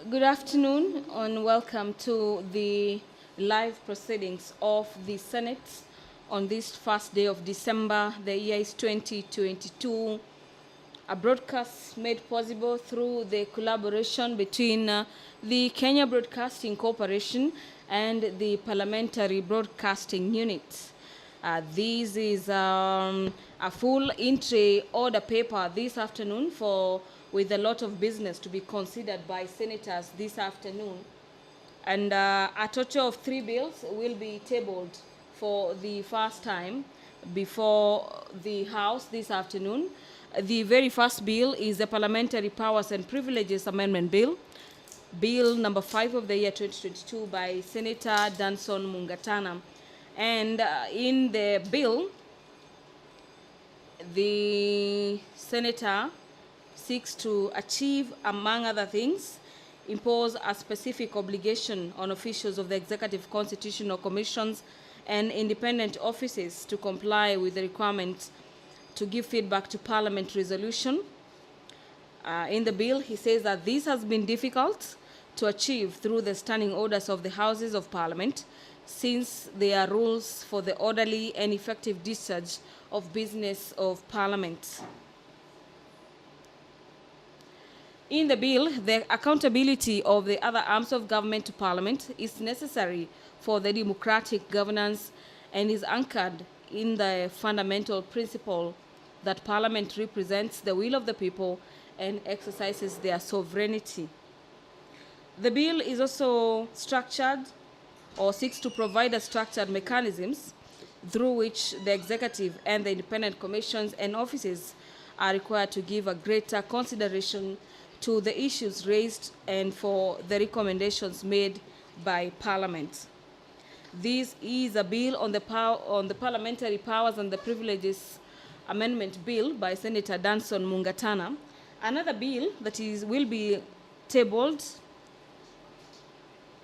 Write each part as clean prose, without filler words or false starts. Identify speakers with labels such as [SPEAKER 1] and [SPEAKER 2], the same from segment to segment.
[SPEAKER 1] Good afternoon and welcome to the live proceedings of the Senate on this first day of December. The year is 2022. A broadcast made possible through the collaboration between the Kenya Broadcasting Corporation and the Parliamentary Broadcasting Unit. This is a full entry order paper this afternoon with a lot of business to be considered by senators this afternoon. And a total of 3 bills will be tabled for the first time before the House this afternoon. The very first bill is the Parliamentary Powers and Privileges Amendment Bill, Bill number 5 of the year 2022 by Senator Danson Mungatana. And in the bill, the senator seeks to achieve, among other things, impose a specific obligation on officials of the executive constitutional commissions and independent offices to comply with the requirement to give feedback to Parliament resolution. In the bill, he says that this has been difficult to achieve through the standing orders of the Houses of Parliament, since they are rules for the orderly and effective discharge of business of Parliament. In the bill, the accountability of the other arms of government to Parliament is necessary for the democratic governance and is anchored in the fundamental principle that Parliament represents the will of the people and exercises their sovereignty. The bill is also structured or seeks to provide a structured mechanisms through which the executive and the independent commissions and offices are required to give a greater consideration to the issues raised and for the recommendations made by Parliament. This is a bill on the Parliamentary Powers and the Privileges Amendment Bill by Senator Danson Mungatana. Another bill that will be tabled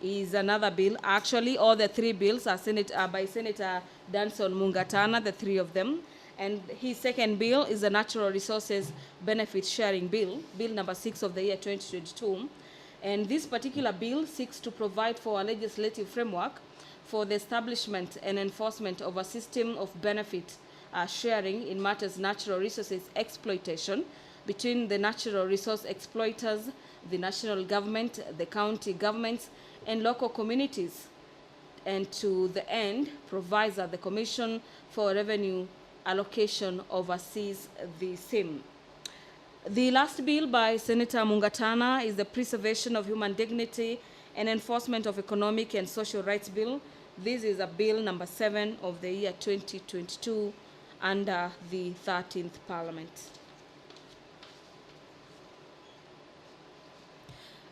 [SPEAKER 1] is another bill. Actually, all the 3 bills are by Senator Danson Mungatana, the 3 of them. And his second bill is the Natural Resources Benefit Sharing Bill, Bill number 6 of the year 2022. And this particular bill seeks to provide for a legislative framework for the establishment and enforcement of a system of benefit sharing in matters natural resources exploitation between the natural resource exploiters, the national government, the county governments, and local communities, and to the end provides that the Commission for Revenue Allocation oversees the same. The last bill by Senator Mungatana is the Preservation of Human Dignity and Enforcement of Economic and Social Rights Bill. This is a bill number 7 of the year 2022 under the 13th Parliament.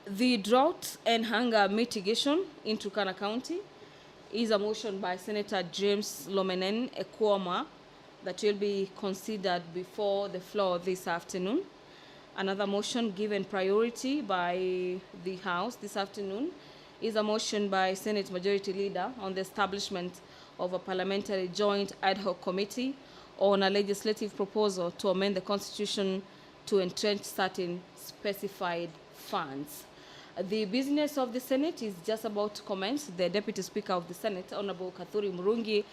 [SPEAKER 1] The drought and hunger mitigation in Turkana County is a motion by Senator James Lomenen Ekwoma that will be considered before the floor this afternoon. Another motion given priority by the House this afternoon is a motion by Senate Majority Leader on the establishment of a parliamentary joint ad hoc committee on a legislative proposal to amend the Constitution to entrench certain specified funds. The business of the Senate is just about to commence. The Deputy Speaker of the Senate, Honorable Kathuri Murungi,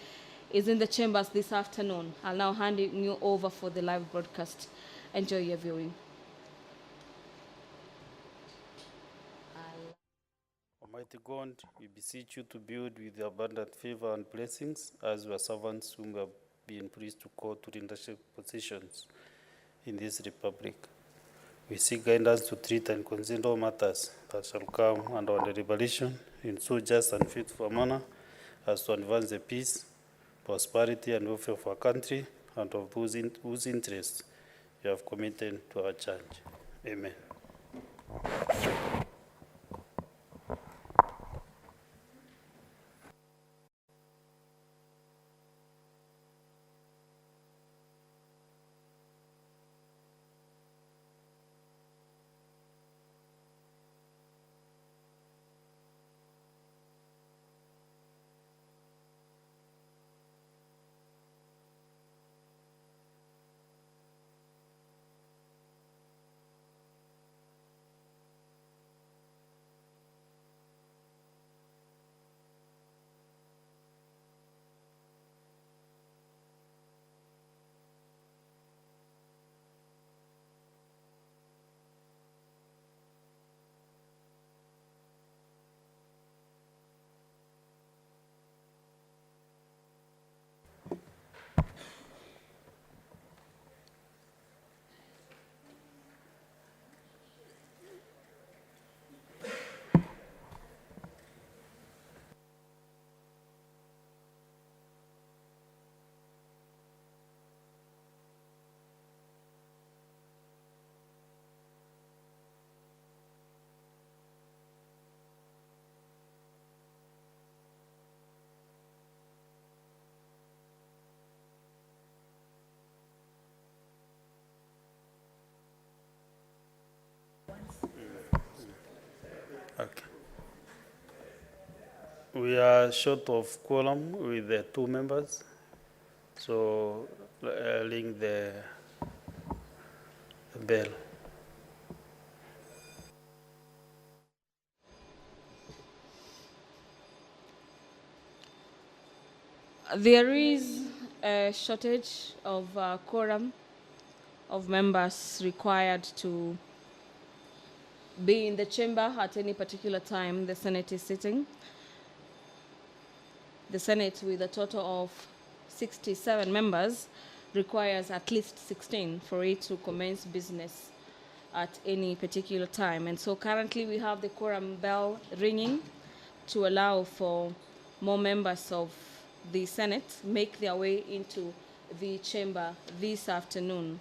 [SPEAKER 1] is in the chambers this afternoon. I'll now hand you over for the live broadcast. Enjoy your viewing.
[SPEAKER 2] Almighty God, we beseech you to build with your abundant favor and blessings as your servants whom have been pleased to call to leadership positions in this republic. We seek guidance to treat and consider all matters that shall come under our deliberation in so just and faithful manner as to advance the peace, prosperity, and welfare of our country and of those whose interests you have committed to our charge. Amen. Okay. We are short of quorum with the 2 members, so link the bell.
[SPEAKER 1] There is a shortage of quorum of members required to be in the chamber at any particular time the Senate is sitting. The Senate, with a total of 67 members, requires at least 16 for it to commence business at any particular time. And so currently we have the quorum bell ringing to allow for more members of the Senate make their way into the chamber this afternoon.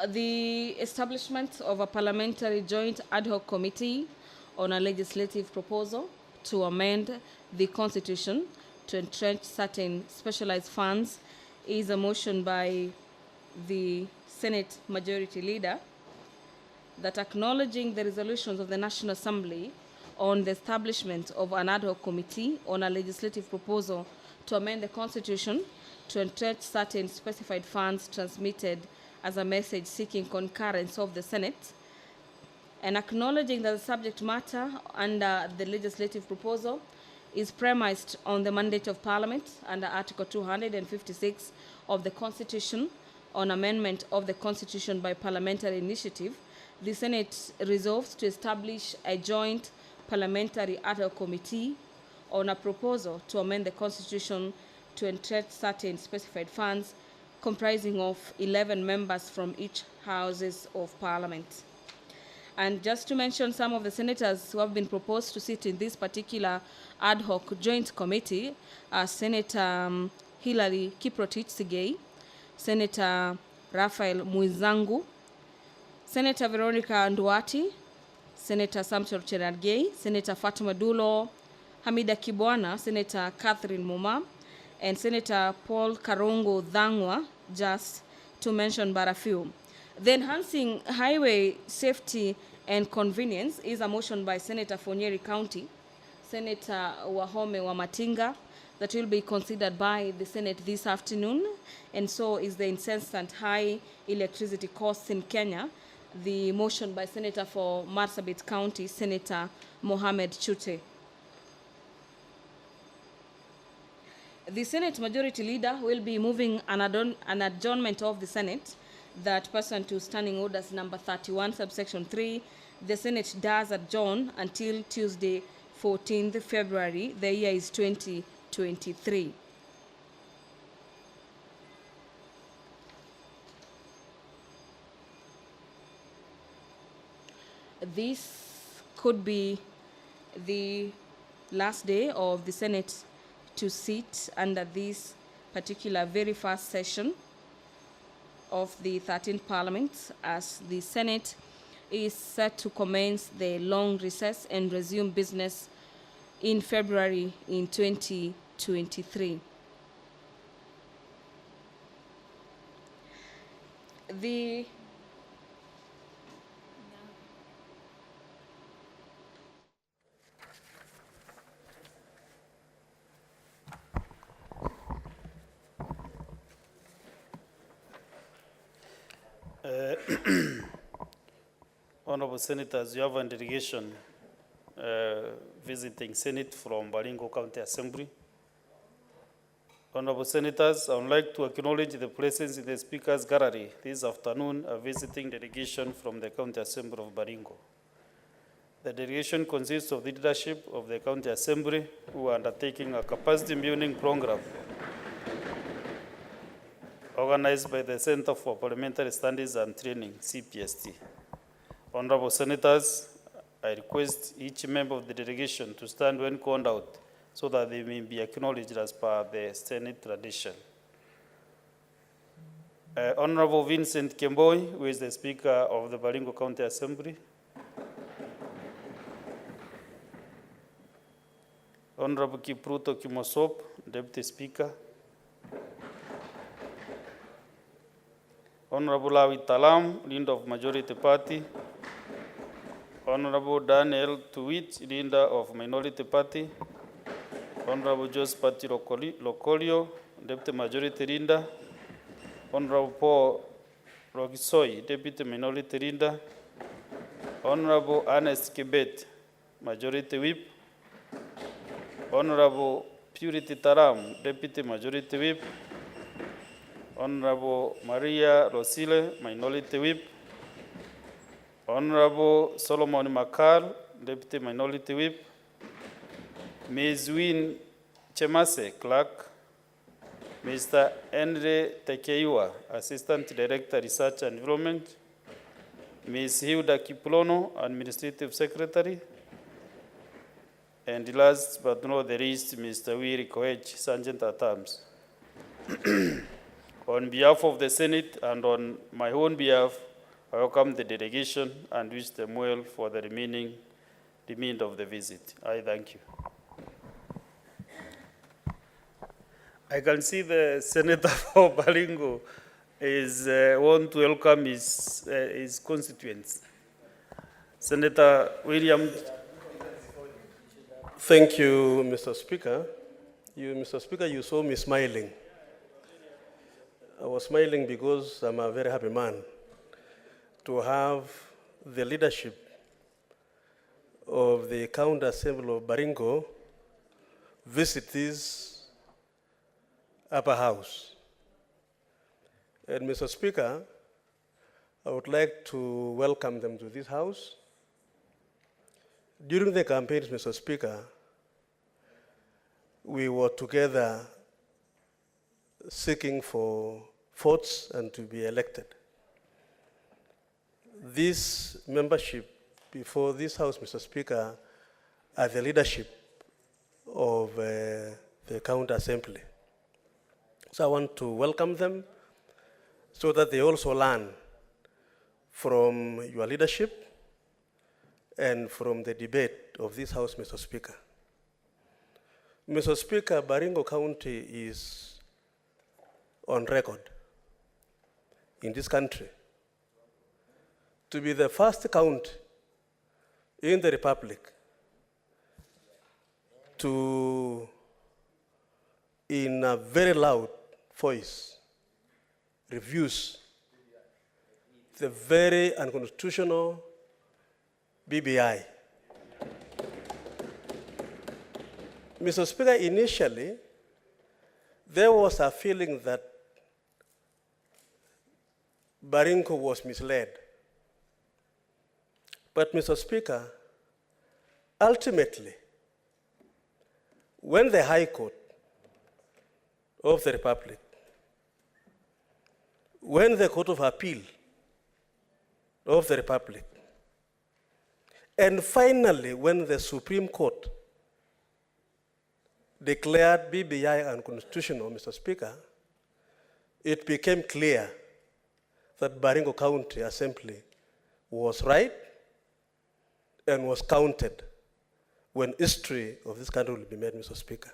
[SPEAKER 1] The establishment of a parliamentary joint ad hoc committee on a legislative proposal to amend the Constitution to entrench certain specialized funds is a motion by the Senate Majority Leader that, acknowledging the resolutions of the National Assembly on the establishment of an ad hoc committee on a legislative proposal to amend the Constitution to entrench certain specified funds, transmitted as a message seeking concurrence of the Senate, and acknowledging that the subject matter under the legislative proposal is premised on the mandate of Parliament under Article 256 of the Constitution on amendment of the Constitution by parliamentary initiative, the Senate resolves to establish a joint parliamentary ad hoc committee on a proposal to amend the Constitution to entrench certain specified funds, comprising of 11 members from each houses of Parliament. And just to mention some of the senators who have been proposed to sit in this particular ad hoc joint committee are Senator Hilary Kiprotich-Sigei, Senator Raphael Muizangu, Senator Veronica Nduati, Senator Samson Cherargei, Senator Fatuma Dulo, Hamida Kibwana, Senator Catherine Muma, and Senator Paul Karongo Dhangwa, just to mention but a few. The Enhancing Highway Safety and Convenience is a motion by Senator for Nyeri County, Senator Wahome Wamatinga, that will be considered by the Senate this afternoon, and so is the incessant high electricity costs in Kenya, the motion by Senator for Marsabit County, Senator Mohamed Chute. The Senate Majority Leader will be moving an adjournment of the Senate that pursuant to Standing Orders number 31, subsection 3, the Senate does adjourn until Tuesday, 14th February. The year is 2023. This could be the last day of the Senate to sit under this particular very first session of the 13th Parliament, as the Senate is set to commence the long recess and resume business in February in 2023. The
[SPEAKER 2] Honorable Senators, you have a delegation visiting Senate from Baringo County Assembly. Honorable Senators, I would like to acknowledge the presence in the Speaker's Gallery this afternoon, a visiting delegation from the County Assembly of Baringo. The delegation consists of the leadership of the County Assembly, who are undertaking a capacity building program organized by the Center for Parliamentary Studies and Training, CPST. Honorable Senators, I request each member of the delegation to stand when called out so that they may be acknowledged as per the Senate tradition. Honorable Vincent Kemboi, who is the Speaker of the Baringo County Assembly. Honorable Kipruto Kimosop, Deputy Speaker. Honorable Awi Talam, Leader of Majority Party. Honorable Daniel Tuit, leader of Minority Party. Honorable Josephat Lokolio, Deputy Majority Leader. Honorable Paul Rogisoi, Deputy Minority Leader. Honorable Ernest Kibet, Majority Whip. Honorable Purity Taram, Deputy Majority Whip. Honorable Maria Rosile, Minority Whip. Honorable Solomon Makar, Deputy Minority Whip. Ms. Win Chemase, Clerk. Mr. Henry Tekeiwa, Assistant Director, Research and Development. Ms. Hilda Kiplono, Administrative Secretary. And last but not the least, Mr. Willie Koech, Sergeant at Arms. On behalf of the Senate and on my own behalf, I welcome the delegation and wish them well for the remainder of the visit. I thank you. I can see the Senator for Baringo is want to welcome his constituents. Senator William.
[SPEAKER 3] Thank you, Mr. Speaker. Mr. Speaker, you saw me smiling. I was smiling because I'm a very happy man to have the leadership of the County Assembly of Baringo visit this upper house. And Mr. Speaker, I would like to welcome them to this house. During the campaigns, Mr. Speaker, we were together seeking for votes and to be elected. This membership before this house, Mr. Speaker, are the leadership of the County Assembly. So I want to welcome them so that they also learn from your leadership and from the debate of this house, Mr. Speaker. Mr. Speaker, Baringo County is on record in this country to be the first county in the Republic to, in a very loud voice, refuse the very unconstitutional BBI. Mr. Speaker, initially, there was a feeling that Baringo was misled. But, Mr. Speaker, ultimately, when the High Court of the Republic, when the Court of Appeal of the Republic, and finally, when the Supreme Court declared BBI unconstitutional, Mr. Speaker, it became clear that Baringo County Assembly was right and was counted when history of this country will be made, Mr. Speaker.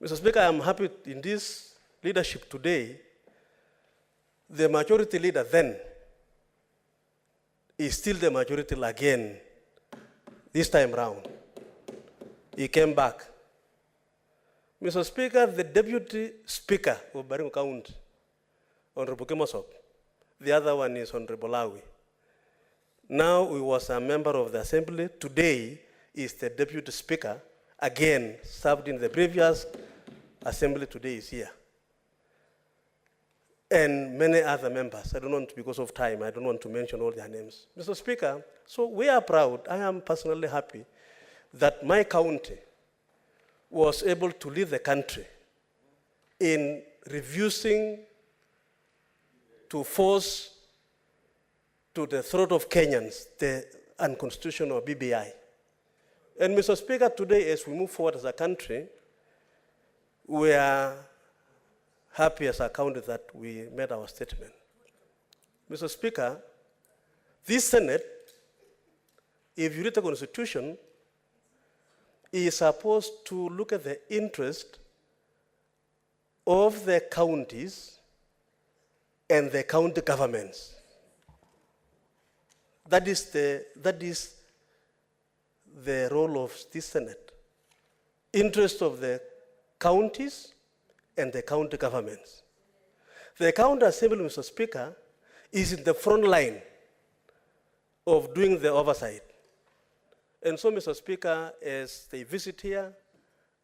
[SPEAKER 3] Mr. Speaker, I'm happy in this leadership today, the majority leader then is still the majority again this time round. He came back. Mr. Speaker, the Deputy Speaker of Baringo County, Honorable Kemosop, the other one is Honorable Lawi. Now he was a member of the Assembly. Today is the Deputy Speaker, again served in the previous Assembly, today is here. And many other members. I don't want to, because of time, I don't want to mention all their names. Mr. Speaker, so we are proud, I am personally happy that my county was able to lead the country in refusing to force to the throat of Kenyans the unconstitutional BBI. And Mr. Speaker, today as we move forward as a country, we are happy as a county that we made our statement. Mr. Speaker, this Senate, if you read the Constitution, is supposed to look at the interest of the counties and the county governments. That is the role of this Senate. Interest of the counties and the county governments. The county assembly, Mr. Speaker, is in the front line of doing the oversight. And so, Mr. Speaker, as they visit here,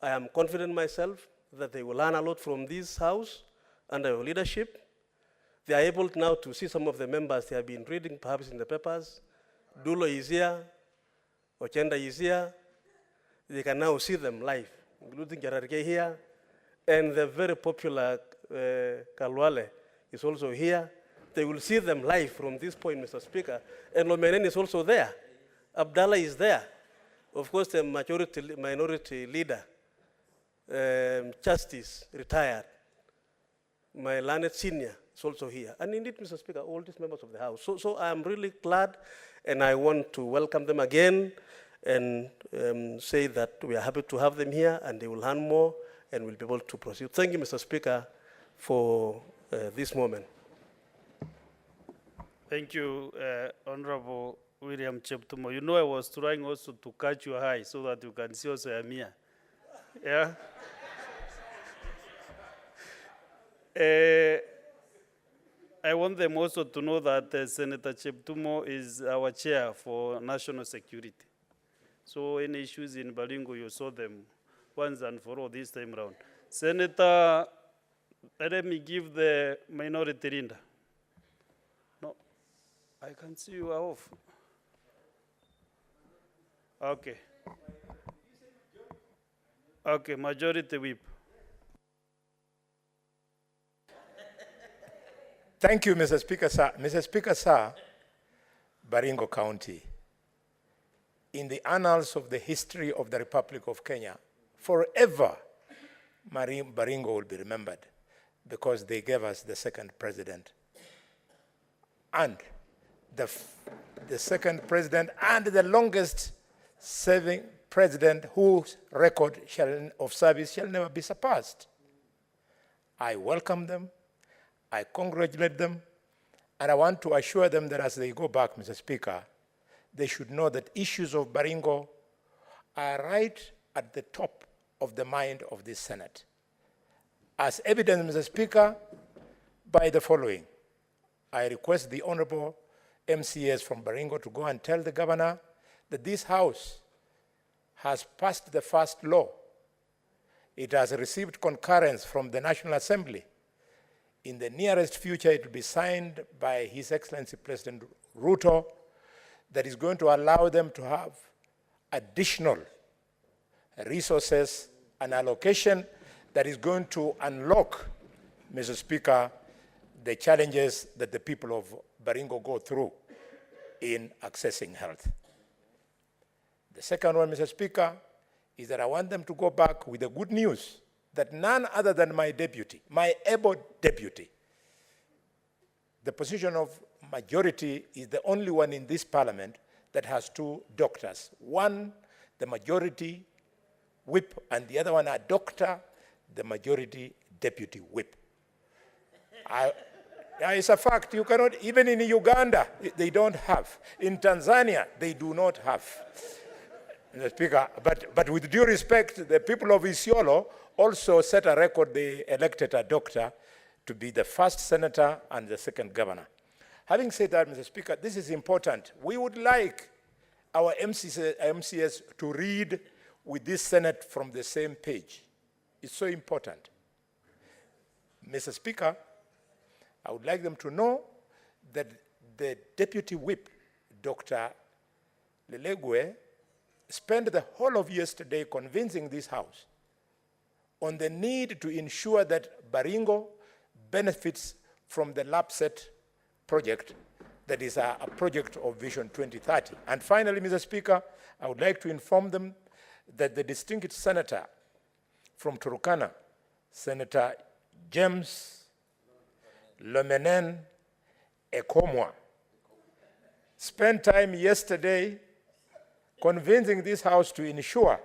[SPEAKER 3] I am confident myself that they will learn a lot from this House under your leadership. They are able now to see some of the members they have been reading, perhaps in the papers. Dulo is here, Ochenda is here. They can now see them live, including Jararke here, and the very popular Kalwale is also here. They will see them live from this point, Mr. Speaker. And Lomenen is also there. Abdallah is there. Of course, the minority leader, Justice, retired. My learned senior is also here. And indeed, Mr. Speaker, all these members of the House. So I am really glad, and I want to welcome them again and say that we are happy to have them here, and they will learn more and will be able to proceed. Thank you, Mr. Speaker, for this moment.
[SPEAKER 2] Thank you, Honorable William Cheptumo. You know, I was trying also to catch your eye so that you can see also I'm here. Yeah? I want them also to know that Senator Cheptumo is our chair for national security. So any issues in Baringo, you saw them once and for all this time around. Senator, let me give the minority leader. No, I can see you are off. Okay. Okay, majority whip.
[SPEAKER 4] Thank you, Mr. Speaker, sir. Mr. Speaker, sir, Baringo County, in the annals of the history of the Republic of Kenya, forever, Baringo will be remembered because they gave us the second president. And the second president and the longest serving president whose record of service shall never be surpassed. I welcome them. I congratulate them, and I want to assure them that as they go back, Mr. Speaker, they should know that issues of Baringo are right at the top of the mind of this Senate. As evident, Mr. Speaker, by the following. I request the honorable MCAs from Baringo to go and tell the governor that this House has passed the first law. It has received concurrence from the National Assembly. In the nearest future, it will be signed by His Excellency President Ruto, that is going to allow them to have additional resources and allocation that is going to unlock, Mr. Speaker, the challenges that the people of Baringo go through in accessing health. The second one, Mr. Speaker, is that I want them to go back with the good news that none other than my deputy, my able deputy, the position of majority is the only one in this parliament that has two doctors. One, the majority whip, and the other one, a doctor, the majority deputy whip. It's a fact. You cannot, even in Uganda, they don't have. In Tanzania, they do not have. Mr. Speaker, but with due respect, the people of Isiolo also set a record. They elected a doctor to be the first senator and the second governor. Having said that, Mr. Speaker, this is important. We would like our MCAs to read with this Senate from the same page. It's so important. Mr. Speaker, I would like them to know that the deputy whip, Dr. Lelegwe, spent the whole of yesterday convincing this House on the need to ensure that Baringo benefits from the LAPSET project that is a project of Vision 2030. And finally, Mr. Speaker, I would like to inform them that the distinguished senator from Turkana, Senator James Lomenen Ekomwa, spent time yesterday convincing this House to ensure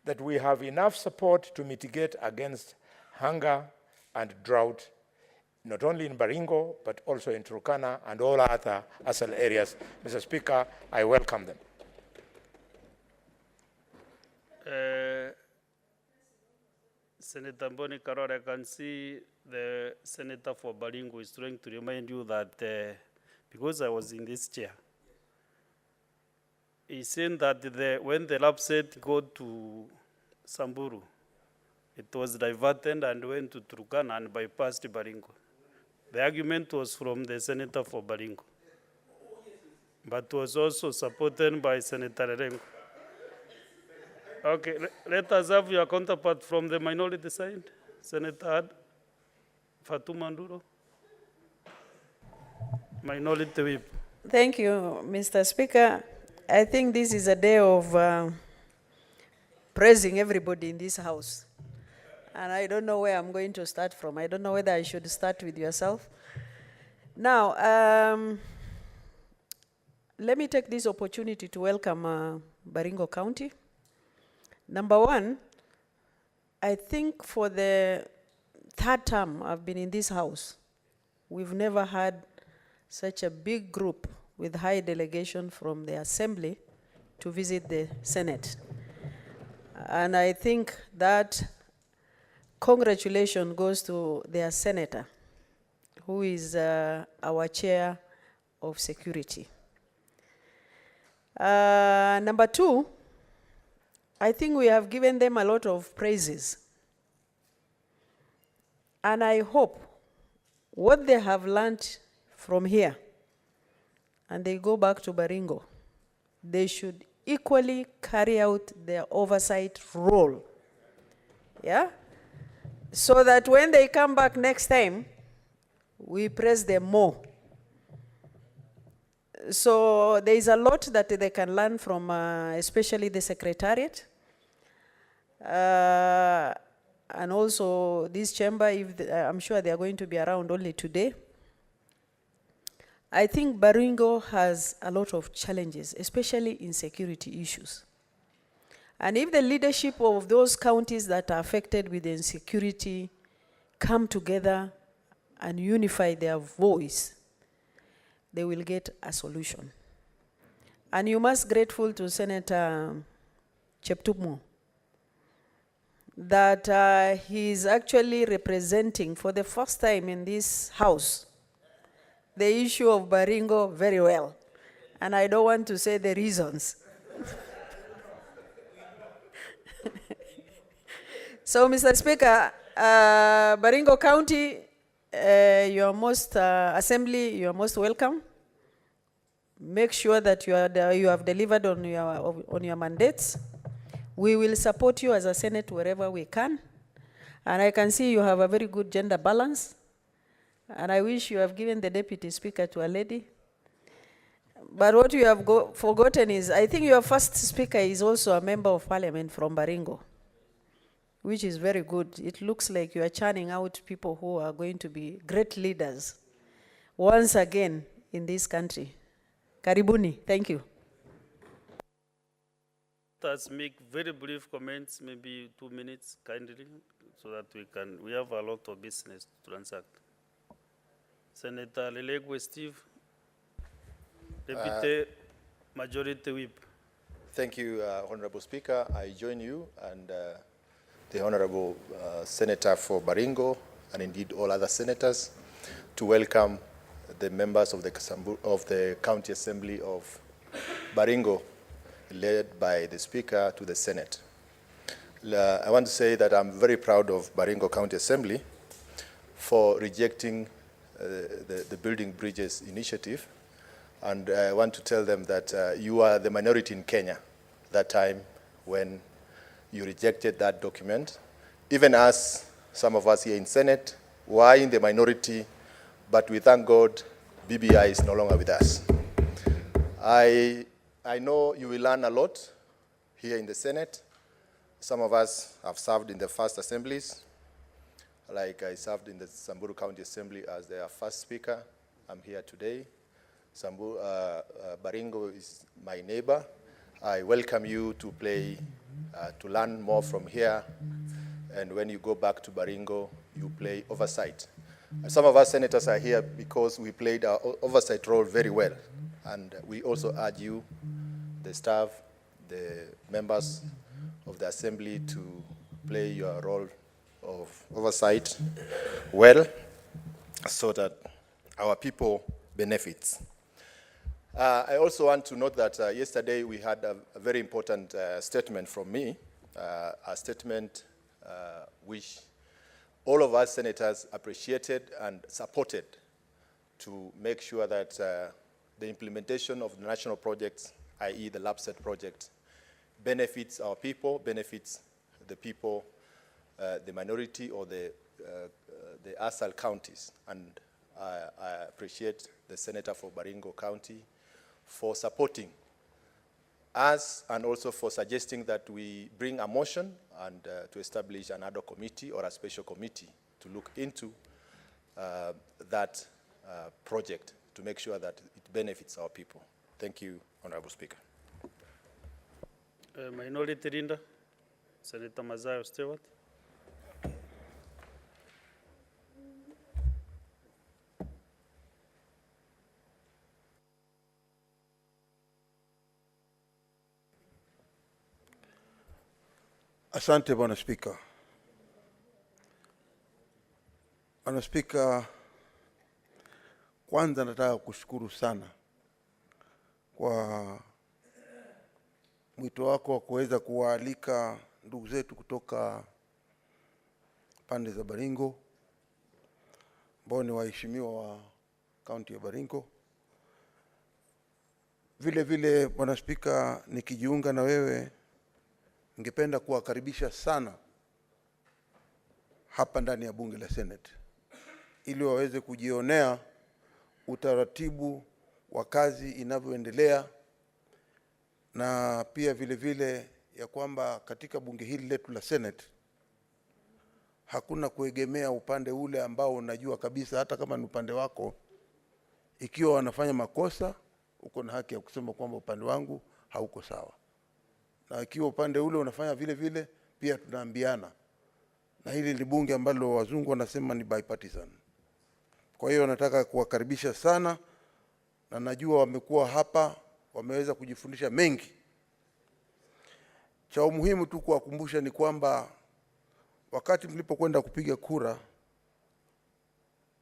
[SPEAKER 4] that we have enough support to mitigate against hunger and drought not only in Baringo, but also in Turkana and all other ASAL areas. Mr. Speaker, I welcome them.
[SPEAKER 2] Senator Mboni Karor, I can see the senator for Baringo is trying to remind you that because I was in this chair, he's saying that when the lab set got to Samburu, it was diverted and went to Turkana and bypassed Baringo. The argument was from the senator for Baringo, but was also supported by Senator Rengo. Okay, let us have your counterpart from the minority side, Senator Fatuma Nduro, Minority Whip.
[SPEAKER 5] Thank you, Mr. Speaker. I think this is a day of praising everybody in this house. And I don't know where I'm going to start from. I don't know whether I should start with yourself. Now, let me take this opportunity to welcome Baringo County. Number one, I think for the third term I've been in this house, we've never had such a big group with high delegation from the Assembly to visit the Senate. And I think that congratulations goes to their senator, who is our chair of security. Number two, I think we have given them a lot of praises. And I hope what they have learned from here, and they go back to Baringo, they should equally carry out their oversight role. Yeah? So that when they come back next time, we praise them more. So there is a lot that they can learn from, especially the Secretariat. And also this chamber, I'm sure they are going to be around only today. I think Baringo has a lot of challenges, especially in security issues. And if the leadership of those counties that are affected with insecurity come together and unify their voice, they will get a solution. And you must be grateful to Senator Cheptumo that he is actually representing for the first time in this house the issue of Baringo very well. And I don't want to say the reasons. So, Mr. Speaker, Baringo County, your most assembly, you are most welcome. Make sure that you have delivered on your mandates. We will support you as a Senate wherever we can. And I can see you have a very good gender balance. And I wish you have given the Deputy Speaker to a lady. But what you have forgotten is, I think your first speaker is also a member of Parliament from Baringo, which is very good. It looks like you are churning out people who are going to be great leaders once again in this country. Karibuni, thank you.
[SPEAKER 2] Let us make very brief comments, maybe 2 minutes, kindly, so that we have a lot of business to transact. Senator Lelegwe Steve, Deputy Majority Whip.
[SPEAKER 6] Thank you, Honorable Speaker. I join you and the Honorable Senator for Baringo, and indeed all other senators, to welcome the members of the County Assembly of Baringo, led by the Speaker, to the Senate. I want to say that I'm very proud of Baringo County Assembly for rejecting the Building Bridges initiative. And I want to tell them that you are the minority in Kenya that time when you rejected that document. Even us, some of us here in Senate, were in the minority, but we thank God BBI is no longer with us. I know you will learn a lot here in the Senate. Some of us have served in the first assemblies. Like I served in the Samburu County Assembly as their first speaker. I'm here today. Baringo is my neighbor. I welcome you to to learn more from here. And when you go back to Baringo, you play oversight. Some of us senators are here because we played our oversight role very well. And we also urge you, the staff, the members of the assembly, to play your role of oversight well so that our people benefit. I also want to note that yesterday we had a very important statement from me, a statement which all of us senators appreciated and supported to make sure that the implementation of the national projects, i.e. the LAPSET project, benefits our people, benefits the people, the minority or the ASAL counties. And I appreciate the Senator for Baringo County for supporting us and also for suggesting that we bring a motion and to establish another committee or a special committee to look into that project to make sure that it benefits our people. Thank you, Honorable Speaker.
[SPEAKER 2] Minority Leader, Senator Mazayo Stewart.
[SPEAKER 7] Asante Bwana Spika. Bwana Spika, kwanza nataka kushukuru sana kwa mwito wako wa kuweza kuwaalika ndugu zetu kutoka pande za Baringo ambao ni waheshimiwa wa kaunti ya Baringo. Vile vile Bwana Spika, nikijiunga na wewe, ningependa kuwakaribisha sana hapa ndani ya bunge la Senate ili waweze kujionea utaratibu wa kazi inavyoendelea, na pia vile vile ya kwamba katika bunge hili letu la Senate hakuna kuegemea upande ule ambao unajua kabisa hata kama ni upande wako, ikiwa wanafanya makosa uko na haki ya kusema kwamba upande wangu hauko sawa, na ikiwa upande ule unafanya vile vile pia tunaambiana. Na hili ni bunge ambalo wazungu wanasema ni bipartisan. Kwa hiyo nataka kuwakaribisha sana, na najua wamekuwa hapa wameweza kujifundisha mengi. Cha muhimu tu kuwakumbusha ni kwamba wakati mlipokwenda kupiga kura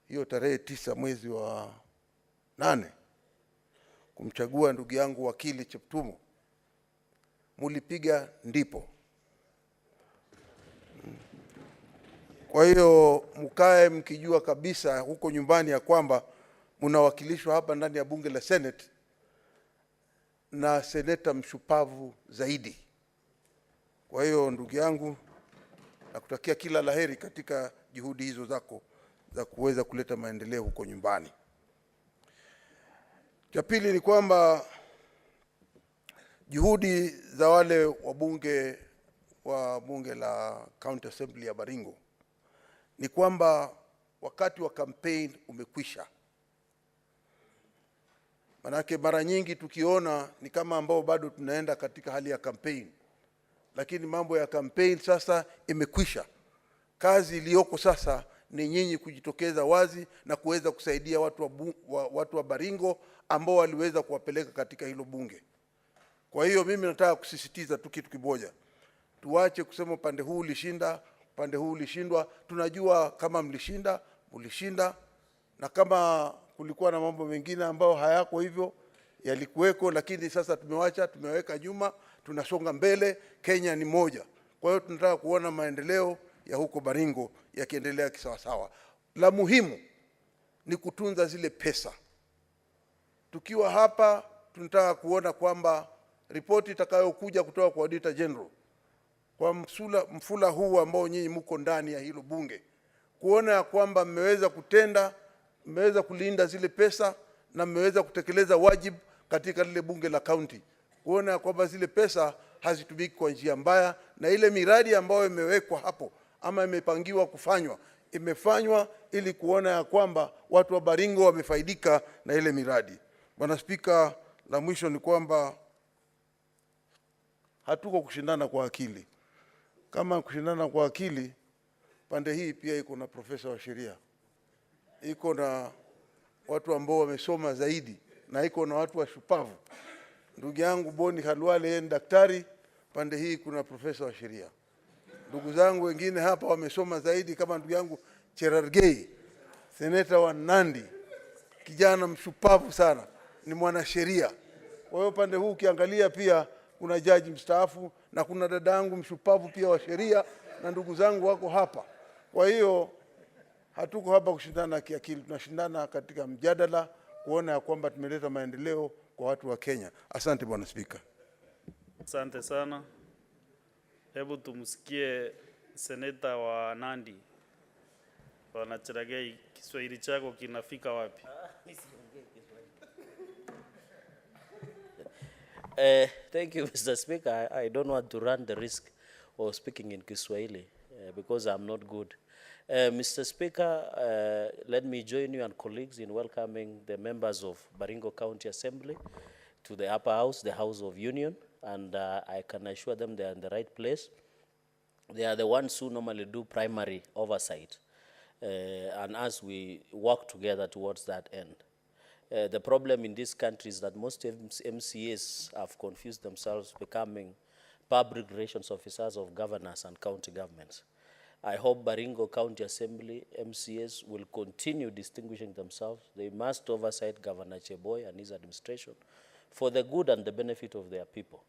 [SPEAKER 7] hiyo tarehe 9 mwezi wa 8 kumchagua ndugu yangu wakili Cheptumo, mulipiga ndipo. Kwa hiyo mkae mkijua kabisa huko nyumbani ya kwamba mnawakilishwa hapa ndani ya bunge la Senate na seneta mshupavu zaidi. Kwa hiyo ndugu yangu, nakutakia kila laheri katika juhudi hizo zako za kuweza kuleta maendeleo huko nyumbani. Cha pili ni kwamba juhudi za wale wabunge wa bunge la County Assembly ya Baringo ni kwamba wakati wa campaign umekwisha. Manake mara nyingi tukiona ni kama ambao bado tunaenda katika hali ya campaign, lakini mambo ya campaign sasa imekwisha. Kazi iliyoko sasa ni nyinyi kujitokeza wazi na kuweza kusaidia watu wa Baringo ambao waliweza kuwapeleka katika hilo bunge. Kwa hiyo mimi nataka kusisitiza tu kitu kimoja. Tuache kusema pande huu ulishinda, pande huu ulishindwa. Tunajua kama mlishinda, na kama kulikuwa na mambo mengine ambao hayako hivyo yalikuweko, lakini sasa tumeweka nyuma, tunasonga mbele. Kenya ni moja. Kwa hiyo tunataka kuona maendeleo ya huko Baringo yakiendelea kisawasawa. La muhimu ni kutunza zile pesa. Tukiwa hapa tunataka kuona kwamba ripoti itakayokuja kutoka kwa Auditor General kwa mfula huu ambao nyinyi mko ndani ya hilo bunge, kuona ya kwamba mmeweza kutenda, mmeweza kulinda zile pesa na mmeweza kutekeleza wajibu katika lile bunge la county, kuona ya kwamba zile pesa hazitumiki kwa njia mbaya, na ile miradi ambayo imewekwa hapo ama imepangiwa kufanywa imefanywa ili kuona ya kwamba watu wa Baringo wamefaidika na ile miradi. Bwana Spika, la mwisho ni kwamba hatuko kushindana kwa akili. Kama kushindana kwa akili, pande hii pia iko na profesa wa sheria. iko na watu ambao wamesoma zaidi na iko na watu washupavu. Ndugu yangu Boni Khalwale yeye ni daktari, pande hii kuna profesa wa sheria. Ndugu zangu wengine hapa wamesoma zaidi kama ndugu yangu Cherargei, seneta wa Nandi, kijana mshupavu sana, ni mwanasheria. Kwa hiyo pande huu ukiangalia pia kuna jaji mstaafu na kuna dadangu mshupavu pia wa sheria na ndugu zangu wako hapa. Kwa hiyo hatuko hapa kushindana kiakili, tunashindana katika mjadala kuona ya kwamba tumeleta maendeleo kwa watu wa Kenya. Asante Bwana Spika.
[SPEAKER 2] Asante sana. Hebu tumsikie seneta wa Nandi. Bwana Cherargei, Kiswahili chako kinafika wapi?
[SPEAKER 8] Thank you, Mr. Speaker. I don't want to run the risk of speaking in Kiswahili because I'm not good. Mr. Speaker, let me join you and colleagues in welcoming the members of Baringo County Assembly to the upper house, the House of Union, and I can assure them they are in the right place. They are the ones who normally do primary oversight, and as we work together towards that end. The problem in this country is that most MCAs have confused themselves becoming public relations officers of governors and county governments. I hope Baringo County Assembly MCAs will continue distinguishing themselves. They must oversight Governor Cheboy and his administration for the good and the benefit of their people.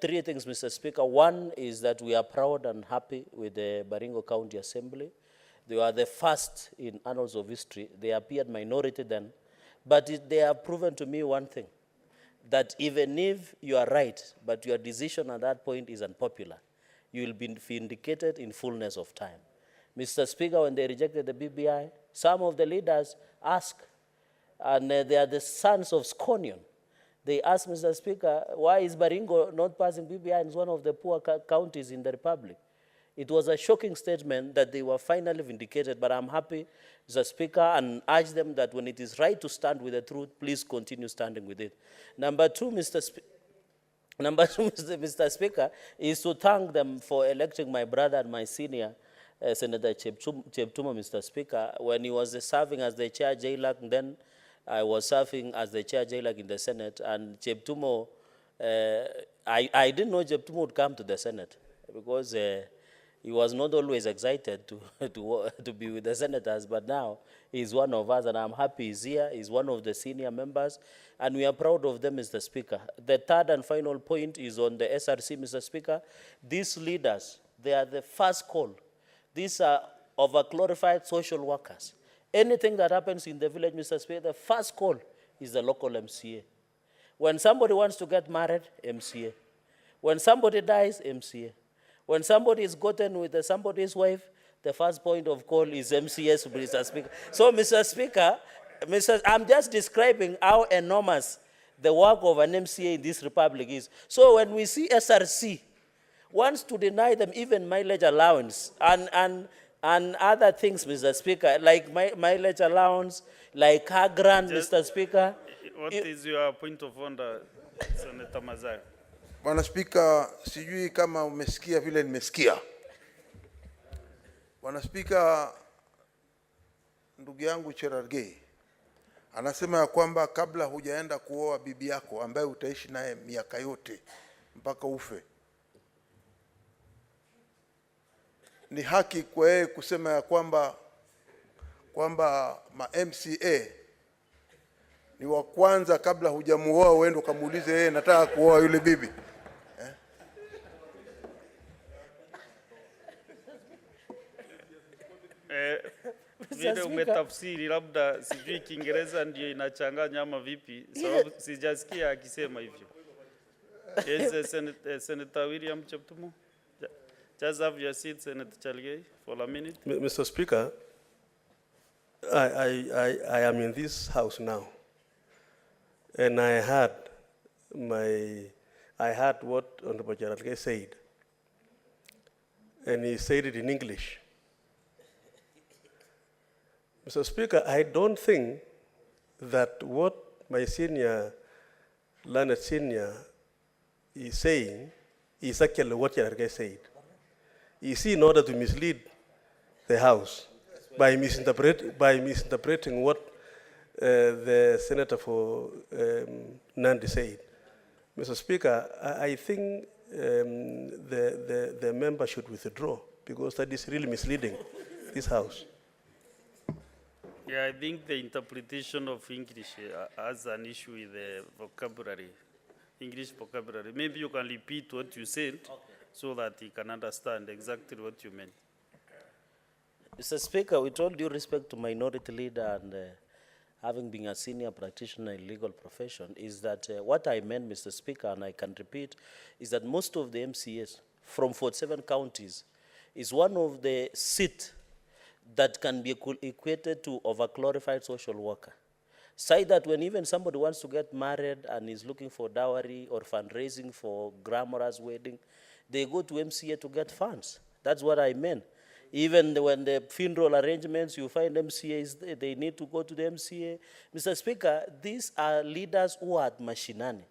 [SPEAKER 8] Three things, Mr. Speaker. One is that we are proud and happy with the Baringo County Assembly. They were the first in annals of history. They appeared minority then, but they have proven to me one thing, that even if you are right, but your decision at that point is unpopular, you will be vindicated in fullness of time. Mr. Speaker, when they rejected the BBI, some of the leaders asked, and they are the sons of Sconion. They asked, Mr. Speaker, why is Baringo not passing BBI in one of the poor counties in the Republic? It was a shocking statement that they were finally vindicated, but I'm happy, Mr. Speaker, and urge them that when it is right to stand with the truth, please continue standing with it. Number two, Mr. Speaker, is to thank them for electing my brother and my senior, Senator Cheptumo, Mr. Speaker. When he was serving as the chair JLAC, then I was serving as the chair JLAC in the Senate, and Cheptumo, I didn't know Cheptumo would come to the Senate because he was not always excited to be with the senators, but now he's one of us, and I'm happy he's here. He's one of the senior members, and we are proud of them, Mr. Speaker. The third and final point is on the SRC, Mr. Speaker. These leaders, they are the first call. These are overglorified social workers. Anything that happens in the village, Mr. Speaker, the first call is the local MCA. When somebody wants to get married, MCA. When somebody dies, MCA. When somebody is gotten with somebody's wife, the first point of call is MCS, Mr. Speaker. So, Mr. Speaker, I'm just describing how enormous the work of an MCA in this republic is. So when we see SRC wants to deny them even mileage allowance and other things, Mr. Speaker, like mileage allowance, like car grant, Mr. Speaker.
[SPEAKER 2] What is your point of order, Senator Mazai?
[SPEAKER 7] Bwana Spika, sijui kama umesikia vile nimesikia. Bwana Spika, ndugu yangu Cherargei anasema ya kwamba kabla hujaenda kuoa bibi yako ambaye utaishi naye miaka yote mpaka ufe, ni haki kwa yeye kusema ya kwamba ma MCA ni wa kwanza kabla hujamuoa uende ukamuulize yeye nataka kuoa yule bibi.
[SPEAKER 2] Vile umetafsiri labda sijui Kiingereza ndio inachanganya ama vipi, sababu sijasikia akisema hivyo. Yes, Senator William Cheptumo. Just have your seat, Senator Cherargei, for a minute.
[SPEAKER 3] Mr. Speaker, I am in this house now, and I heard what Honorable Cherargei said, and he said it in English. Mr. Speaker, I don't think that what my learned senior is saying is actually what Cherargei said. You see, in order to mislead the House, by misinterpreting what the senator for Nandi said. Mr. Speaker, I think the member should withdraw because that is really misleading this House.
[SPEAKER 2] Yeah, I think the interpretation of English has an issue with the vocabulary, English vocabulary. Maybe you can repeat what you said so that he can understand exactly what you meant.
[SPEAKER 8] Mr. Speaker, with all due respect to Minority Leader and having been a senior practitioner in legal profession, is that what I meant, Mr. Speaker, and I can repeat, is that most of the MCAs from 47 counties is one of the seats that can be equated to overglorified social worker. Say that when even somebody wants to get married and is looking for dowry or fundraising for grandmother's wedding, they go to MCA to get funds. That's what I meant. Even when the funeral arrangements, you find MCAs, they need to go to the MCA. Mr. Speaker, these are leaders who are at mashinani.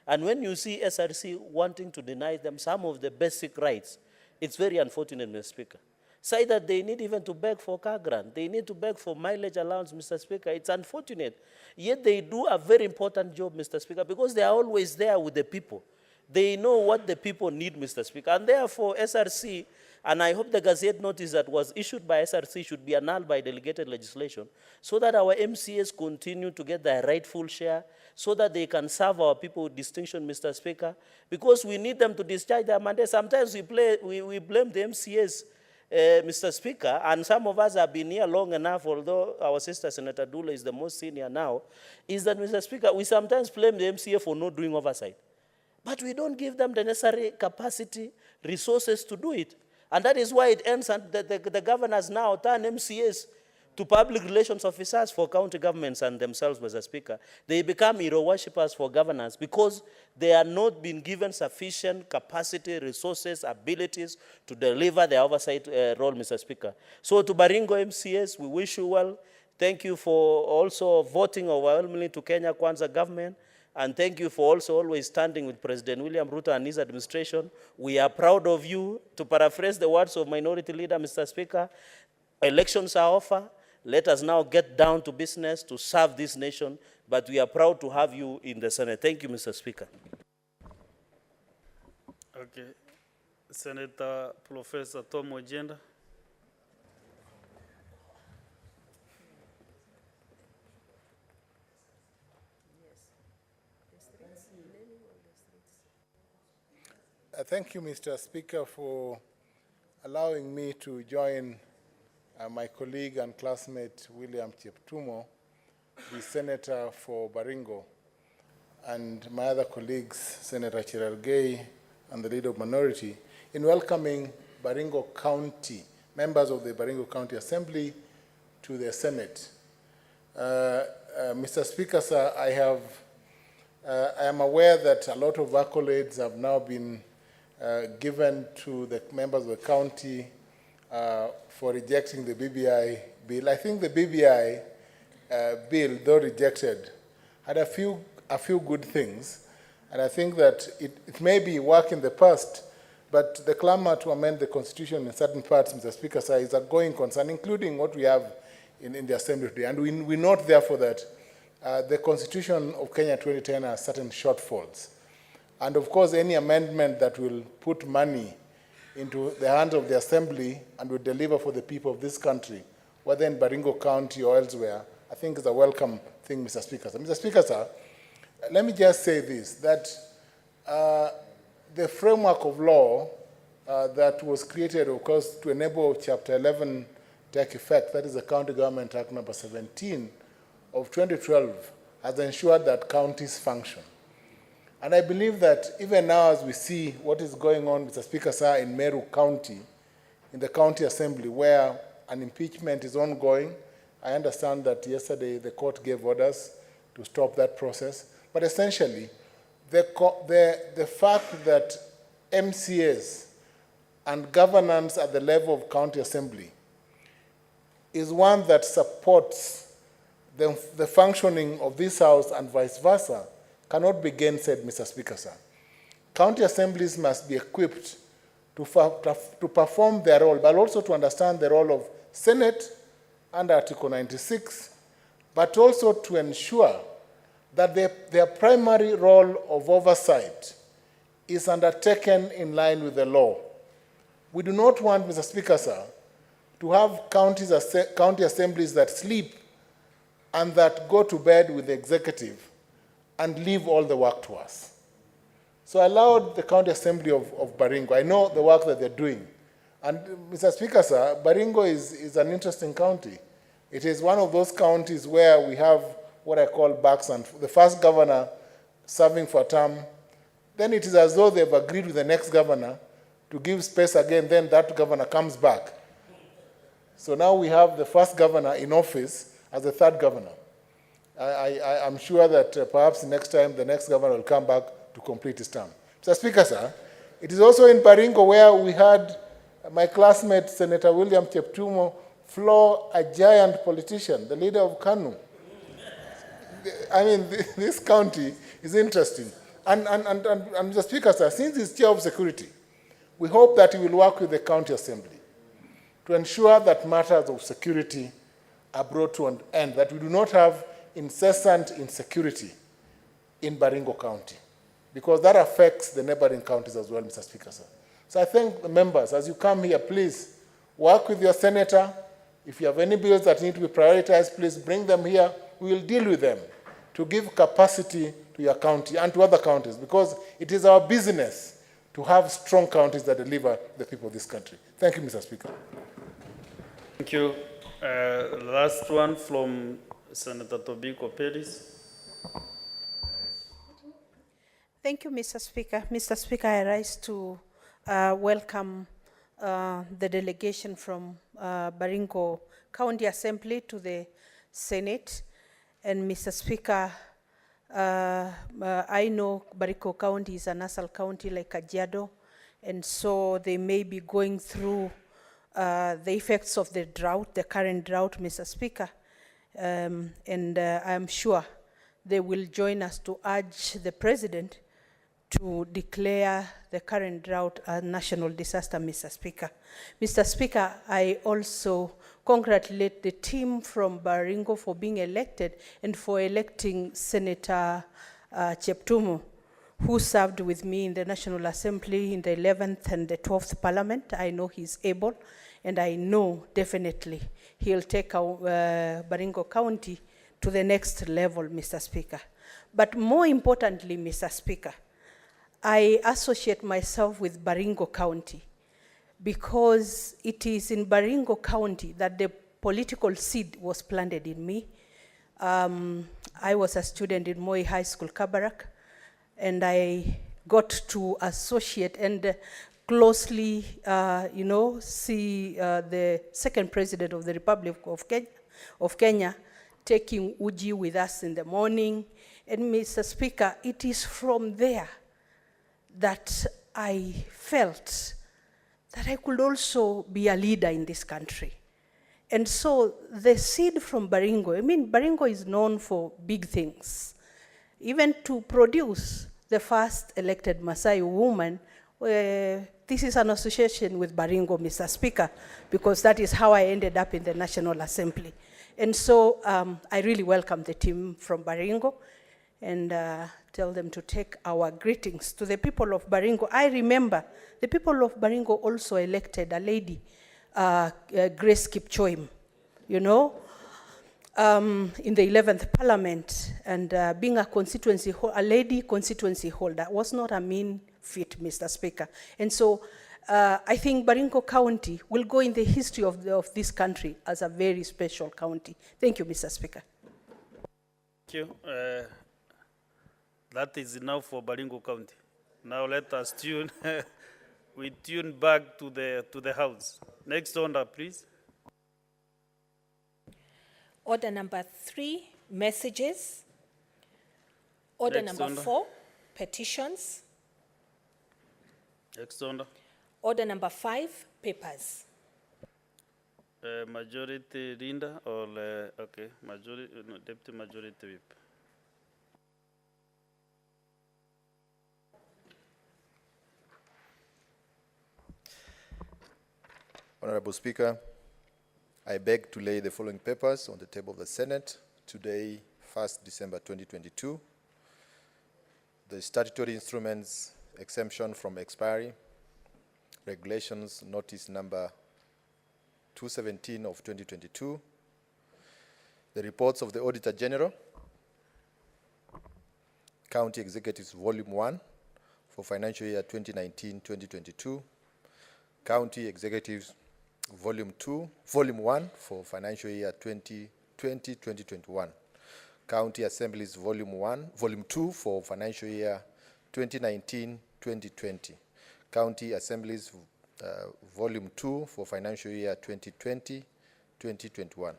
[SPEAKER 8] And when you see SRC wanting to deny them some of the basic rights, it's very unfortunate, Mr. Speaker. Say that they need even to beg for car grant. They need to beg for mileage allowance, Mr. Speaker. It's unfortunate. Yet they do a very important job, Mr. Speaker, because they are always there with the people. They know what the people need, Mr. Speaker. And therefore, SRC, and I hope the Gazette notice that was issued by SRC should be annulled by delegated legislation so that our MCAs continue to get their rightful share, so that they can serve our people with distinction, Mr. Speaker, because we need them to discharge their mandate. Sometimes we blame the MCAs, Mr. Speaker, and some of us have been here long enough, although our sister Senator Dula is the most senior now, is that, Mr. Speaker, we sometimes blame the MCA for not doing oversight. But we don't give them the necessary capacity, resources to do it. And that is why it ends and the governors now turn MCAs to public relations officers for county governments and themselves, Mr. Speaker. They become hero worshippers for governors because they are not being given sufficient capacity, resources, abilities to deliver their oversight role, Mr. Speaker. So to Baringo MCAs, we wish you well. Thank you for also voting overwhelmingly to Kenya Kwanza government. And thank you for also always standing with President William Ruto and his administration. We are proud of you. To paraphrase the words of Minority Leader, Mr. Speaker, elections are over. Let us now get down to business to serve this nation. But we are proud to have you in the Senate. Thank you, Mr. Speaker.
[SPEAKER 2] Okay. Senator Professor Tom Ojenda.
[SPEAKER 9] Thank you, Mr. Speaker, for allowing me to join my colleague and classmate William Cheptumo, the Senator for Baringo, and my other colleagues, Senator Chiralgei and the Leader of Minority, in welcoming Baringo County, members of the Baringo County Assembly to the Senate. Mr. Speaker, sir, I am aware that a lot of accolades have now been given to the members of the county for rejecting the BBI bill. I think the BBI bill, though rejected, had a few good things, and I think that it may be work in the past, but the clamor to amend the Constitution in certain parts, Mr. Speaker, sir, is a going concern, including what we have in the Assembly today. And we note, therefore, that the Constitution of Kenya 2010 has certain shortfalls. And of course, any amendment that will put money into the hands of the Assembly and will deliver for the people of this country, whether in Baringo County or elsewhere, I think is a welcome thing, Mr. Speaker. Mr. Speaker, sir, let me just say this, that the framework of law that was created, of course, to enable Chapter 11 take effect, that is the County Government Act number 17 of 2012, has ensured that counties function. And I believe that even now, as we see what is going on, Mr. Speaker, sir, in Meru County, in the County Assembly, where an impeachment is ongoing, I understand that yesterday the court gave orders to stop that process. But essentially, the fact that MCAs and governance at the level of County Assembly is one that supports the functioning of this House and vice versa, cannot be gainsaid, Mr. Speaker, sir. County assemblies must be equipped to perform their role, but also to understand the role of Senate under Article 96, but also to ensure that their primary role of oversight is undertaken in line with the law. We do not want, Mr. Speaker, sir, to have county assemblies that sleep and that go to bed with the executive and leave all the work to us. So I allowed the County Assembly of Baringo. I know the work that they're doing. And Mr. Speaker, sir, Baringo is an interesting county. It is one of those counties where we have what I call backs and the first governor serving for a term. Then it is as though they've agreed with the next governor to give space again, then that governor comes back. So now we have the first governor in office as the third governor. I'm sure that perhaps next time the next governor will come back to complete his term. Mr. Speaker, sir, it is also in Baringo where we had my classmate, Senator William Cheptumo, floor a giant politician, the leader of KANU. I mean, this county is interesting. And Mr. Speaker, sir, since he's chair of security, we hope that he will work with the county assembly to ensure that matters of security are brought to an end, that we do not have incessant insecurity in Baringo County, because that affects the neighboring counties as well, Mr. Speaker, sir. So I thank the members. As you come here, please work with your senator. If you have any bills that need to be prioritized, please bring them here. We will deal with them to give capacity to your county and to other counties, because it is our business to have strong counties that deliver the people of this country. Thank you, Mr. Speaker.
[SPEAKER 2] Thank you. Last one from Senator Tobiko Peris.
[SPEAKER 10] Thank you, Mr. Speaker. Mr. Speaker, I rise to welcome the delegation from Baringo County Assembly to the Senate. And Mr. Speaker, I know Baringo County is a nasal county like Kajiado, and so they may be going through the effects of the drought, the current drought, Mr. Speaker. And I'm sure they will join us to urge the President to declare the current drought a national disaster, Mr. Speaker. Mr. Speaker, I also congratulate the team from Baringo for being elected and for electing Senator Cheptumo, who served with me in the National Assembly in the 11th and the 12th Parliament. I know he's able, and I know definitely he'll take our Baringo County to the next level, Mr. Speaker. But more importantly, Mr. Speaker, I associate myself with Baringo County because it is in Baringo County that the political seed was planted in me. I was a student in Moi High School, Kabarak, and I got to associate and closely, see the second president of the Republic of Kenya taking uji with us in the morning. And Mr. Speaker, it is from there that I felt that I could also be a leader in this country. And so the seed from Baringo, Baringo is known for big things. Even to produce the first elected Maasai woman, this is an association with Baringo, Mr. Speaker, because that is how I ended up in the National Assembly. And so I really welcome the team from Baringo and tell them to take our greetings to the people of Baringo. I remember the people of Baringo also elected a lady, Grace Kipchoim, in the 11th Parliament, and being a lady constituency holder was not a mean feat, Mr. Speaker. And so I think Baringo County will go in the history of this country as a very special county. Thank you, Mr. Speaker.
[SPEAKER 2] Thank you. That is enough for Baringo County. Now let us tune. We tune back to the House. Next order, please.
[SPEAKER 11] Order number 3, messages. Order
[SPEAKER 2] Next
[SPEAKER 11] number
[SPEAKER 2] order.
[SPEAKER 11] 4, petitions.
[SPEAKER 2] Next order.
[SPEAKER 11] Order number 5, papers.
[SPEAKER 2] Majority Linda or okay, majority no, deputy majority whip.
[SPEAKER 6] Honorable Speaker, I beg to lay the following papers on the table of the Senate today, 1st December 2022. The statutory instruments exemption from expiry, regulations notice number 217 of 2022, the reports of the Auditor General, County Executives Volume 1 for financial year 2019-2022, County Executives Volume 1 for financial year 2020-2021, County Assemblies Volume 2 for financial year 2019-2020, County Assemblies Volume 2 for financial year 2020-2021.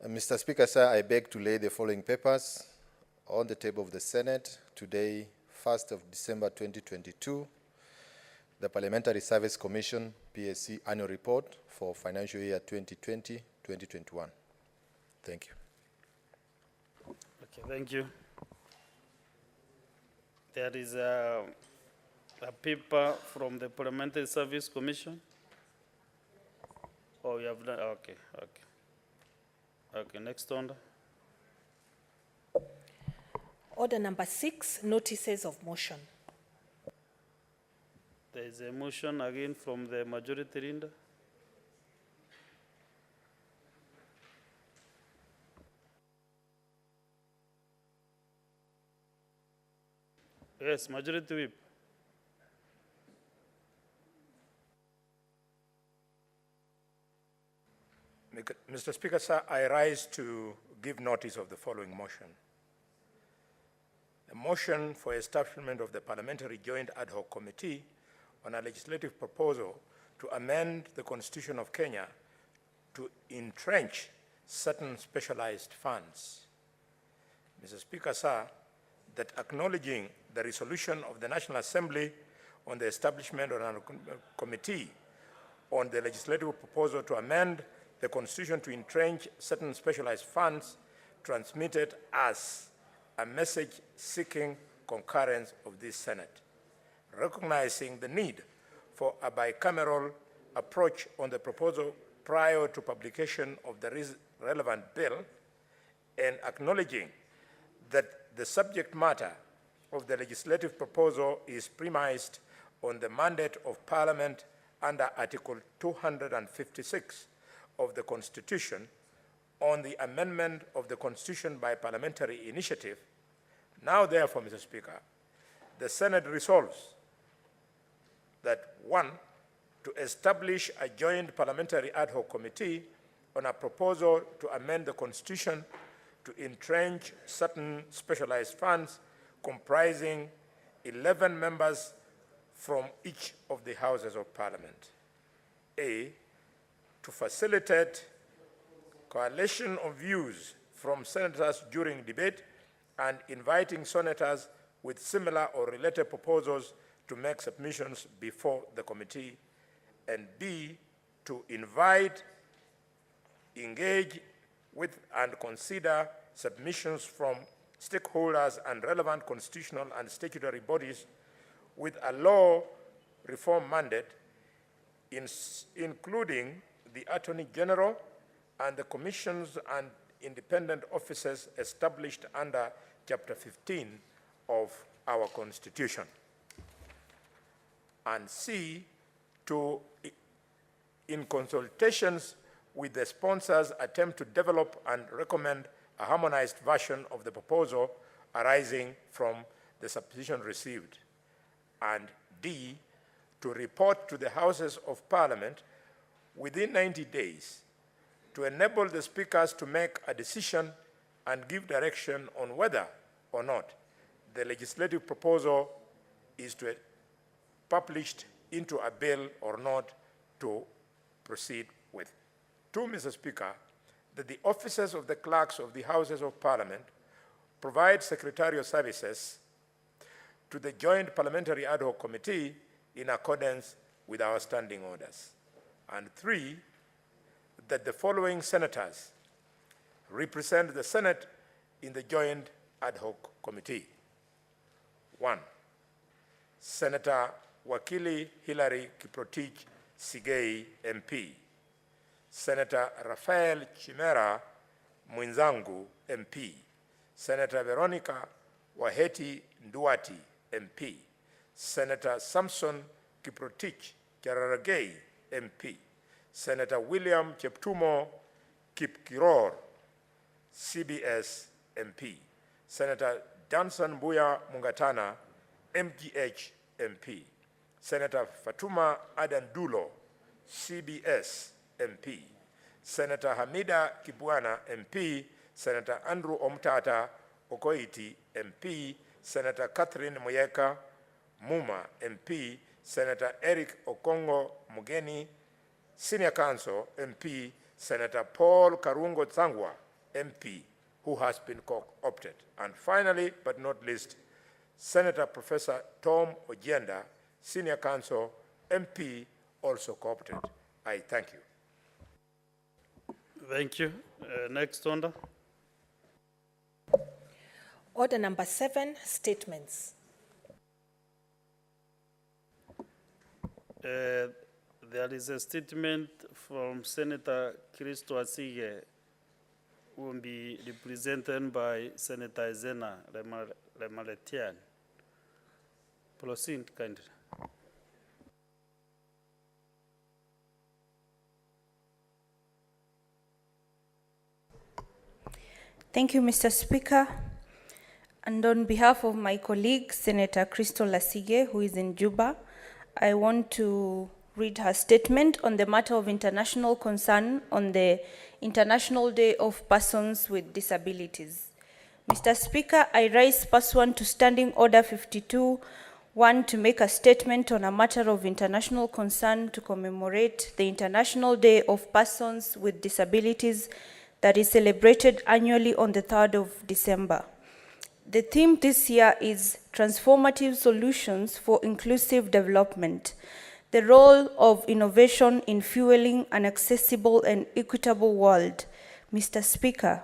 [SPEAKER 6] Mr. Speaker, sir, I beg to lay the following papers on the table of the Senate today, 1st of December 2022, the Parliamentary Service Commission, PSC Annual Report for financial year 2020-2021. Thank you.
[SPEAKER 2] Okay, thank you. There is a paper from the Parliamentary Service Commission. Oh, you have done, okay. Okay, next order.
[SPEAKER 11] Order number 6, notices of motion.
[SPEAKER 2] There is a motion again from the majority leader. Yes, majority whip.
[SPEAKER 4] Mr. Speaker, sir, I rise to give notice of the following motion. A motion for establishment of the Parliamentary Joint Ad Hoc Committee on a legislative proposal to amend the Constitution of Kenya to entrench certain specialized funds. Mr. Speaker, sir, that acknowledging the resolution of the National Assembly on the establishment of a committee on the legislative proposal to amend the Constitution to entrench certain specialized funds transmitted as a message seeking concurrence of this Senate, recognizing the need for a bicameral approach on the proposal prior to publication of the relevant bill, and acknowledging that the subject matter of the legislative proposal is premised on the mandate of Parliament under Article 256 of the Constitution on the amendment of the Constitution by parliamentary initiative. Now, therefore, Mr. Speaker, the Senate resolves that 1, to establish a joint parliamentary ad hoc committee on a proposal to amend the Constitution to entrench certain specialized funds comprising 11 members from each of the Houses of Parliament. A, to facilitate coalition of views from senators during debate and inviting senators with similar or related proposals to make submissions before the committee. And B, to invite, engage with, and consider submissions from stakeholders and relevant constitutional and statutory bodies with a law reform mandate, including the Attorney General and the commissions and independent offices established under Chapter 15 of our Constitution. And C, to, in consultations with the sponsors, attempt to develop and recommend a harmonized version of the proposal arising from the submission received. And D, to report to the Houses of Parliament within 90 days to enable the speakers to make a decision and give direction on whether or not the legislative proposal is to be published into a bill or not to proceed with. 2, Mr. Speaker, that the offices of the clerks of the Houses of Parliament provide secretarial services to the Joint Parliamentary Ad Hoc Committee in accordance with our standing orders. And 3, that the following senators represent the Senate in the Joint Ad Hoc Committee. 1. Senator Wakili Hilary Kiprotich Sigei, MP. Senator Rafael Chimera Mwinzangu, MP. Senator Veronica Waheti Nduati, MP. Senator Samson Kiprotich Cherargei, MP. Senator William Cheptumo Kipkiror, CBS, MP. Senator Danson Mbuya Mungatana, MGH, MP. Senator Fatuma Adandulo, CBS, MP. Senator Hamida Kibwana, MP. Senator Andrew Omtata Okoiti, MP. Senator Catherine Moyeka Muma, MP. Senator Eric Okongo Mugeni, Senior Counsel, MP. Senator Paul Karungo Tsangwa, MP, who has been co-opted. And finally, but not least, Senator Professor Tom Ojienda, Senior Counsel, MP, also co-opted. I thank you.
[SPEAKER 2] Thank you. Next order.
[SPEAKER 11] Order number 7, statements.
[SPEAKER 2] There is a statement from Senator Christo Asige, who will be represented by Senator Zena Lemaletian. Proceed, kindly.
[SPEAKER 10] Thank you, Mr. Speaker. And on behalf of my colleague, Senator Christo Lasige, who is in Juba, I want to read her statement on the matter of international concern on the International Day of Persons with Disabilities. Mr. Speaker, I rise pursuant to Standing Order 52-1 to make a statement on a matter of international concern to commemorate the International Day of Persons with Disabilities that is celebrated annually on the 3rd of December. The theme this year is Transformative Solutions for Inclusive Development, the role of innovation in fueling an accessible and equitable world. Mr. Speaker,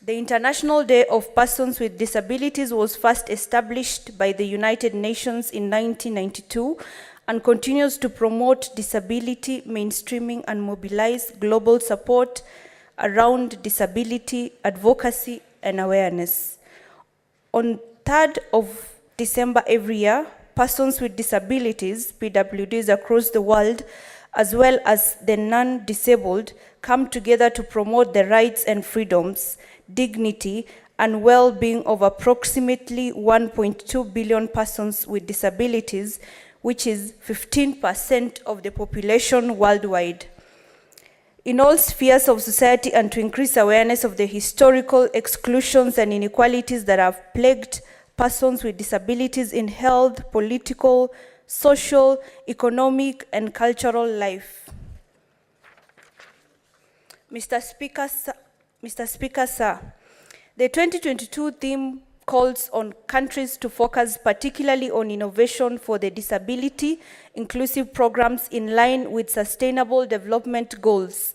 [SPEAKER 10] the International Day of Persons with Disabilities was first established by the United Nations in 1992 and continues to promote disability mainstreaming and mobilize global support around disability advocacy and awareness. On 3rd of December every year, persons with disabilities, PWDs across the world, as well as the non-disabled, come together to promote the rights and freedoms, dignity, and well-being of approximately 1.2 billion persons with disabilities, which is 15% of the population worldwide. In all spheres of society, and to increase awareness of the historical exclusions and inequalities that have plagued persons with disabilities in health, political, social, economic, and cultural life. Mr. Speaker, sir, the 2022 theme calls on countries to focus particularly on innovation for the disability inclusive programs in line with Sustainable Development Goals.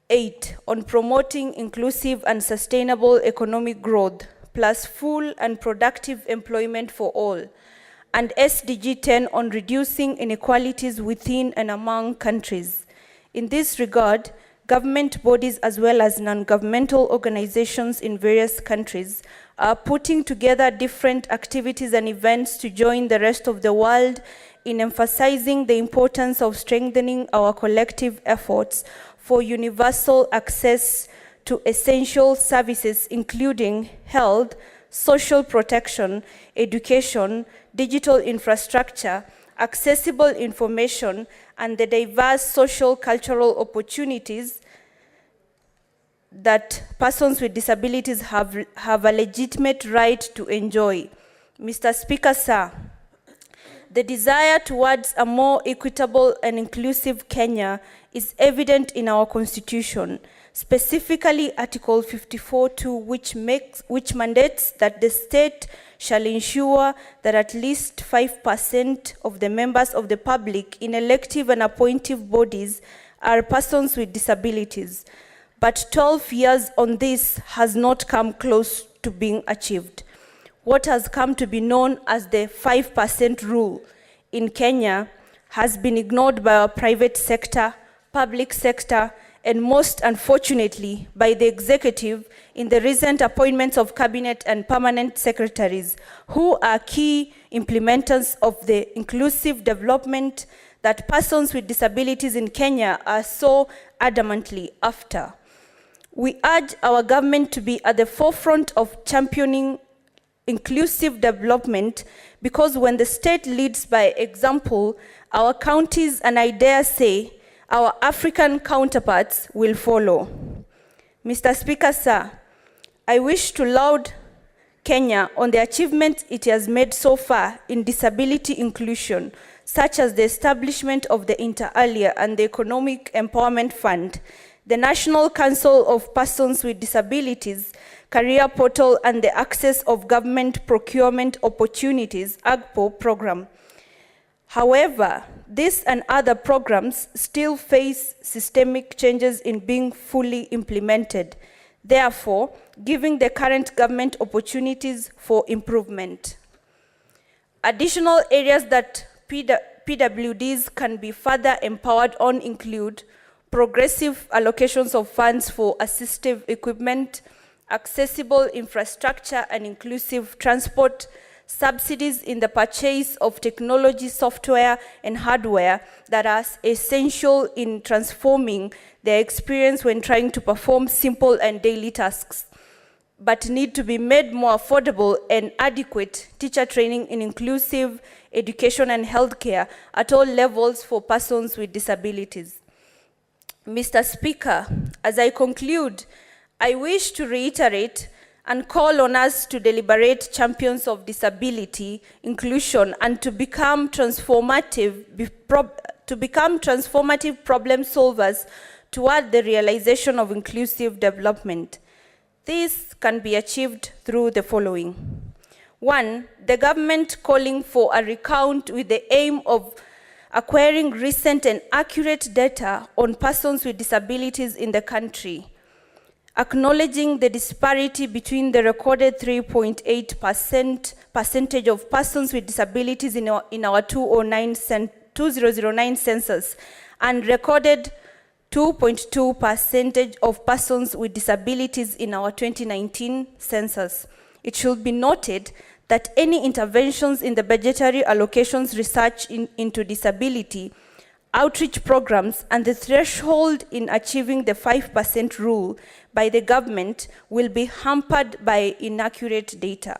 [SPEAKER 10] 8, on promoting inclusive and sustainable economic growth, plus full and productive employment for all, and SDG 10 on reducing inequalities within and among countries. In this regard, government bodies as well as non-governmental organizations in various countries are putting together different activities and events to join the rest of the world in emphasizing the importance of strengthening our collective efforts for universal access to essential services including health, social protection, education, digital infrastructure, accessible information, and the diverse social cultural opportunities that persons with disabilities have a legitimate right to enjoy. Mr. Speaker, sir, the desire towards a more equitable and inclusive Kenya is evident in our Constitution, specifically Article 54(2), which mandates that the state shall ensure that at least 5% of the members of the public in elective and appointive bodies are persons with disabilities. But 12 years on this has not come close
[SPEAKER 12] to being achieved. What has come to be known as the 5% rule in Kenya has been ignored by our private sector, public sector, and most unfortunately by the executive in the recent appointments of cabinet and permanent secretaries, who are key implementers of the inclusive development that persons with disabilities in Kenya are so adamantly after. We urge our government to be at the forefront of championing inclusive development, because when the state leads by example, our counties, and I dare say, our African counterparts will follow. Mr. Speaker, sir, I wish to laud Kenya on the achievements it has made so far in disability inclusion, such as the establishment of the Inter Alia and the Economic Empowerment Fund, the National Council of Persons with Disabilities Career Portal, and the Access of Government Procurement Opportunities AGPO program. However, this and other programs still face systemic changes in being fully implemented, therefore giving the current government opportunities for improvement. Additional areas that PWDs can be further empowered on include progressive allocations of funds for assistive equipment, accessible infrastructure and inclusive transport, subsidies in the purchase of technology, software, and hardware that are essential in transforming their experience when trying to perform simple and daily tasks, but need to be made more affordable, and adequate teacher training in inclusive education and healthcare at all levels for persons with disabilities. Mr. Speaker, as I conclude, I wish to reiterate and call on us to deliberate champions of disability inclusion and to become transformative problem solvers toward the realization of inclusive development. This can be achieved through the following. 1, the government calling for a recount with the aim of acquiring recent and accurate data on persons with disabilities in the country, acknowledging the disparity between the recorded 3.8% percentage of persons with disabilities in our 2009 census and recorded 2.2% of persons with disabilities in our 2019 census. It should be noted that any interventions in the budgetary allocations research into disability, outreach programs, and the threshold in achieving the 5% rule by the government will be hampered by inaccurate data.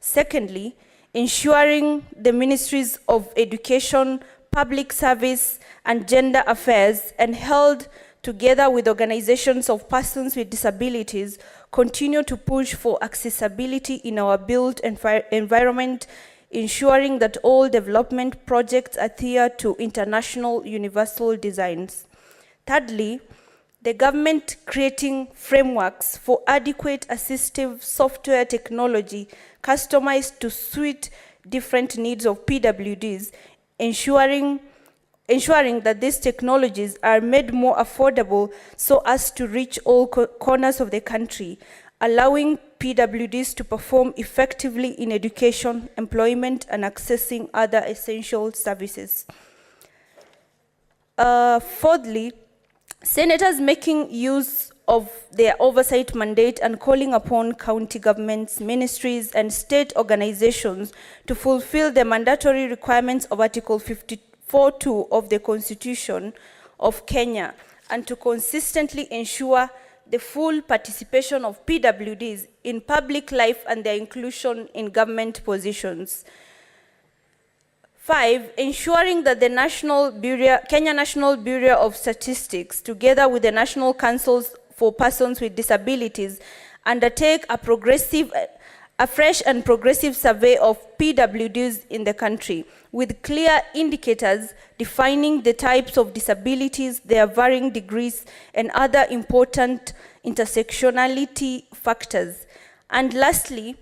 [SPEAKER 12] Secondly, ensuring the ministries of education, public service, and gender affairs, and held together with organizations of persons with disabilities, continue to push for accessibility in our built environment, ensuring that all development projects adhere to international universal designs. Thirdly, the government creating frameworks for adequate assistive software technology customized to suit different needs of PWDs, ensuring that these technologies are made more affordable so as to reach all corners of the country, allowing PWDs to perform effectively in education, employment, and accessing other essential services. Fourthly, senators making use of their oversight mandate and calling upon county governments, ministries, and state organizations to fulfill the mandatory requirements of Article 54(2) of the Constitution of Kenya, and to consistently ensure the full participation of PWDs in public life and their inclusion in government positions. 5, ensuring that the Kenya National Bureau of Statistics, together with the National Councils for Persons with Disabilities, undertake a fresh and progressive survey of PWDs in the country, with clear indicators defining the types of disabilities, their varying degrees, and other important intersectionality factors. And lastly,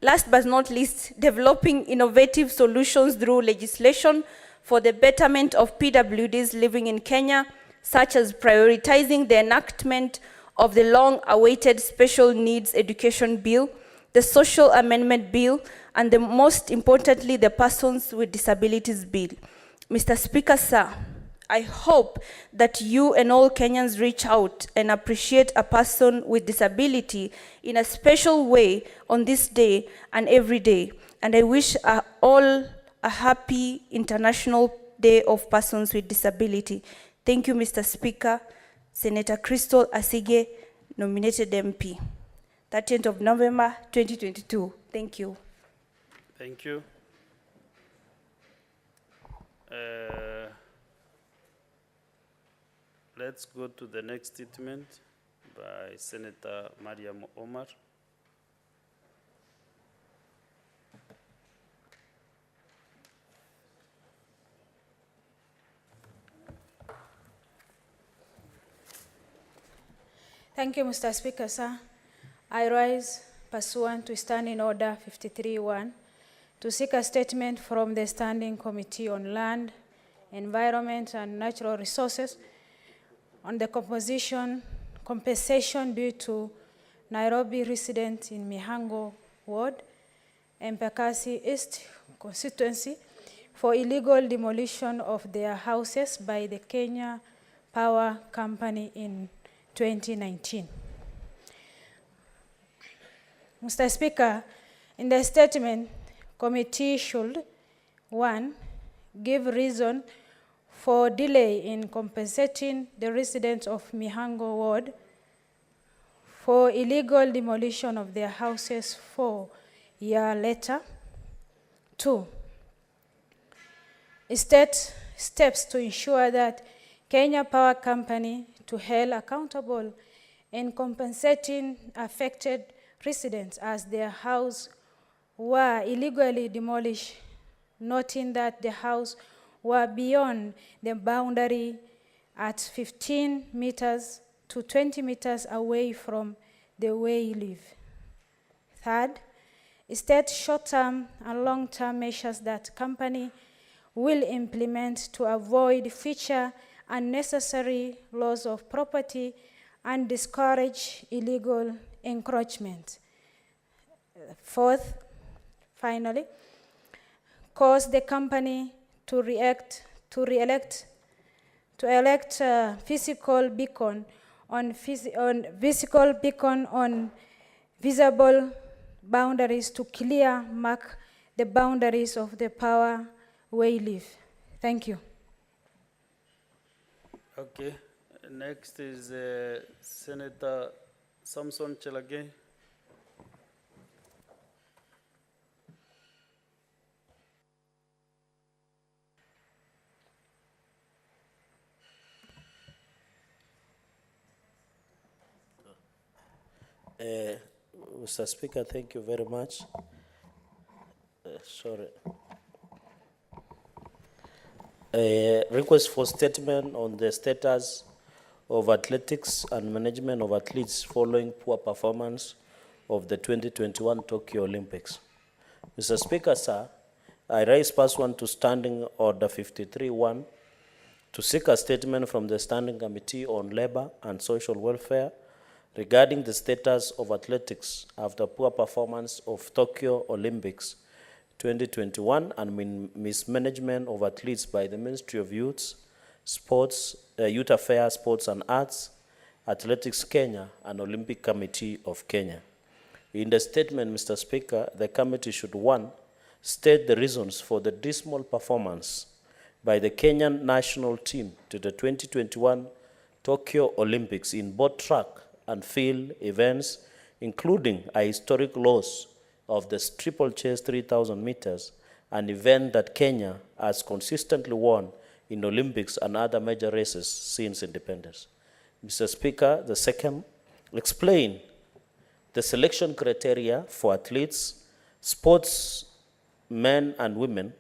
[SPEAKER 12] last but not least, developing innovative solutions through legislation for the betterment of PWDs living in Kenya, such as prioritizing the enactment of the long-awaited Special Needs Education Bill, the Social Amendment Bill, and most importantly, the Persons with Disabilities Bill. Mr. Speaker, sir, I hope that you and all Kenyans reach out and appreciate a person with disability in a special way on this day and every day. And I wish all a happy International Day of Persons with Disability. Thank you, Mr. Speaker. Senator Crystal Asige, nominated MP. 13th of November, 2022. Thank you.
[SPEAKER 2] Thank you. Let's go to the next statement by Senator Mariam Omar.
[SPEAKER 10] Thank you, Mr. Speaker, sir. I rise pursuant to Standing Order 53-1 to seek a statement from the Standing Committee on Land, Environment and Natural Resources on the compensation due to Nairobi residents in Mihango Ward, Embakasi East constituency for illegal demolition of their houses by the Kenya Power Company in 2019. Mr. Speaker, in the statement, committee should, 1, give reason for delay in compensating the residents of Mihango Ward for illegal demolition of their houses 4 years later. 2, state steps to ensure that Kenya Power Company to held accountable in compensating affected residents as their houses were illegally demolished, noting that the house were beyond the boundary at 15 meters to 20 meters away from the way you live. 3rd, state short-term and long-term measures that company will implement to avoid future unnecessary loss of property and discourage illegal encroachment. 4th, finally, cause the company to elect a physical beacon on visible boundaries to clear mark the boundaries of the power where you live. Thank you.
[SPEAKER 2] Okay, next is Senator Samson Chelage.
[SPEAKER 8] Mr. Speaker, thank you very much. Request for statement on the status of athletics and management of athletes following poor performance of the 2021 Tokyo Olympics. Mr. Speaker, sir, I rise pursuant to Standing Order 53-1 to seek a statement from the Standing Committee on Labor and Social Welfare regarding the status of athletics after poor performance of Tokyo Olympics 2021 and mismanagement of athletes by the Ministry of Youth, Sports, Youth Affairs, Sports and Arts, Athletics Kenya, and Olympic Committee of Kenya. In the statement, Mr. Speaker, the committee should, 1, state the reasons for the dismal performance by the Kenyan national team to the 2021 Tokyo Olympics in both track and field events, including a historic loss of the steeplechase 3,000 meters, an event that Kenya has consistently won in Olympics and other major races since independence. Mr. Speaker, the second, explain the selection criteria for athletes, sportsmen and women,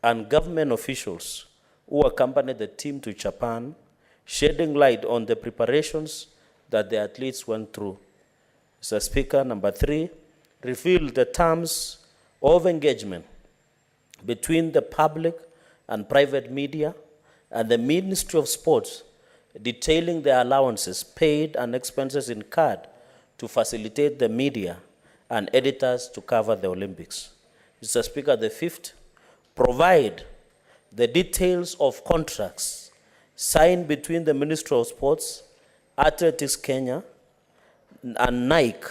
[SPEAKER 8] and government officials who accompanied the team to Japan, shedding light on the preparations that the athletes went through. Mr. Speaker, number 3, reveal the terms of engagement between the public and private media and the Ministry of Sports detailing the allowances paid and expenses incurred to facilitate the media and editors to cover the Olympics. Mr. Speaker, the fifth, provide the details of contracts signed between the Ministry of Sports, Athletics Kenya, and Nike,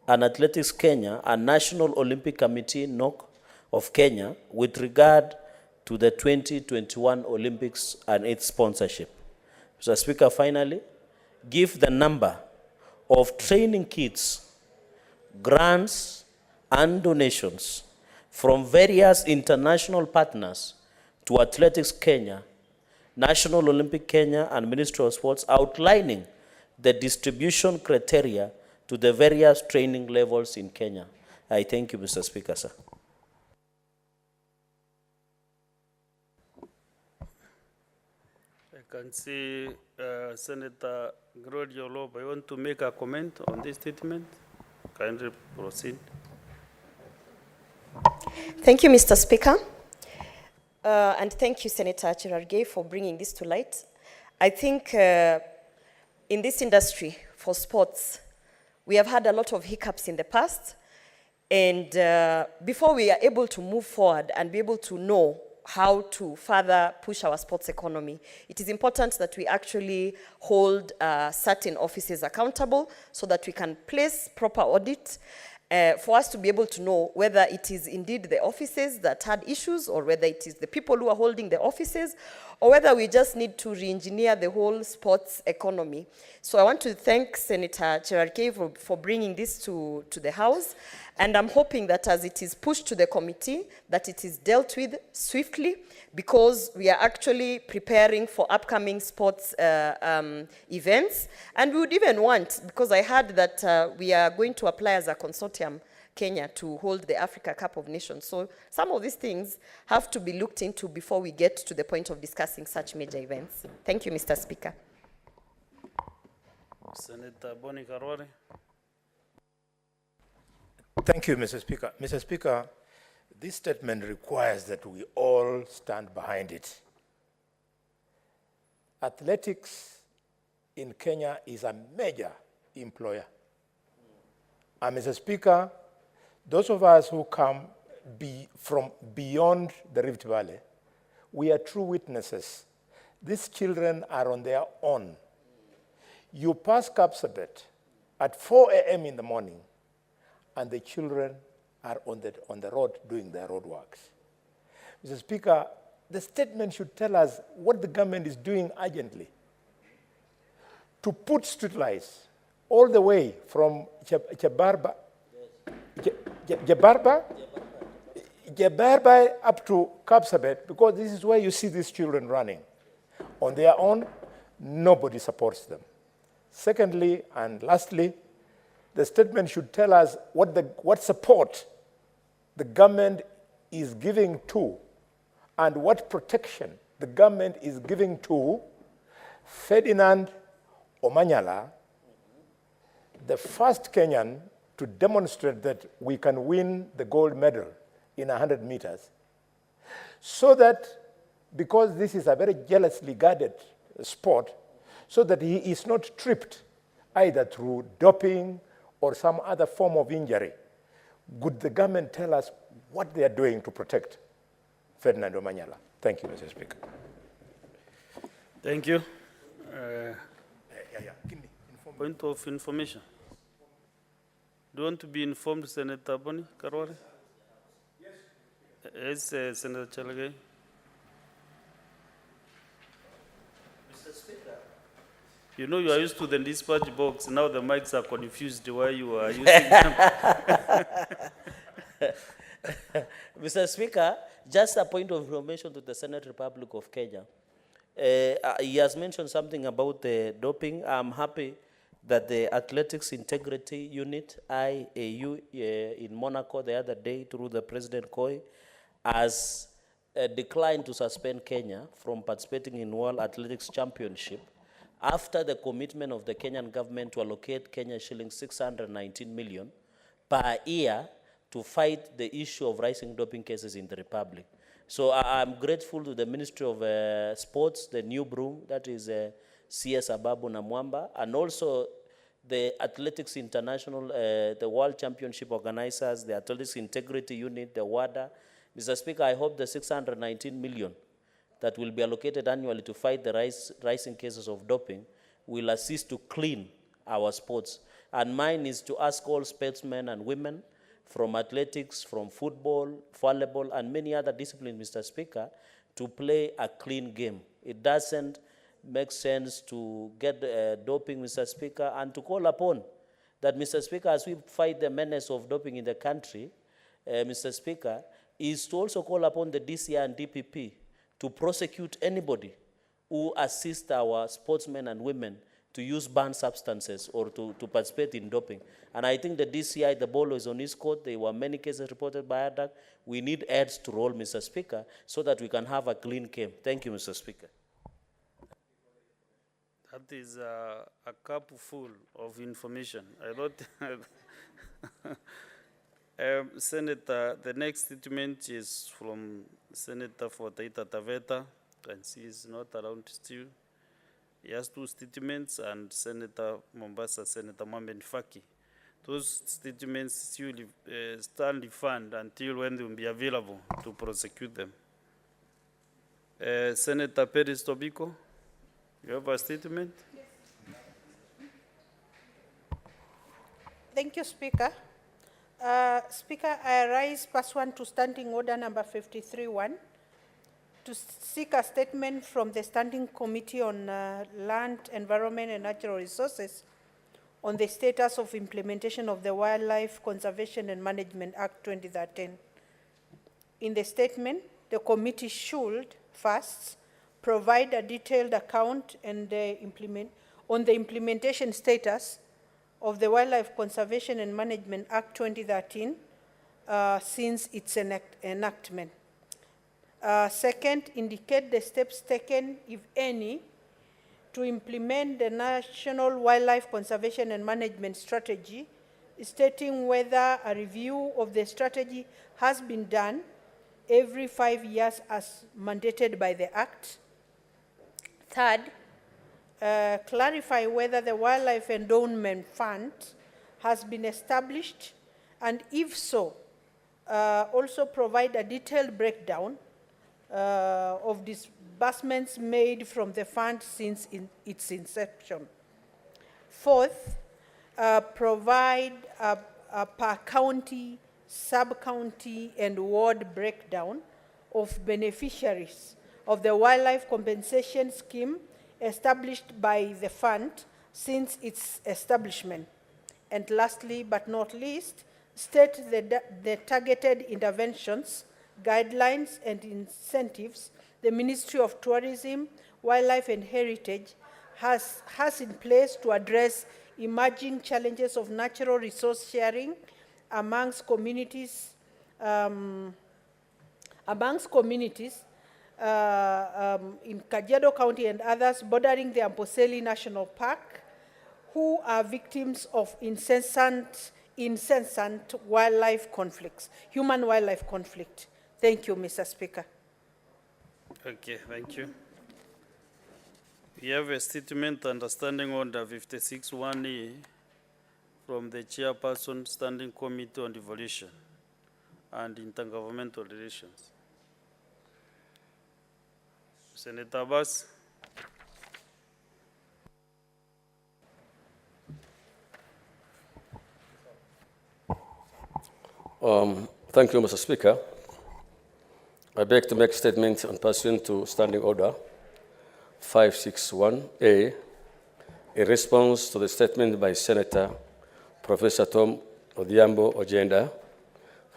[SPEAKER 8] and Athletics Kenya, and National Olympic Committee, NOC, of Kenya, with regard to the 2021 Olympics and its sponsorship. Mr. Speaker, finally, give the number of training kits, grants, and donations from various international partners to Athletics Kenya, National Olympic Kenya, and Ministry of Sports, outlining the distribution criteria to the various training levels in Kenya. I thank you, Mr. Speaker, sir.
[SPEAKER 2] I can see Senator Gloria Lob. I want to make a comment on this statement. Kindly proceed.
[SPEAKER 13] Thank you, Mr. Speaker. And thank you, Senator Cherargei, for bringing this to light. I think in this industry for sports, we have had a lot of hiccups in the past. And before we are able to move forward and be able to know how to further push our sports economy, it is important that we actually hold certain offices accountable so that we can place proper audit for us to be able to know whether it is indeed the offices that had issues, or whether it is the people who are holding the offices, or whether we just need to re-engineer the whole sports economy. So I want to thank Senator Cherargei for bringing this to the House, and I'm hoping that as it is pushed to the committee, that it is dealt with swiftly, because we are actually preparing for upcoming sports events. And we would even want, because I heard that we are going to apply as a consortium, Kenya, to hold the Africa Cup of Nations. So some of these things have to be looked into before we get to the point of discussing such major events. Thank you, Mr. Speaker.
[SPEAKER 2] Senator Boni Karwari.
[SPEAKER 4] Thank you, Mr. Speaker. Mr. Speaker, this statement requires that we all stand behind it. Athletics in Kenya is a major employer. And Mr. Speaker, those of us who come from beyond the Rift Valley, we are true witnesses. These children are on their own. You pass Kapsabet at 4 a.m. in the morning, and the children are on the road doing their road works. Mr. Speaker, the statement should tell us what the government is doing urgently to put street lights all the way from Jabarba up to Kapsabet, because this is where you see these children running. On their own, nobody supports them. Secondly, and lastly, the statement should tell us what support the government is giving to, and what protection the government is giving to Ferdinand Omanyala, the first Kenyan to demonstrate that we can win the gold medal in 100 meters. So that, because this is a very jealously guarded sport, so that he is not tripped either through doping or some other form of injury. Would the government tell us what they are doing to protect Ferdinand Omanyala? Thank you, Mr. Speaker.
[SPEAKER 2] Thank you. Point of information. Do you want to be informed, Senator Boni Karwari? Yes. Yes, Senator Cherargei.
[SPEAKER 8] Mr. Speaker.
[SPEAKER 2] You know you are used to the dispatch box. Now the mics are confused why you are using them.
[SPEAKER 8] Mr. Speaker, just a point of information to the Senate Republic of Kenya. He has mentioned something about the doping. I'm happy that the Athletics Integrity Unit, IAU, in Monaco the other day through the President Koi, has declined to suspend Kenya from participating in World Athletics Championship after the commitment of the Kenyan government to allocate Kenya shillings 619 million per year to fight the issue of rising doping cases in the Republic. So I'm grateful to the Ministry of Sports, the new broom, that is CS Ababu na Mwamba, and also the Athletics International, the World Championship organizers, the Athletics Integrity Unit, the WADA. Mr. Speaker, I hope the 619 million that will be allocated annually to fight the rising cases of doping will assist to clean our sports. And mine is to ask all sportsmen and women from athletics, from football, volleyball, and many other disciplines, Mr. Speaker, to play a clean game. It doesn't make sense to get doping, Mr. Speaker, and to call upon that, Mr. Speaker, as we fight the menace of doping in the country, Mr. Speaker, is to also call upon the DCI and DPP to prosecute anybody who assists our sportsmen and women to use banned substances or to participate in doping. And I think the DCI, the ball is on his court. There were many cases reported by ADAC. We need heads to roll, Mr. Speaker, so that we can have a clean game. Thank you, Mr. Speaker.
[SPEAKER 2] That is a cup full of information. I thought, Senator, the next statement is from Senator for Taita Taveta, and she is not around still. He has two statements, and Senator Mombasa, Senator Mohamed Faki. Those statements still stand fund until when they will be available to prosecute them. Senator Perez Tobiko, you have a statement?
[SPEAKER 10] Thank you, Speaker. Speaker, I rise pursuant to Standing Order number 53-1 to seek a statement from the Standing Committee on Land, Environment and Natural Resources on the status of implementation of the Wildlife Conservation and Management Act 2013. In the statement, the committee should first provide a detailed account and on the implementation status of the Wildlife Conservation and Management Act 2013 since its enactment. Second, indicate the steps taken, if any, to implement the National Wildlife Conservation and Management Strategy, stating whether a review of the strategy has been done every 5 years as mandated by the Act. Third, clarify whether the Wildlife Endowment Fund has been established, and if so, also provide a detailed breakdown of disbursements made from the fund since its inception. Fourth, provide a per county, sub-county, and ward breakdown of beneficiaries of the Wildlife Compensation Scheme established by the fund since its establishment. And lastly, but not least, state the targeted interventions, guidelines, and incentives the Ministry of Tourism, Wildlife and Heritage has in place to address emerging challenges of natural resource sharing amongst communities, in Kajiado County and others bordering the Amboseli National Park, who are victims of incessant wildlife conflicts, human-wildlife conflict. Thank you, Mr. Speaker.
[SPEAKER 2] Okay, thank you. We have a statement understanding order 56-1E from the Chairperson, Standing Committee on Devolution and Intergovernmental Relations. Senator Abbas.
[SPEAKER 14] Thank you, Mr. Speaker. I beg to make a statement on pursuant to Standing Order 561A in response to the statement by Senator Professor Tom Odhiambo Ojenda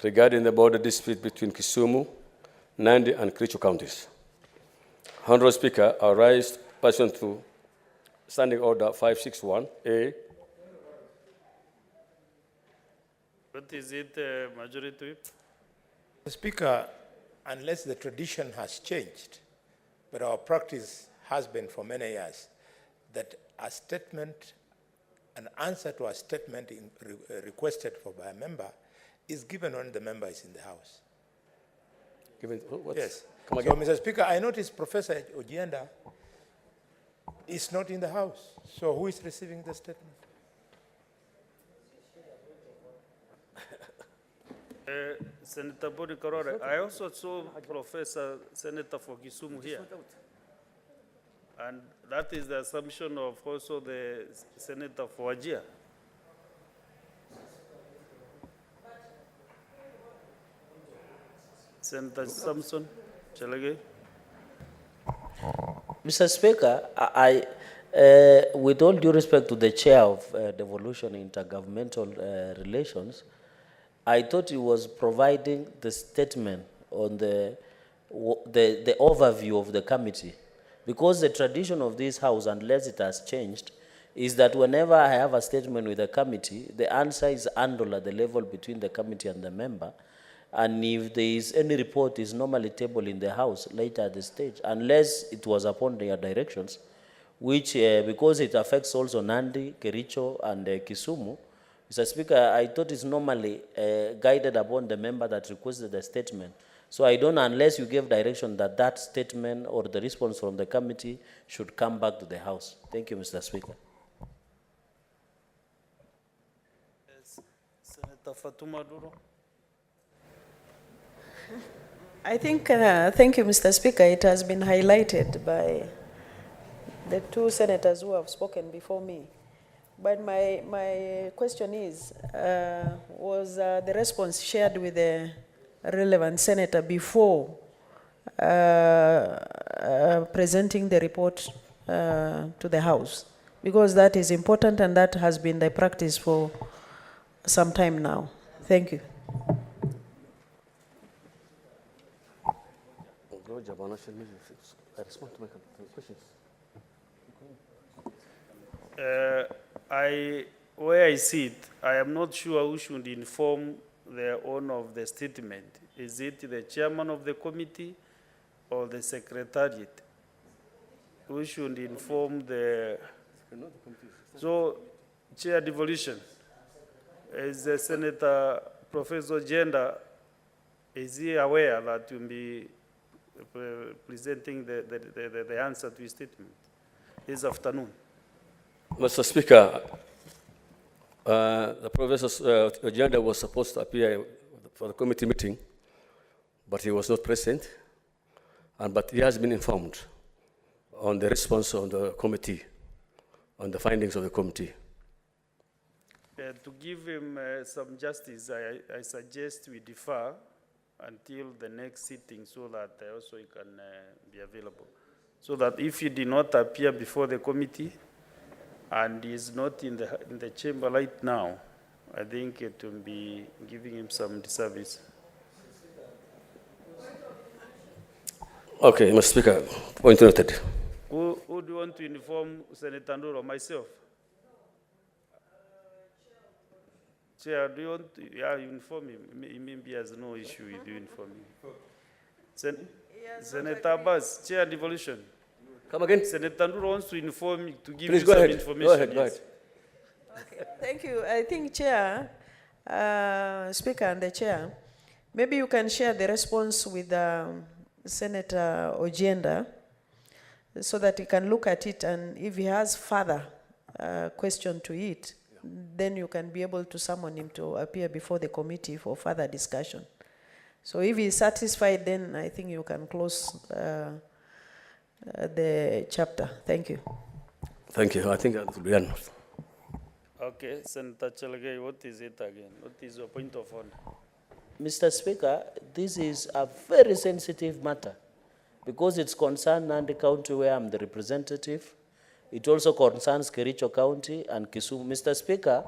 [SPEAKER 14] regarding the border dispute between Kisumu, Nandi, and Kericho counties. Honorable Speaker, I rise pursuant to Standing Order 561A.
[SPEAKER 2] What is it, Majority Whip?
[SPEAKER 4] Speaker, unless the tradition has changed, but our practice has been for many years, that a statement, an answer to a statement requested for by a member is given when the member is in the House.
[SPEAKER 14] Given what?
[SPEAKER 4] Yes. So, Mr. Speaker, I noticed Professor Ojenda is not in the House. So who is receiving the statement?
[SPEAKER 2] Senator Boni Karore, I also saw Professor Senator for Kisumu here. And that is the assumption of also the Senator for Wajir. Senator Samson Chelege.
[SPEAKER 8] Mr. Speaker, with all due respect to the chair of devolution intergovernmental relations, I thought he was providing the statement on the overview of the committee. Because the tradition of this House, unless it has changed, is that whenever I have a statement with a committee, the answer is handled at the level between the committee and the member. And if there is any report, is normally tabled in the House later at the stage, unless it was upon their directions, which, because it affects also Nandi, Kericho, and Kisumu, Mr. Speaker, I thought it's normally guided upon the member that requested the statement. So I don't, unless you gave direction that that statement or the response from the committee should come back to the House. Thank you, Mr. Speaker.
[SPEAKER 2] Senator Fatuma Duro.
[SPEAKER 5] I think, thank you, Mr. Speaker. It has been highlighted by the two senators who have spoken before me. But my question is, was the response shared with the relevant senator before presenting the report to the House? Because that is important and that has been the practice for some time now. Thank you.
[SPEAKER 2] Where I see it, I am not sure who should inform the owner of the statement. Is it the chairman of the committee or the secretariat? Who should inform the... So, Chair Devolution, is the Senator Professor Gender, is he aware that you'll be presenting the answer to his statement this afternoon?
[SPEAKER 14] Mr. Speaker, the Professor's agenda was supposed to appear for the committee meeting, but he was not present, but he has been informed on the response of the committee, on the findings of the committee.
[SPEAKER 2] To give him some justice, I suggest we defer until the next sitting so that also he can be available. So that if he did not appear before the committee and he is not in the chamber right now, I think it will be giving him some disservice.
[SPEAKER 14] Okay, Mr. Speaker, point noted.
[SPEAKER 2] Who do you want to inform Senator Nduro? Myself? Chair, do you want to, you inform him? Maybe he has no issue with you informing him. Senator Abbas, Chair Devolution.
[SPEAKER 14] Come again?
[SPEAKER 2] Senator Nduro wants to inform me, to give
[SPEAKER 14] Please
[SPEAKER 2] you
[SPEAKER 14] go
[SPEAKER 2] some
[SPEAKER 14] ahead.
[SPEAKER 2] information.
[SPEAKER 14] Go ahead,
[SPEAKER 2] yes.
[SPEAKER 14] go ahead.
[SPEAKER 5] Okay, thank you. I think, Chair, Speaker and the Chair, maybe you can share the response with Senator Ojenda so that he can look at it, and if he has further question to it, then you can be able to summon him to appear before the committee for further discussion. So if he is satisfied, then I think you can close the chapter. Thank you.
[SPEAKER 14] Thank you. I think that will be done.
[SPEAKER 2] Okay, Senator Chelege, what is it again? What is your point of order?
[SPEAKER 8] Mr. Speaker, this is a very sensitive matter because it's concerned Nandi County where I'm the representative. It also concerns Kericho County and Kisumu. Mr. Speaker,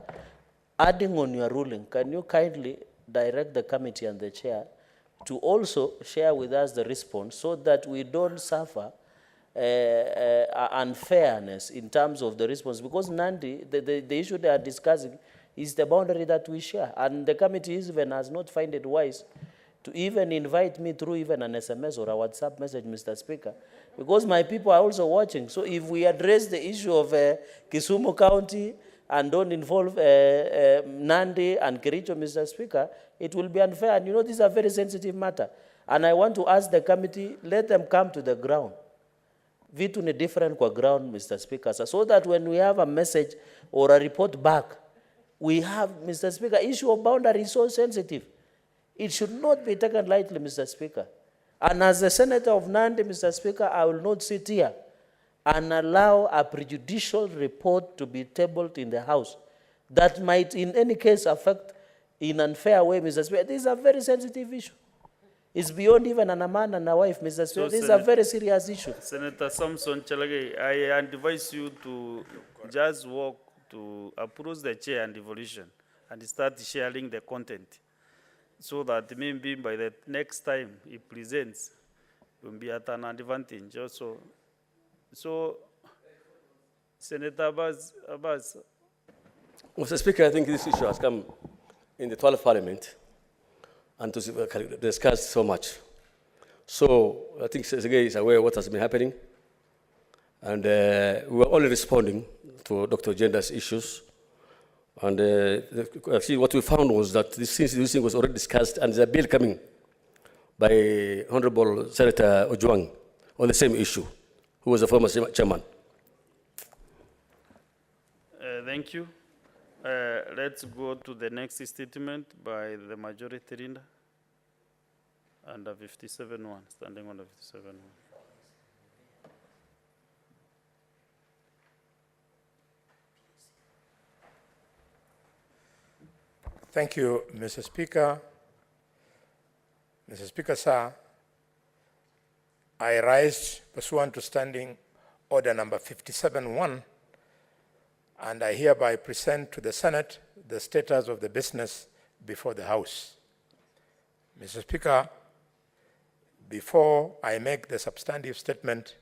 [SPEAKER 8] adding on your ruling, can you kindly direct the committee and the chair to also share with us the response so that we don't suffer unfairness in terms of the response? Because Nandi, the issue they are discussing is the boundary that we share. And the committee even has not found it wise to even invite me through even an SMS or a WhatsApp message, Mr. Speaker, because my people are also watching. So if we address the issue of Kisumu County and don't involve Nandi and Kericho, Mr. Speaker, it will be unfair. And you know, this is a very sensitive matter. And I want to ask the committee, let them come to the ground. vitu ni different kwa ground, Mr. Speaker, so that when we have a message or a report back, we have, Mr. Speaker, issue of boundary is so sensitive. It should not be taken lightly, Mr. Speaker. And as a senator of Nandi, Mr. Speaker, I will not sit here and allow a prejudicial report to be tabled in the House that might in any case affect in an unfair way, Mr. Speaker. This is a very sensitive issue. It's beyond even a man and a wife, Mr. Speaker. This is a very serious issue.
[SPEAKER 2] Senator Samson Chalage, I advise you to just walk to approach the chair and devolution and start sharing the content so that maybe by the next time he presents, will be at an advantage also. So, Senator Abbas.
[SPEAKER 14] Mr. Speaker, I think this issue has come in the 12th Parliament and to discuss so much. So I think Segei is aware of what has been happening. And we are only responding to Dr. Jenda's issues. And actually what we found was that this thing was already discussed, and there's a bill coming by Honorable Senator Ojwang on the same issue, who was the former chairman.
[SPEAKER 2] Thank you. Let's go to the next statement by the majority leader. Under 57-1, standing under 57-1.
[SPEAKER 4] Thank you, Mr. Speaker. Mr. Speaker, sir, I rise pursuant to Standing Order number 57-1, and I hereby present to the Senate the status of the business before the House. Mr. Speaker, before I make the substantive statement,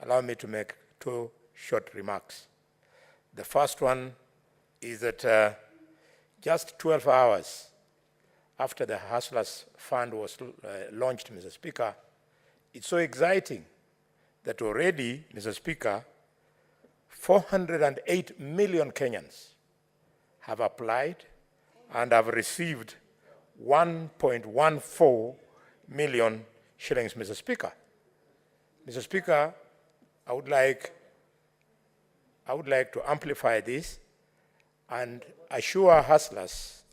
[SPEAKER 4] allow me to make two short remarks. The first one is that just 12 hours after the Hustlers Fund was launched, Mr. Speaker, it's so exciting that already, Mr. Speaker, 408 million Kenyans have applied and have received 1.14 million shillings, Mr. Speaker. Mr. Speaker, I would like to amplify this and assure hustlers.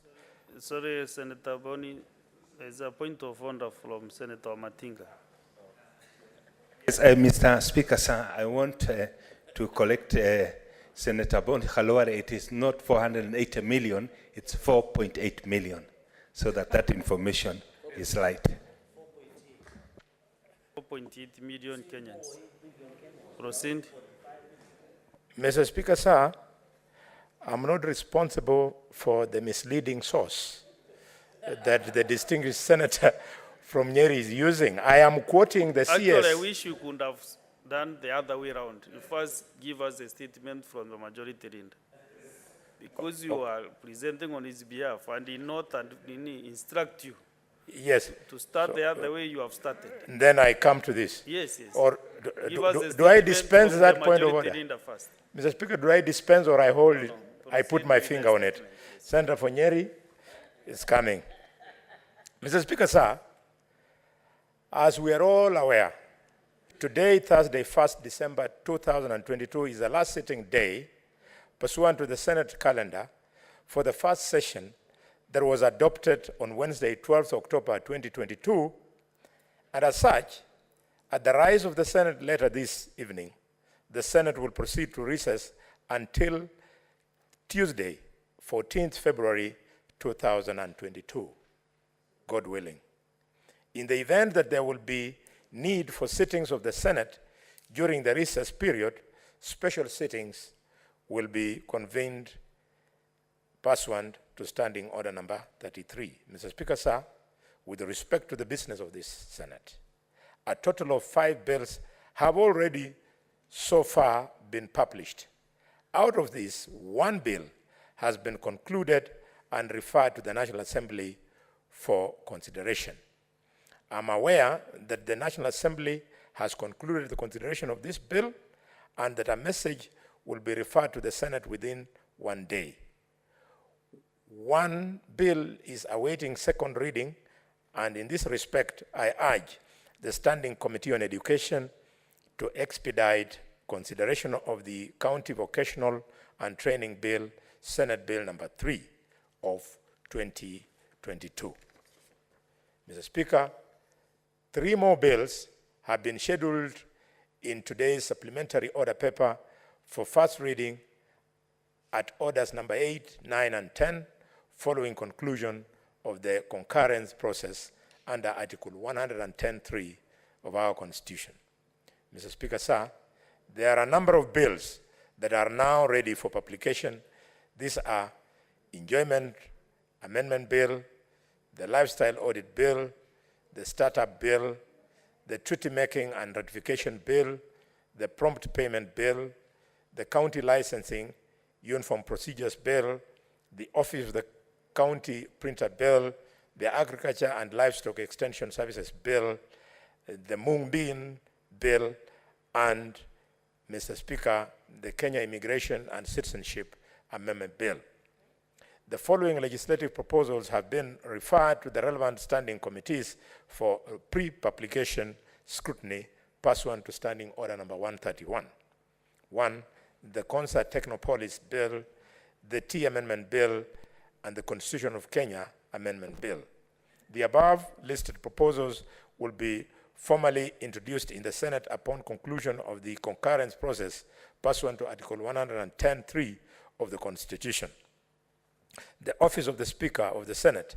[SPEAKER 2] Sorry, Senator Boni, there's a point of order from Senator Matinga.
[SPEAKER 15] Yes, Mr. Speaker, sir, I want to collect Senator Boni Khalwale. It is not 480 million, it's 4.8 million, so that information is right.
[SPEAKER 2] 4.8 million Kenyans. Proceed.
[SPEAKER 4] Mr. Speaker, sir, I'm not responsible for the misleading source that the distinguished senator from Nyeri is using. I am quoting the CS.
[SPEAKER 2] Actually, I wish you could have done the other way around. You first give us a statement from the majority leader. Because you are presenting on his behalf and he not and instruct you.
[SPEAKER 4] Yes.
[SPEAKER 2] To start the other way you have started.
[SPEAKER 4] Then I come to this.
[SPEAKER 2] Yes, yes.
[SPEAKER 4] Or do I dispense that point of order? Mr. Speaker, do I dispense or I hold it? I put my finger on it. Senator for Nyeri is coming. Mr. Speaker, sir, as we are all aware, today, Thursday, 1st December 2022, is the last sitting day pursuant to the Senate calendar for the first session that was adopted on Wednesday, 12th October 2022, and as such, at the rise of the Senate later this evening, the Senate will proceed to recess until Tuesday, 14th February 2022, God willing. In the event that there will be need for sittings of the Senate during the recess period, special sittings will be convened pursuant to Standing Order number 33. Mr. Speaker, sir, with respect to the business of this Senate, a total of 5 bills have already so far been published. Out of this, 1 bill has been concluded and referred to the National Assembly for consideration. I'm aware that the National Assembly has concluded the consideration of this bill and that a message will be referred to the Senate within 1 day. 1 bill is awaiting second reading, and in this respect, I urge the Standing Committee on Education to expedite consideration of the County Vocational and Training Bill, Senate Bill number 3 of 2022. Mr. Speaker, 3 more bills have been scheduled in today's supplementary order paper for first reading at orders number 8, 9, and 10, following conclusion of the concurrence process under Article 110(3) of our Constitution. Mr. Speaker, sir, there are a number of bills that are now ready for publication. These are Enjoyment Amendment Bill, the Lifestyle Audit Bill, the Startup Bill, the Treaty Making and Ratification Bill, the Prompt Payment Bill, the County Licensing Uniform Procedures Bill, the Office of the County Printer Bill, the Agriculture and Livestock Extension Services Bill, the Mung Bill, and, Mr. Speaker, the Kenya Immigration and Citizenship Amendment Bill. The following legislative proposals have been referred to the relevant standing committees for pre-publication scrutiny pursuant to Standing Order number 131. 1, the Concert Technopolis Bill, the Tea Amendment Bill, and the Constitution of Kenya Amendment Bill. The above listed proposals will be formally introduced in the Senate upon conclusion of the concurrence process pursuant to Article 110(3) of the Constitution. The Office of the Speaker of the Senate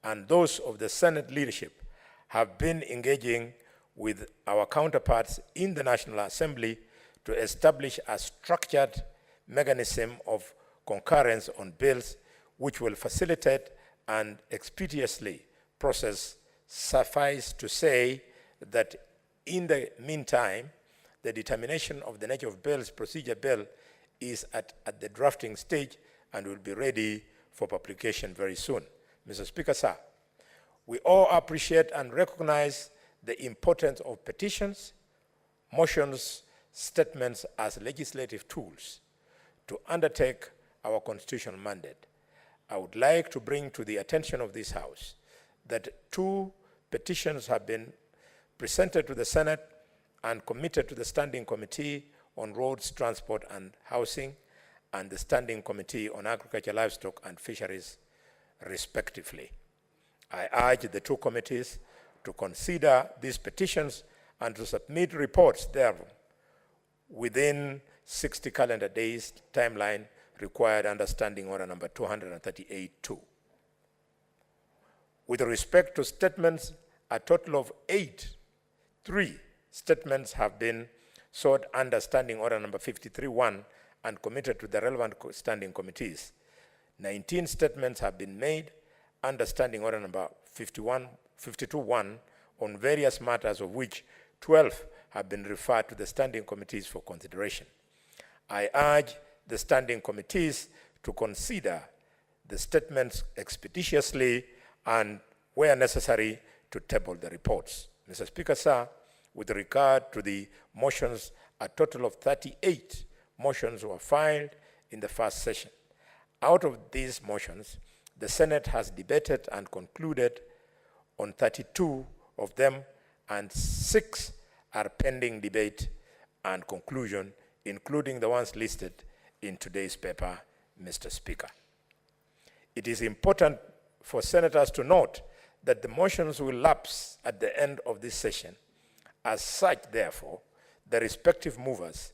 [SPEAKER 4] and those of the Senate leadership have been engaging with our counterparts in the National Assembly to establish a structured mechanism of concurrence on bills which will facilitate and expeditiously process. Suffice to say that in the meantime, the determination of the nature of bills procedure bill is at the drafting stage and will be ready for publication very soon. Mr. Speaker, sir, we all appreciate and recognize the importance of petitions, motions, statements as legislative tools to undertake our constitutional mandate. I would like to bring to the attention of this House that 2 petitions have been presented to the Senate and committed to the Standing Committee on Roads, Transport and Housing and the Standing Committee on Agriculture, Livestock and Fisheries, respectively. I urge the 2 committees to consider these petitions and to submit reports thereon within 60 calendar days timeline required under Standing Order number 238-2. With respect to statements, a total of 3 statements have been sought under Standing Order number 53-1 and committed to the relevant standing committees. 19 statements have been made under Standing Order number 52-1 on various matters, of which 12 have been referred to the standing committees for consideration. I urge the standing committees to consider the statements expeditiously and, where necessary, to table the reports. Mr. Speaker, sir, with regard to the motions, a total of 38 motions were filed in the first session. Out of these motions, the Senate has debated and concluded on 32 of them, and 6 are pending debate and conclusion, including the ones listed in today's paper, Mr. Speaker. It is important for senators to note that the motions will lapse at the end of this session. As such, therefore, the respective movers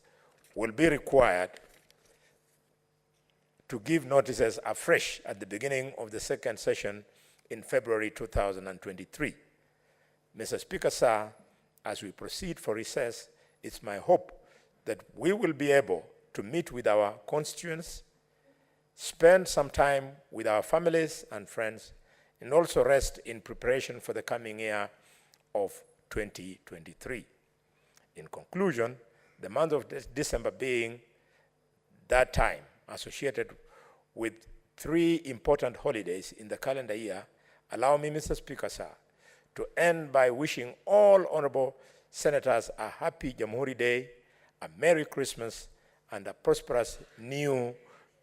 [SPEAKER 4] will be required to give notices afresh at the beginning of the second session in February 2023. Mr. Speaker, sir, as we proceed for recess, it's my hope that we will be able to meet with our constituents, spend some time with our families and friends, and also rest in preparation for the coming year of 2023. In conclusion, the month of December being that time associated with 3 important holidays in the calendar year, allow me, Mr. Speaker, sir, to end by wishing all honorable senators a happy Jamhuri Day, a Merry Christmas, and a prosperous new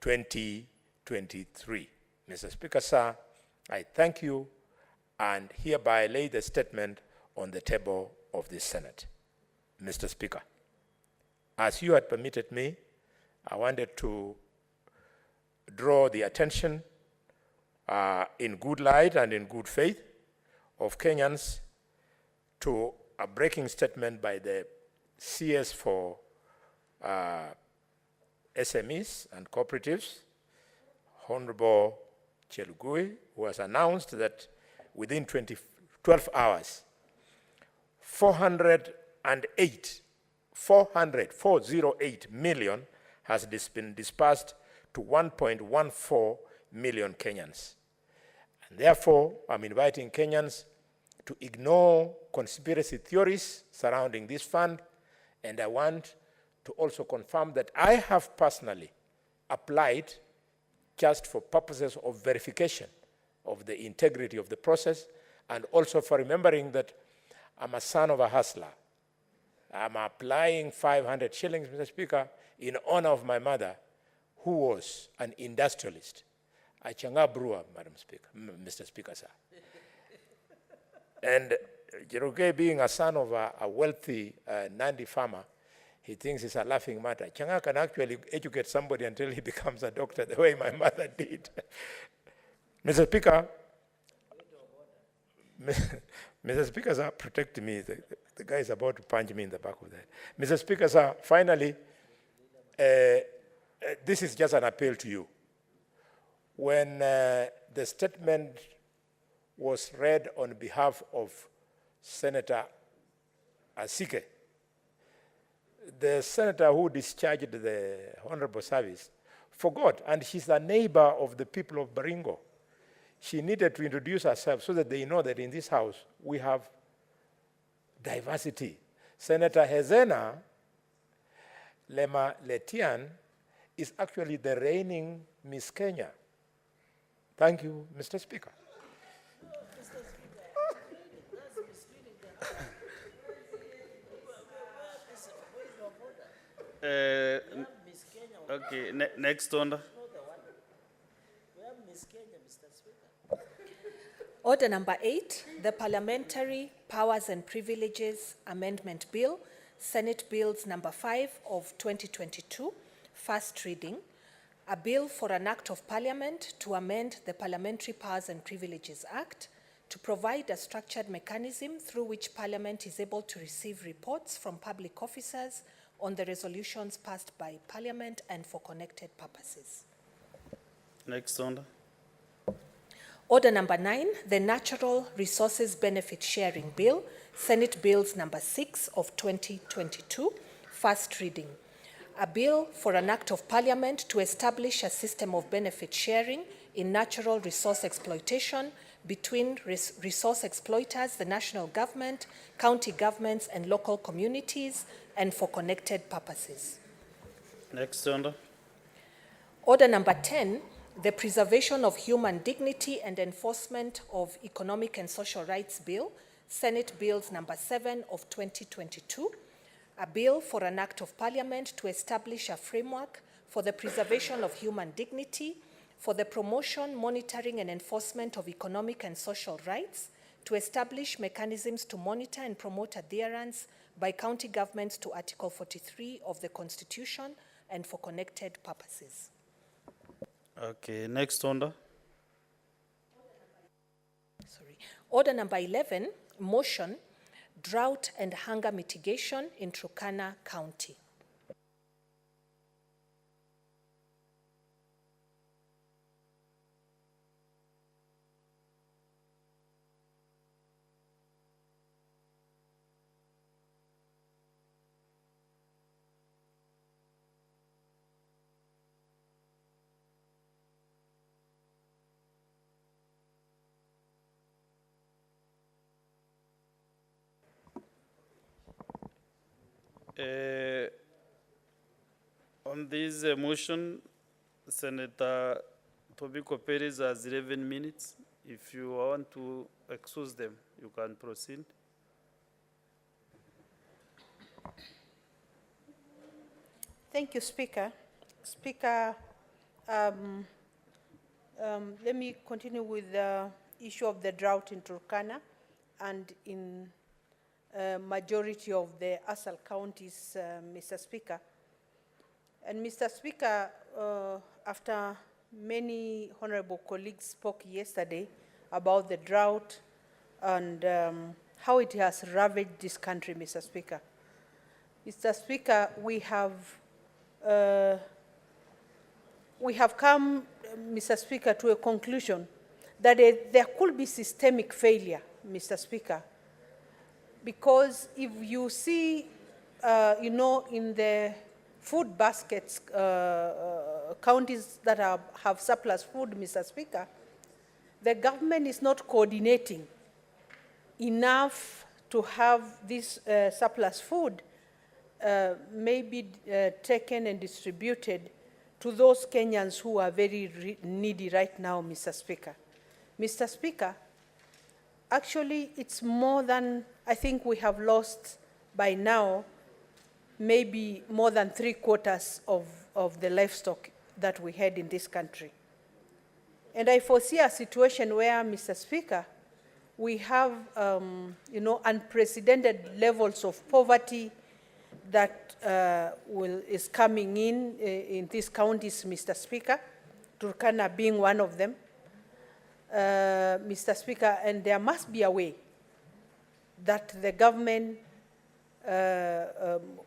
[SPEAKER 4] 2023. Mr. Speaker, sir, I thank you and hereby lay the statement on the table of the Senate. Mr. Speaker. as you had permitted me, I wanted to draw the attention in good light and in good faith of Kenyans to a breaking statement by the CS for SMEs and cooperatives, Honorable Chelugui, who has announced that within 12 hours, 408 million has been dispersed to 1.14 million Kenyans. And therefore, I'm inviting Kenyans to ignore conspiracy theories surrounding this fund, and I want to also confirm that I have personally applied just for purposes of verification of the integrity of the process, and also for remembering that I'm a son of a hustler. I'm applying 500 shillings, Mr. Speaker, in honor of my mother, who was an industrialist. A changa brewer, Madam Speaker, Mr. Speaker, sir. And Jeroge, being a son of a wealthy Nandi farmer, he thinks it's a laughing matter. Changa can actually educate somebody until he becomes a doctor, the way my mother did. Mr. Speaker, Mr. Speaker, sir, protect me. The guy is about to punch me in the back of the head. Mr. Speaker, sir, finally, this is just an appeal to you. When the statement was read on behalf of Senator Asike, the senator who discharged the honorable service forgot, and she's a neighbor of the people of Baringo. She needed to introduce herself so that they know that in this house we have diversity. Senator Hezena Lema Letian is actually the reigning Miss Kenya. Thank you, Mr. Speaker.
[SPEAKER 2] Okay, next order.
[SPEAKER 11] Order number 8, the Parliamentary Powers and Privileges Amendment Bill, Senate Bills number 5 of 2022, first reading. A bill for an act of Parliament to amend the Parliamentary Powers and Privileges Act to provide a structured mechanism through which Parliament is able to receive reports from public officers on the resolutions passed by Parliament and for connected purposes.
[SPEAKER 2] Next order.
[SPEAKER 11] Order number 9, the Natural Resources Benefit Sharing Bill, Senate Bills number 6 of 2022, first reading. A bill for an act of Parliament to establish a system of benefit sharing in natural resource exploitation between resource exploiters, the national government, county governments, and local communities, and for connected purposes.
[SPEAKER 2] Next order.
[SPEAKER 11] Order number 10, the Preservation of Human Dignity and Enforcement of Economic and Social Rights Bill, Senate Bills number 7 of 2022, a bill for an act of Parliament to establish a framework for the preservation of human dignity, for the promotion, monitoring, and enforcement of economic and social rights, to establish mechanisms to monitor and promote adherence by county governments to Article 43 of the Constitution, and for connected purposes.
[SPEAKER 2] Okay, next order.
[SPEAKER 11] Order number 11, motion, drought and hunger mitigation in Turkana County.
[SPEAKER 2] On this motion, Senator Tobiko Perez has 11 minutes. If you want to excuse them, you can proceed.
[SPEAKER 10] Thank you, Speaker. Speaker, let me continue with the issue of the drought in Turkana and in majority of the ASAL counties, Mr. Speaker. And Mr. Speaker, after many honorable colleagues spoke yesterday about the drought and how it has ravaged this country, Mr. Speaker. Mr. Speaker, we have come, Mr. Speaker, to a conclusion that there could be systemic failure, Mr. Speaker, because if you see, in the food baskets, counties that have surplus food, Mr. Speaker, the government is not coordinating enough to have this surplus food maybe taken and distributed to those Kenyans who are very needy right now, Mr. Speaker. Mr. Speaker, actually it's more than, I think we have lost by now maybe more than 3/4 of the livestock that we had in this country. And I foresee a situation where, Mr. Speaker, we have, unprecedented levels of poverty that is coming in these counties, Mr. Speaker, Turkana being one of them, Mr. Speaker, and there must be a way that the government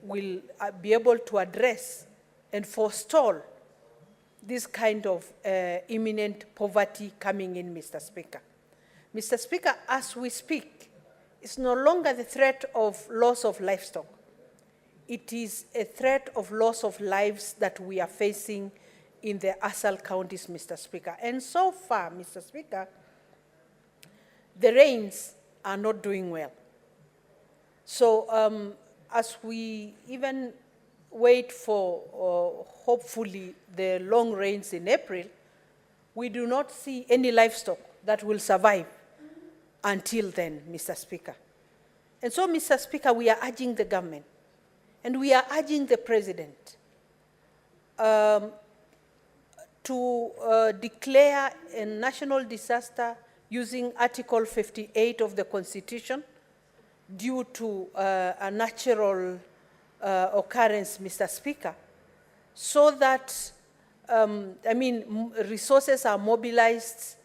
[SPEAKER 10] will be able to address and forestall this kind of imminent poverty coming in, Mr. Speaker. Mr. Speaker, as we speak, it's no longer the threat of loss of livestock. It is a threat of loss of lives that we are facing in the ASAL counties, Mr. Speaker. And so far, Mr. Speaker, the rains are not doing well. So as we even wait for, hopefully, the long rains in April, we do not see any livestock that will survive until then, Mr. Speaker. And so, Mr. Speaker, we are urging the government and we are urging the President to declare a national disaster using Article 58 of the Constitution due to a natural occurrence, Mr. Speaker, so that, resources are mobilized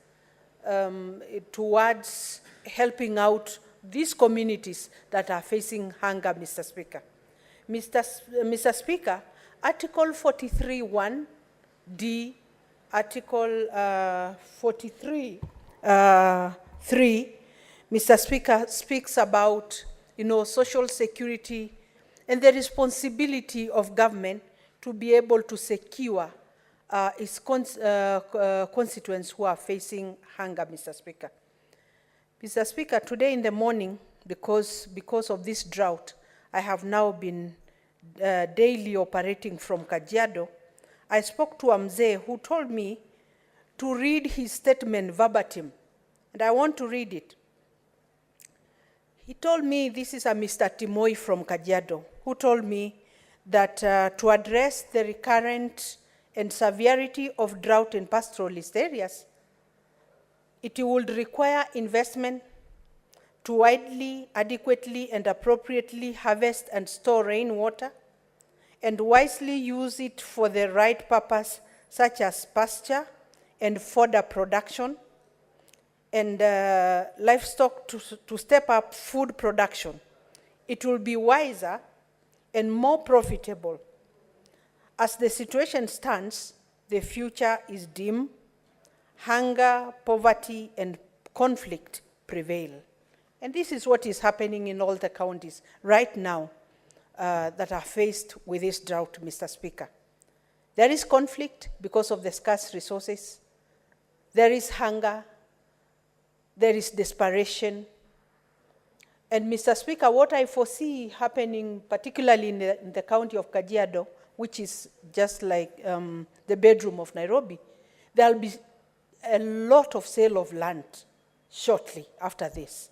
[SPEAKER 10] towards helping out these communities that are facing hunger, Mr. Speaker. Mr. Speaker, Article 43(1)(d), Article 43(3), Mr. Speaker, speaks about, social security and the responsibility of government to be able to secure its constituents who are facing hunger, Mr. Speaker. Mr. Speaker, today in the morning, because of this drought, I have now been daily operating from Kajiado. I spoke to a mzee who told me to read his statement verbatim, and I want to read it. He told me, this is a Mr. Timoi from Kajiado, who told me that to address the recurrent and severity of drought in pastoralist areas, it would require investment to widely, adequately, and appropriately harvest and store rainwater, and wisely use it for the right purpose, such as pasture and fodder production, and livestock to step up food production. It will be wiser and more profitable. As the situation stands, the future is dim. Hunger, poverty, and conflict prevail. And this is what is happening in all the counties right now that are faced with this drought, Mr. Speaker. There is conflict because of the scarce resources. There is hunger. There is desperation. And Mr. Speaker, what I foresee happening, particularly in the county of Kajiado, which is just like the bedroom of Nairobi, there will be a lot of sale of land shortly after this.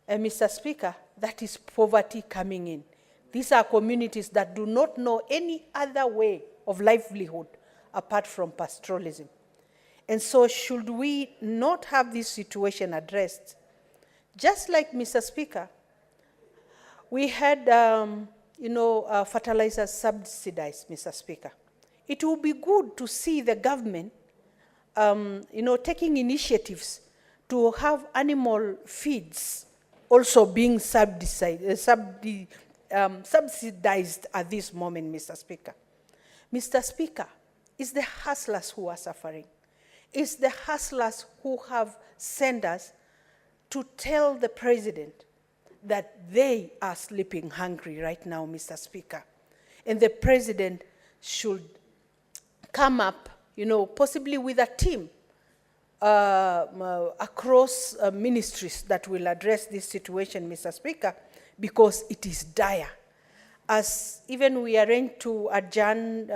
[SPEAKER 10] And Mr. Speaker, that is poverty coming in. These are communities that do not know any other way of livelihood apart from pastoralism. And so should we not have this situation addressed, just like, Mr. Speaker, we had, fertilizers subsidized, Mr. Speaker. It will be good to see the government, taking initiatives to have animal feeds also being subsidized at this moment, Mr. Speaker. Mr. Speaker, it's the hustlers who are suffering. It's the hustlers who have sent us to tell the president that they are sleeping hungry right now, Mr. Speaker. And the president should come up, possibly with a team across ministries that will address this situation, Mr. Speaker, because it is dire. As even we arranged to adjourn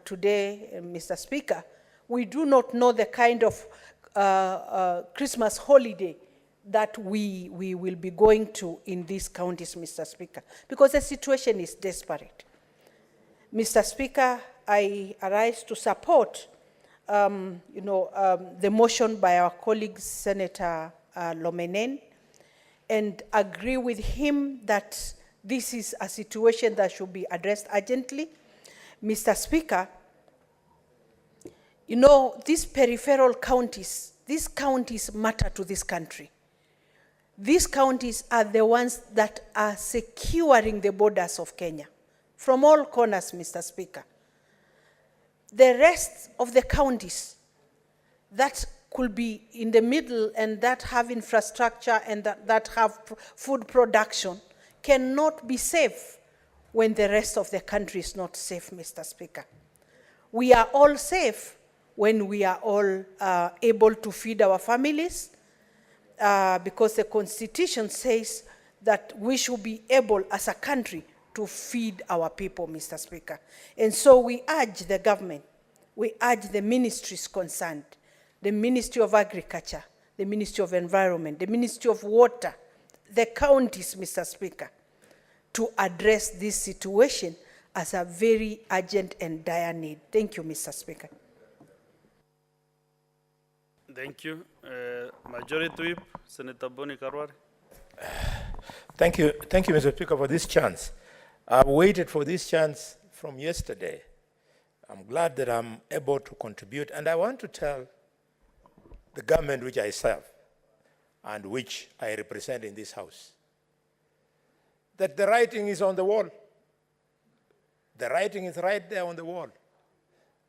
[SPEAKER 10] today, Mr. Speaker, we do not know the kind of Christmas holiday that we will be going to in these counties, Mr. Speaker, because the situation is desperate. Mr. Speaker, I arise to support the motion by our colleague, Senator Lomenen, and agree with him that this is a situation that should be addressed urgently. Mr. Speaker, these peripheral counties, these counties matter to this country. These counties are the ones that are securing the borders of Kenya from all corners, Mr. Speaker. The rest of the counties that could be in the middle and that have infrastructure and that have food production cannot be safe when the rest of the country is not safe, Mr. Speaker. We are all safe when we are all able to feed our families, because the Constitution says that we should be able as a country to feed our people, Mr. Speaker. And so we urge the government, we urge the ministries concerned, the Ministry of Agriculture, the Ministry of Environment, the Ministry of Water, the counties, Mr. Speaker, to address this situation as a very urgent and dire need. Thank you, Mr. Speaker.
[SPEAKER 2] Thank you. Majority Whip, Senator Boni Karwari.
[SPEAKER 4] Thank you, Mr. Speaker, for this chance. I've waited for this chance from yesterday. I'm glad that I'm able to contribute, and I want to tell the government which I serve and which I represent in this House that the writing is on the wall. The writing is right there on the wall.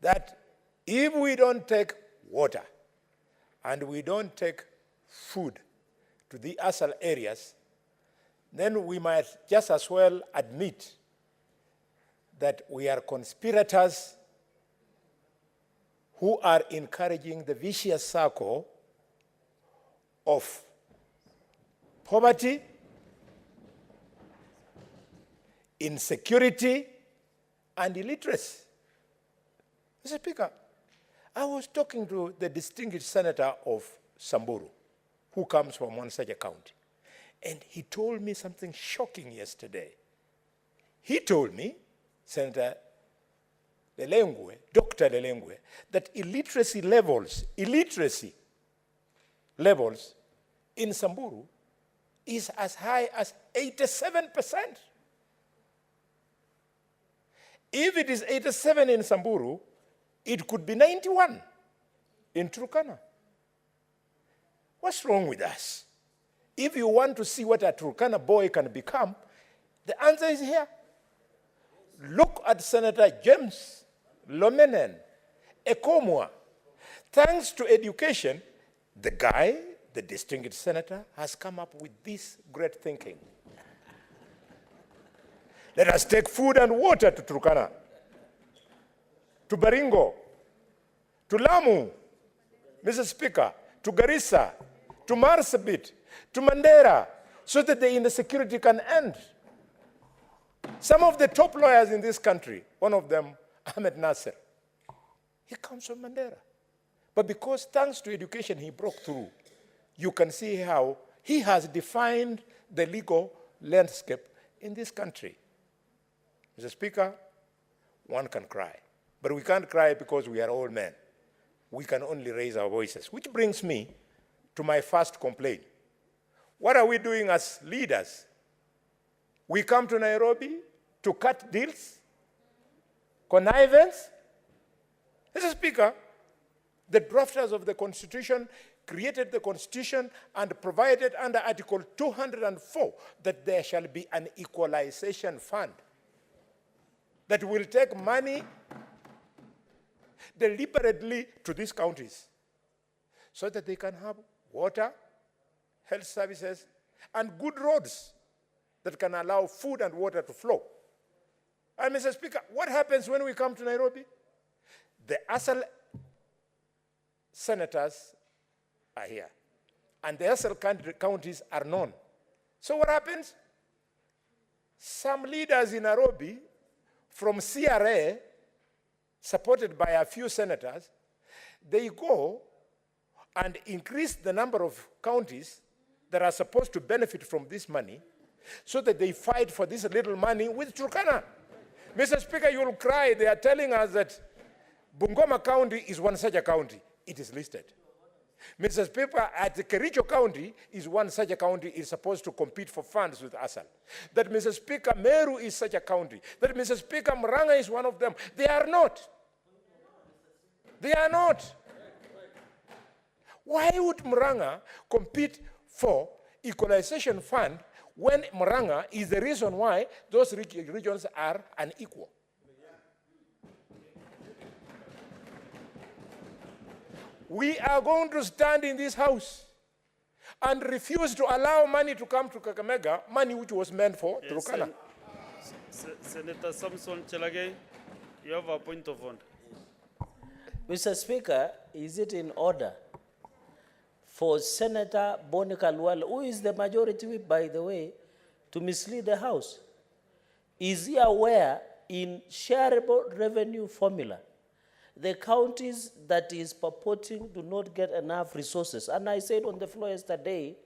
[SPEAKER 4] That if we don't take water and we don't take food to the ASAL areas, then we might just as well admit that we are conspirators who are encouraging the vicious circle of poverty, insecurity, and illiteracy. Mr. Speaker, I was talking to the distinguished senator of Samburu, who comes from one such a county, and he told me something shocking yesterday. He told me, Senator Lelengwe, Dr. Lelengwe, that illiteracy levels in Samburu is as high as 87%. If it is 87 in Samburu, it could be 91 in Turkana. What's wrong with us? If you want to see what a Turkana boy can become, the answer is here. Look at Senator James Lomenen, Ekomwa. Thanks to education, the guy, the distinguished senator, has come up with this great thinking. Let us take food and water to Turkana, to Baringo, to Lamu, Mr. Speaker, to Garissa, to Marsabit, to Mandera, so that the insecurity can end. Some of the top lawyers in this country, one of them, Ahmed Nasser, he comes from Mandera. But because thanks to education he broke through, you can see how he has defined the legal landscape in this country. Mr. Speaker, one can cry. But we can't cry because we are old men. We can only raise our voices. Which brings me to my first complaint. What are we doing as leaders? We come to Nairobi to cut deals, connivance. Mr. Speaker, the drafters of the Constitution created the Constitution and provided under Article 204 that there shall be an equalization fund that will take money deliberately to these counties so that they can have water, health services, and good roads that can allow food and water to flow. And Mr. Speaker, what happens when we come to Nairobi? The ASAL senators are here, and the ASAL counties are known. So what happens? Some leaders in Nairobi from CRA, supported by a few senators, they go and increase the number of counties that are supposed to benefit from this money so that they fight for this little money with Turkana. Mr. Speaker, you will cry. They are telling us that Bungoma County is one such a county. It is listed. Mr. Speaker, at Kericho County is one such a county is supposed to compete for funds with ASAL. That, Mr. Speaker, Meru is such a county. That, Mr. Speaker, Murang'a is one of them. They are not. They are not. Why would Murang'a compete for equalization fund when Murang'a is the reason why those regions are unequal? We are going to stand in this house and refuse to allow money to come to Kakamega, money which was meant for Turkana.
[SPEAKER 2] Senator Samson Chelagay, you have a point of order.
[SPEAKER 8] Mr. Speaker, is it in order for Senator Boni Khalwale, who is the majority whip, by the way, to mislead the House? Is he aware in shareable revenue formula, the counties that is purporting do not get enough resources? And I said on the floor yesterday,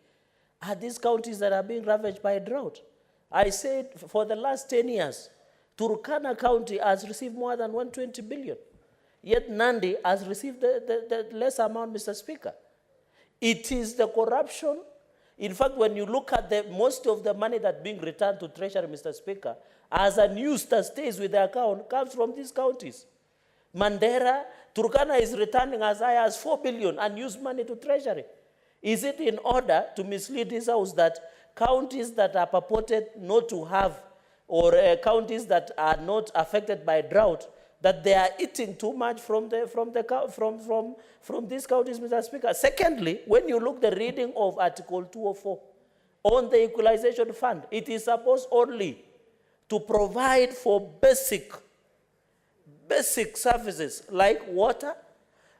[SPEAKER 8] are these counties that are being ravaged by drought? I said for the last 10 years, Turkana County has received more than 120 billion. Yet Nandi has received the less amount, Mr. Speaker. It is the corruption. In fact, when you look at most of the money that's being returned to Treasury, Mr. Speaker, as a news that stays with the account, comes from these counties. Mandera, Turkana is returning as high as 4 billion unused money to Treasury. Is it in order to mislead this House that counties that are purported not to have, or counties that are not affected by drought, that they are eating too much from these counties, Mr. Speaker? Secondly, when you look the reading of Article 204 on the Equalization Fund, it is supposed only to provide for basic services like water,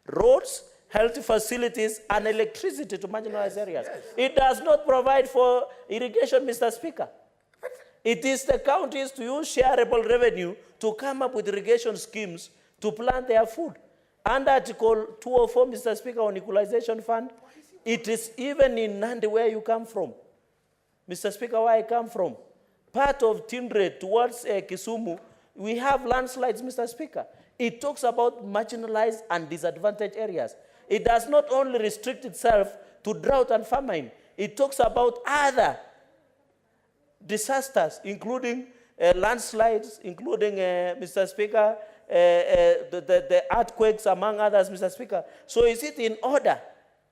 [SPEAKER 8] roads, health facilities, and electricity to marginalized areas. Yes. It does not provide for irrigation, Mr. Speaker. It is the counties to use shareable revenue to come up with irrigation schemes to plant their food. Under Article 204, Mr. Speaker, on Equalization Fund, it is even in Nandi where you come from. Mr. Speaker, where I come from, part of Tindre towards Kisumu, we have landslides, Mr. Speaker. It talks about marginalized and disadvantaged areas. It does not only restrict itself to drought and famine. It talks about other disasters, including landslides, including, Mr. Speaker, the earthquakes, among others, Mr. Speaker. So is it in order?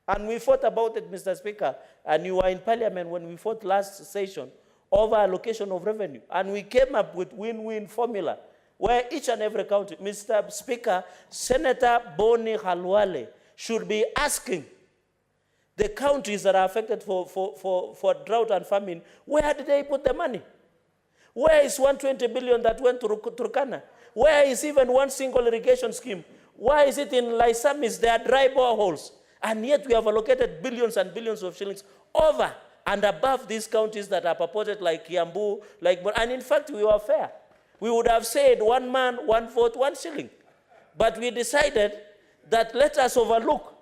[SPEAKER 8] And we fought about it, Mr. Speaker, and you were in Parliament when we fought last session over allocation of revenue. And we came up with win-win formula where each and every county, Mr. Speaker, Senator Boni Khalwale should be asking the counties that are affected for drought and famine, where did they put the money? Where is 120 billion that went to Turkana? Where is even one single irrigation scheme? Why is it in Laisamis there are dry boreholes? And yet we have allocated billions and billions of shillings over and above these counties that are purported like Kiambu, and in fact we were fair. We would have said 1 man, 1 vote, 1 shilling. But we decided that let us overlook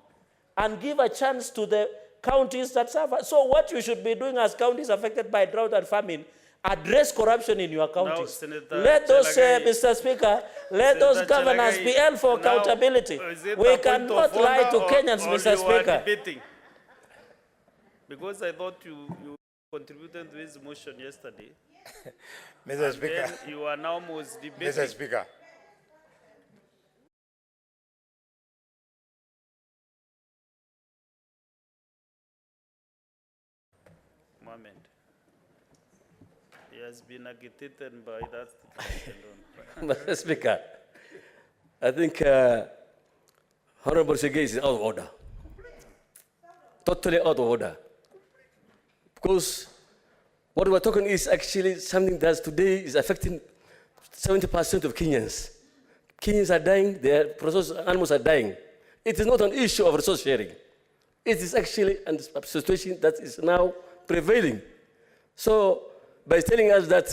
[SPEAKER 8] and give a chance to the counties that suffer. So what you should be doing as counties affected by drought and famine, address corruption in your counties. Let those, Mr. Speaker, let those governors be held for accountability. We cannot lie to Kenyans, Mr. Speaker.
[SPEAKER 2] Because I thought you contributed to this motion yesterday.
[SPEAKER 4] Mr.
[SPEAKER 2] And
[SPEAKER 4] Speaker.
[SPEAKER 2] then you are now most debating.
[SPEAKER 4] Mr. Speaker.
[SPEAKER 2] Moment. He has been agitated by that statement alone.
[SPEAKER 14] Mr. Speaker, I think Honorable Segei is out of order. Totally out of order. Because what we're talking is actually something that today is affecting 70% of Kenyans. Kenyans are dying, their animals are dying. It is not an issue of resource sharing. It is actually a situation that is now prevailing. So by telling us that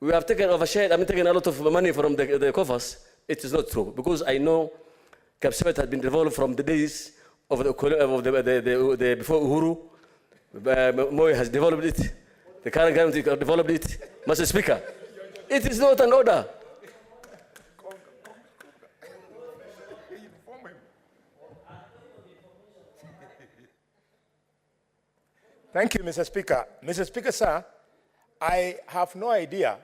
[SPEAKER 14] we have taken overshared, taking a lot of money from the coffers, it is not true. Because I know Kapsabet has been developed from the days of the before Uhuru. Moi has developed it. The current government has developed it. Mr. Speaker, it is not an order.
[SPEAKER 4] Thank you, Mr. Speaker. Mr. Speaker, sir, I have no idea,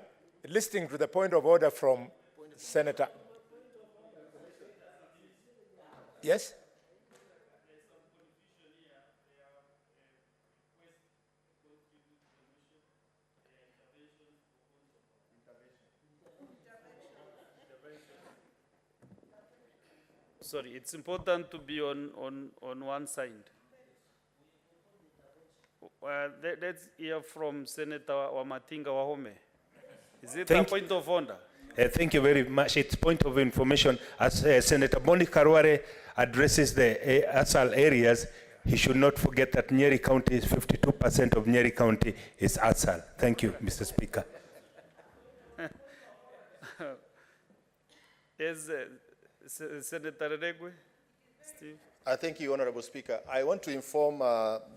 [SPEAKER 4] listening to the point of order from Senator. Yes?
[SPEAKER 2] Sorry, it's important to be on one side. Let's hear from Senator Wamatinga Wahome. Is it a point of order?
[SPEAKER 9] Thank you very much. It's point of information. As Senator Boni Karware addresses the ASAL areas, he should not forget that Nyeri County is 52% of Nyeri County is ASAL. Thank you, Mr. Speaker.
[SPEAKER 2] Yes, Senator Regwe, Steve.
[SPEAKER 6] Thank you, Honorable Speaker. I want to inform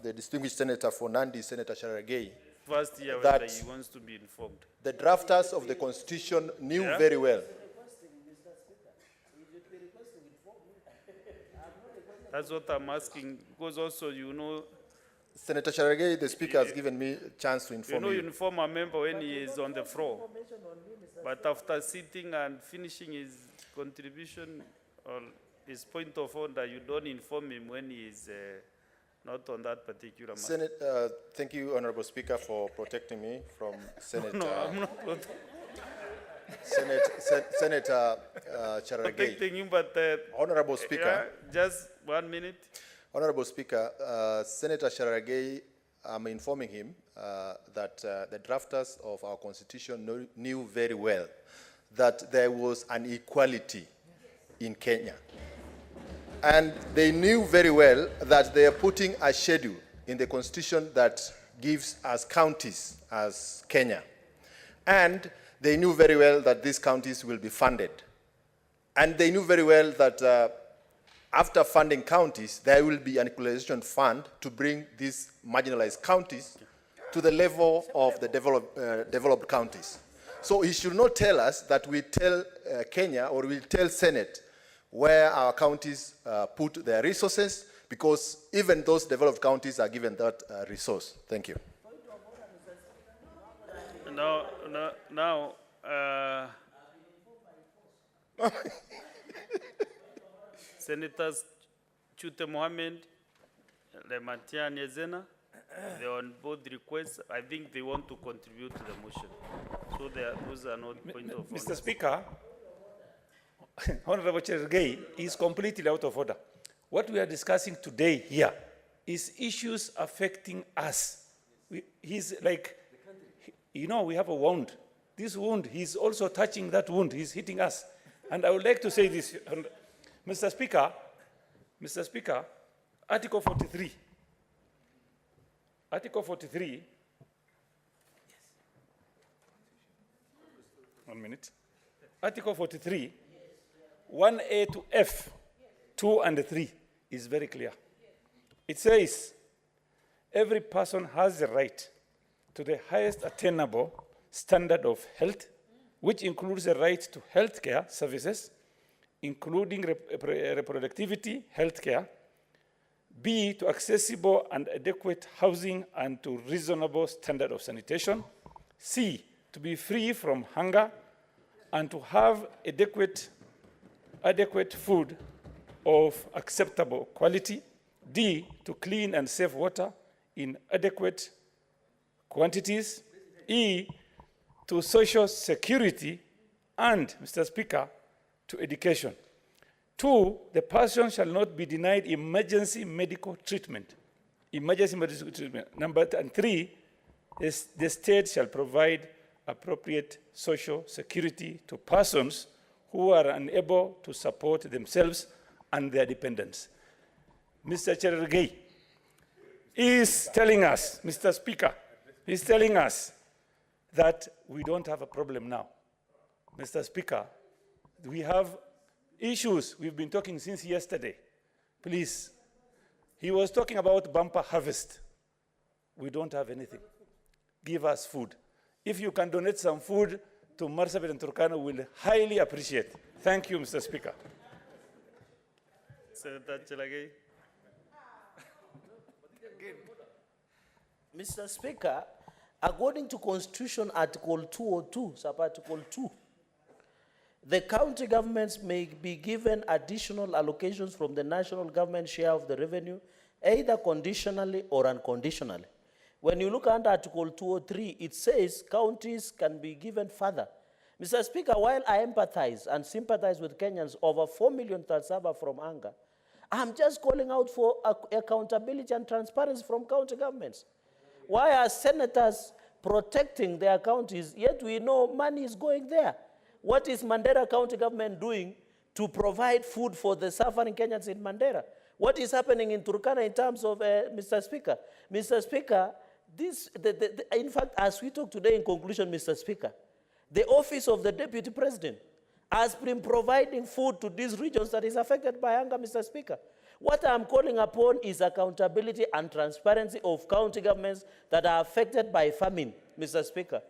[SPEAKER 6] the distinguished senator for Nandi, Senator Sharagei,
[SPEAKER 2] First year
[SPEAKER 6] that
[SPEAKER 2] whether he wants to be informed.
[SPEAKER 6] the drafters of the Constitution knew very well.
[SPEAKER 2] That's what I'm asking, because also you know.
[SPEAKER 6] Senator Sharagei, the Speaker has given me a chance to inform you.
[SPEAKER 2] You inform a member when he is on the floor. But after sitting and finishing his contribution or his point of order, you don't inform him when he is not on that particular matter.
[SPEAKER 6] Thank you, Honorable Speaker, for protecting me from Senator.
[SPEAKER 2] No, I'm not
[SPEAKER 6] Senator Sharagei.
[SPEAKER 2] protecting him, but
[SPEAKER 6] Honorable Speaker.
[SPEAKER 2] Just 1 minute.
[SPEAKER 6] Honorable Speaker, Senator Sharagei, I'm informing him that the drafters of our Constitution knew very well that there was an equality in Kenya. And they knew very well that they are putting a schedule in the Constitution that gives us counties as Kenya. And they knew very well that these counties will be funded. And they knew very well that after funding counties, there will be an equalization fund to bring these marginalized counties to the level of the developed counties. So he should not tell us that we tell Kenya or we tell Senate where our counties put their resources, because even those developed counties are given that resource. Thank you.
[SPEAKER 2] Now, Senators Chute Mohammed, Lematia Nyezena, they're on both requests. I think they want to contribute to the motion. So those are not point of order.
[SPEAKER 9] Mr. Speaker, Honorable Chergei is completely out of order. What we are discussing today here is issues affecting us. He's like, you know, we have a wound. This wound, he's also touching that wound. He's hitting us. And I would like to say this, Mr. Speaker, Article 43. Article 43. Yes. 1 minute. Article 43, 1A to F, 2 and 3 is very clear. It says, every person has the right to the highest attainable standard of health, which includes the right to health care services, including reproductivity health care, B, to accessible and adequate housing and to reasonable standard of sanitation,
[SPEAKER 4] C, to be free from hunger and to have adequate food of acceptable quality. D, to clean and safe water in adequate quantities. E, to social security. And, Mr. Speaker, to education. 2, the person shall not be denied emergency medical treatment. Emergency medical treatment. And 3, the state shall provide appropriate social security to persons who are unable to support themselves and their dependents. Mr. Cherargei is telling us, Mr. Speaker, he's telling us that we don't have a problem now. Mr. Speaker, we have issues. We've been talking since yesterday. Please. He was talking about bumper harvest. We don't have anything. Give us food. If you can donate some food to Marsabit and Turkana, we'll highly appreciate. Thank you, Mr. Speaker.
[SPEAKER 2] Senator Chelagei.
[SPEAKER 8] Mr. Speaker, according to Constitution Article 202, Sub-Article 2, the county governments may be given additional allocations from the national government share of the revenue, either conditionally or unconditionally. When you look under Article 203, it says counties can be given further. Mr. Speaker, while I empathize and sympathize with Kenyans over 4 million that suffer from hunger, I'm just calling out for accountability and transparency from county governments. Why are senators protecting their counties, yet we know money is going there? What is Mandera County government doing to provide food for the suffering Kenyans in Mandera? What is happening in Turkana in terms of, Mr. Speaker? Mr. Speaker, in fact, as we talk today in conclusion, Mr. Speaker, the office of the Deputy President has been providing food to these regions that is affected by hunger, Mr. Speaker. What I'm calling upon is accountability and transparency of county governments that are affected by famine, Mr. Speaker.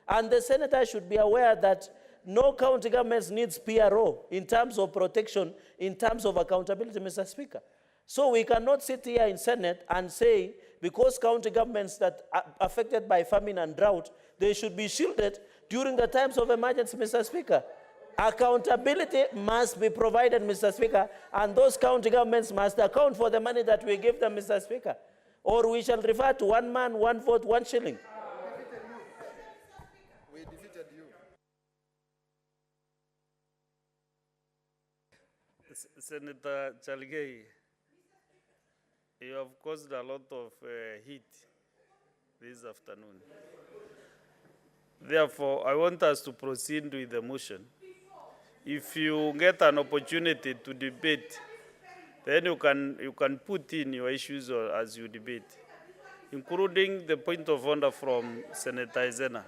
[SPEAKER 8] And the senator should be aware that no county government needs PRO in terms of protection, in terms of accountability, Mr. Speaker. So we cannot sit here in Senate and say, because county governments that are affected by famine and drought, they should be shielded during the times of emergency, Mr. Speaker. Accountability must be provided, Mr. Speaker, and those county governments must account for the money that we give them, Mr. Speaker. Or we shall refer to 1 man, 1 vote, 1 shilling.
[SPEAKER 6] We defeated you.
[SPEAKER 2] Senator Chalgei, you have caused a lot of heat this afternoon. Therefore, I want us to proceed with the motion. If you get an opportunity to debate, then you can put in your issues as you debate, including the point of order from Senator Izena.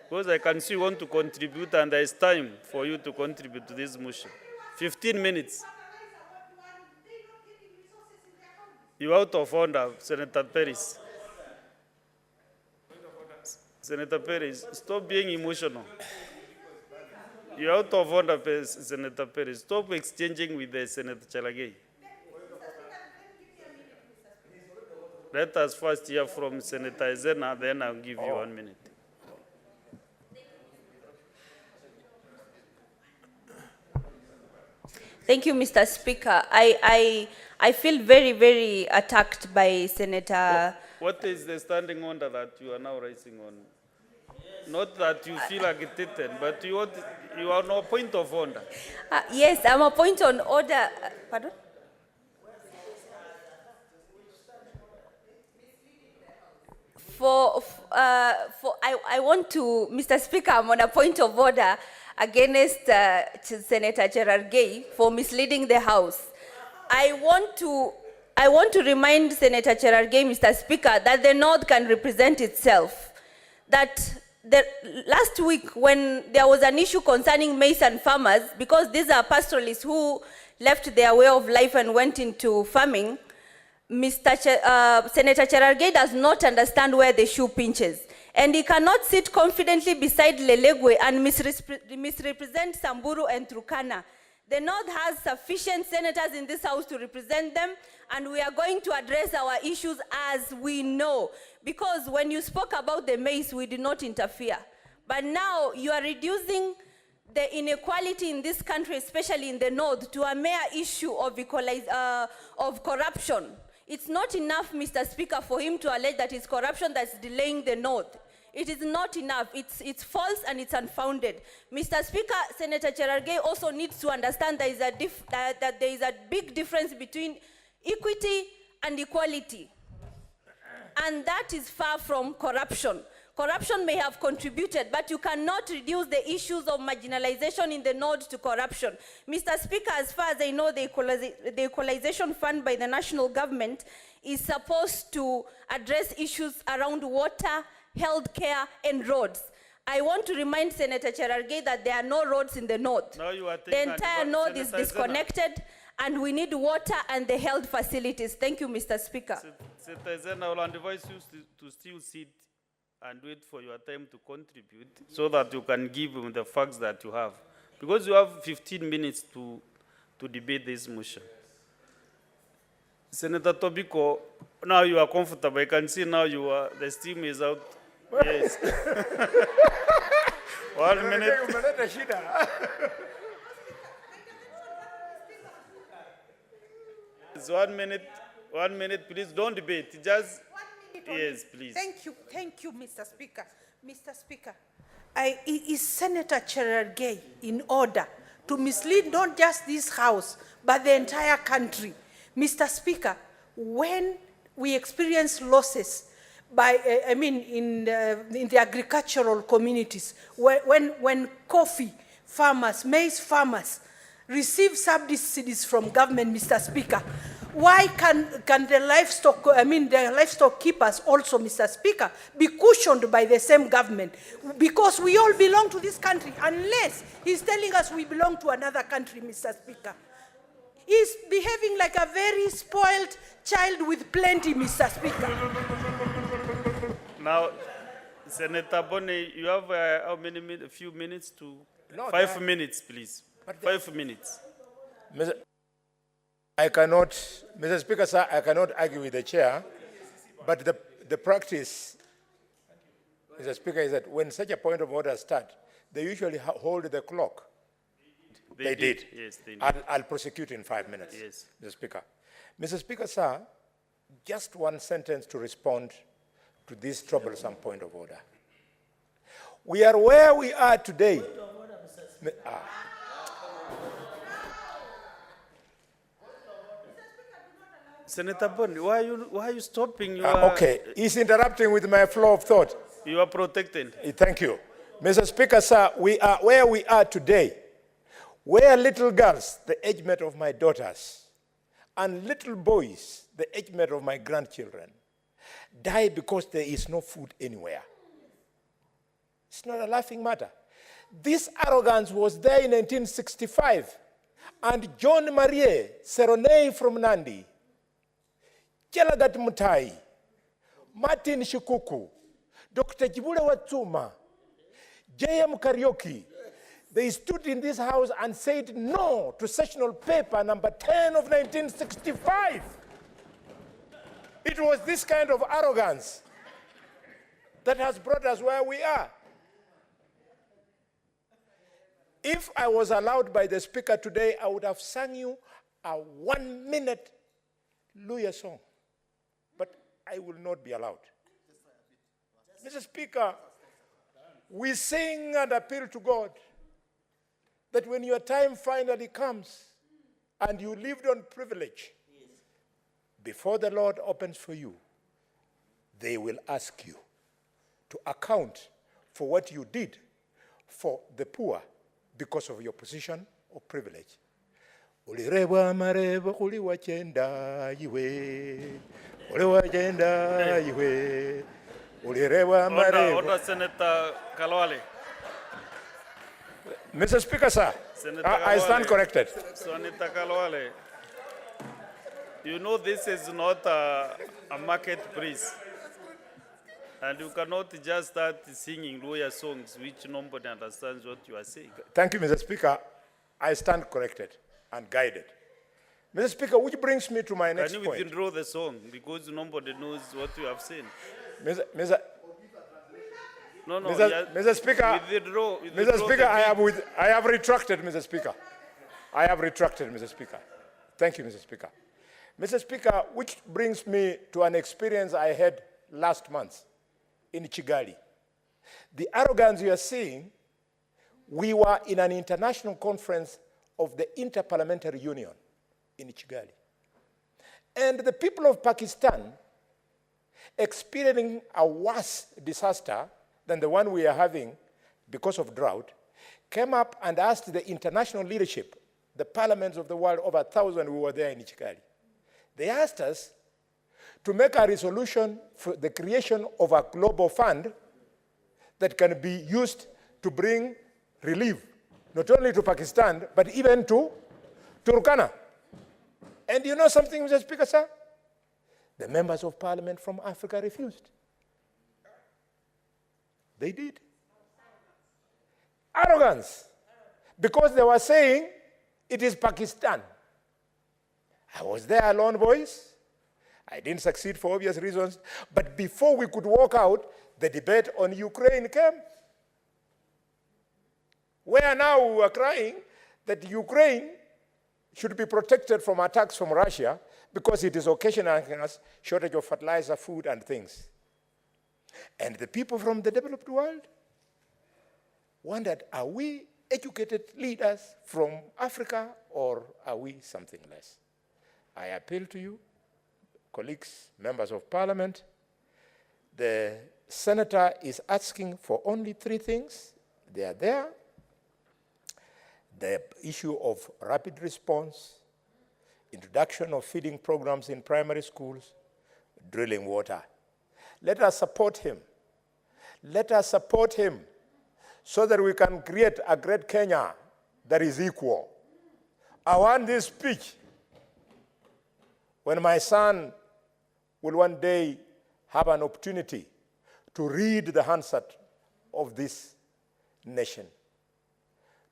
[SPEAKER 2] Because I can see you want to contribute, and there is time for you to contribute to this motion. 15 minutes. You're out of order, Senator Perez. Senator Perez, stop being emotional. You're out of order, Senator Perez. Stop exchanging with the Senator Chalagei. Let us first hear from Senator Izena, then I'll give you 1 minute.
[SPEAKER 12] Thank you, Mr. Speaker. I feel very, very attacked by Senator.
[SPEAKER 2] What is the standing order that you are now raising on? Not that you feel agitated, but you are no point of order.
[SPEAKER 12] Yes, I'm a point on order. Pardon? I want to, Mr. Speaker, I'm on a point of order against Senator Cherargei for misleading the House. I want to remind Senator Cherargei, Mr. Speaker, that the North can represent itself. That last week, when there was an issue concerning maize and farmers, because these are pastoralists who left their way of life and went into farming, Senator Cherargei does not understand where the shoe pinches. And he cannot sit confidently beside Lelegwe and misrepresent Samburu and Turkana. The North has sufficient senators in this House to represent them, and we are going to address our issues as we know. Because when you spoke about the maize, we did not interfere. But now you are reducing the inequality in this country, especially in the north, to a mere issue of corruption. It's not enough, Mr. Speaker, for him to allege that it's corruption that's delaying the north. It is not enough. It's false and it's unfounded. Mr. Speaker, Senator Cherargei also needs to understand there is that there is a big difference between equity and equality. And that is far from corruption. Corruption may have contributed, but you cannot reduce the issues of marginalization in the north to corruption. Mr. Speaker, as far as I know, the equalization fund by the national government is supposed to address issues around water, healthcare, and roads. I want to remind Senator Cherargei that there are no roads in the north. The entire north is disconnected, and we need water and the health facilities. Thank you, Mr. Speaker.
[SPEAKER 2] Senator Zena, I will advise you to still sit and wait for your time to contribute so that you can give him the facts that you have. Because you have 15 minutes to debate this motion. Senator Tobiko, now you are comfortable. I can see now the steam is out. Yes. 1 minute. It's 1 minute. 1 minute, please. Don't debate. Just, yes, please.
[SPEAKER 10] Thank you, Mr. Speaker. Mr. Speaker, is Senator Cherargei in order to mislead not just this House, but the entire country? Mr. Speaker, when we experience losses in the agricultural communities, when coffee farmers, maize farmers receive subsidies from government, Mr. Speaker, why can the livestock keepers also, Mr. Speaker, be cushioned by the same government? Because we all belong to this country, unless he's telling us we belong to another country, Mr. Speaker. He's behaving like a very spoiled child with plenty, Mr. Speaker.
[SPEAKER 2] Now, Senator Bonney, you have how many minutes? A few minutes to... No, 5 minutes, please. 5 minutes.
[SPEAKER 4] Mr. Speaker, sir, I cannot argue with the chair, but the practice, Mr. Speaker, is that when such a point of order starts, they usually hold the clock. They did.
[SPEAKER 2] Yes, they did.
[SPEAKER 4] I'll prosecute in 5 minutes,
[SPEAKER 2] yes.
[SPEAKER 4] Mr. Speaker. Mr. Speaker, sir, just one sentence to respond to this troublesome point of order. We are where we are today.
[SPEAKER 2] Senator Bonney, why are you stopping?
[SPEAKER 4] Okay, he's interrupting with my flow of thought.
[SPEAKER 2] You are protected.
[SPEAKER 4] Thank you. Mr. Speaker, sir, we are where we are today, where little girls, the age mate of my daughters, and little boys, the age mate of my grandchildren, die because there is no food anywhere. It's not a laughing matter. This arrogance was there in 1965, and John Marie Seronei from Nandi, Chelagat Mutai, Martin Shikuku, Dr. Jibule Watsuma, J.M. Karaoke, they stood in this house and said no to sessional paper number 10 of 1965. It was this kind of arrogance that has brought us where we are. If I was allowed by the Speaker today, I would have sung you a 1-minute Luya song. But I will not be allowed. Mr. Speaker, we sing and appeal to God that when your time finally comes and you lived on privilege, before the Lord opens for you, they will ask you to account for what you did for the poor because of your position of privilege. Ulirewa mareva kuli wachenda iwe. Uli wachenda iwe. Ulirewa mareva.
[SPEAKER 2] Order, Senator Kalwale.
[SPEAKER 4] Mr. Speaker, sir, I stand corrected.
[SPEAKER 2] Senator Kalwale, you know this is not a marketplace. And you cannot just start singing lawyer songs which nobody understands what you are saying.
[SPEAKER 4] Thank you, Mr. Speaker. I stand corrected and guided. Mr. Speaker, which brings me to my next point.
[SPEAKER 2] Can you withdraw the song because nobody knows what you have said? No, no.
[SPEAKER 4] Mr. Speaker, Mr. Speaker, I have retracted, Mr. Speaker. I have retracted, Mr. Speaker. Thank you, Mr. Speaker. Mr. Speaker, which brings me to an experience I had last month in Kigali. The arrogance you are seeing, we were in an international conference of the Interparliamentary Union in Kigali. And the people of Pakistan, experiencing a worse disaster than the one we are having because of drought, came up and asked the international leadership, the parliaments of the world, over 1,000 who were there in Kigali. They asked us to make a resolution for the creation of a global fund that can be used to bring relief, not only to Pakistan, but even to Turkana. And you know something, Mr. Speaker, sir? The members of parliament from Africa refused. They did. Arrogance. Because they were saying, it is Pakistan. I was there alone, boys. I didn't succeed for obvious reasons. But before we could walk out, the debate on Ukraine came. Where now we were crying that Ukraine should be protected from attacks from Russia because it is occasionally us shortage of fertilizer, food, and things. And the people from the developed world wondered, are we educated leaders from Africa or are we something less? I appeal to you, colleagues, members of parliament. The senator is asking for only 3 things. They are there. The issue of rapid response, introduction of feeding programs in primary schools, drilling water. Let us support him. Let us support him so that we can create a great Kenya that is equal. I want this speech when my son will one day have an opportunity to read the Hansard of this nation,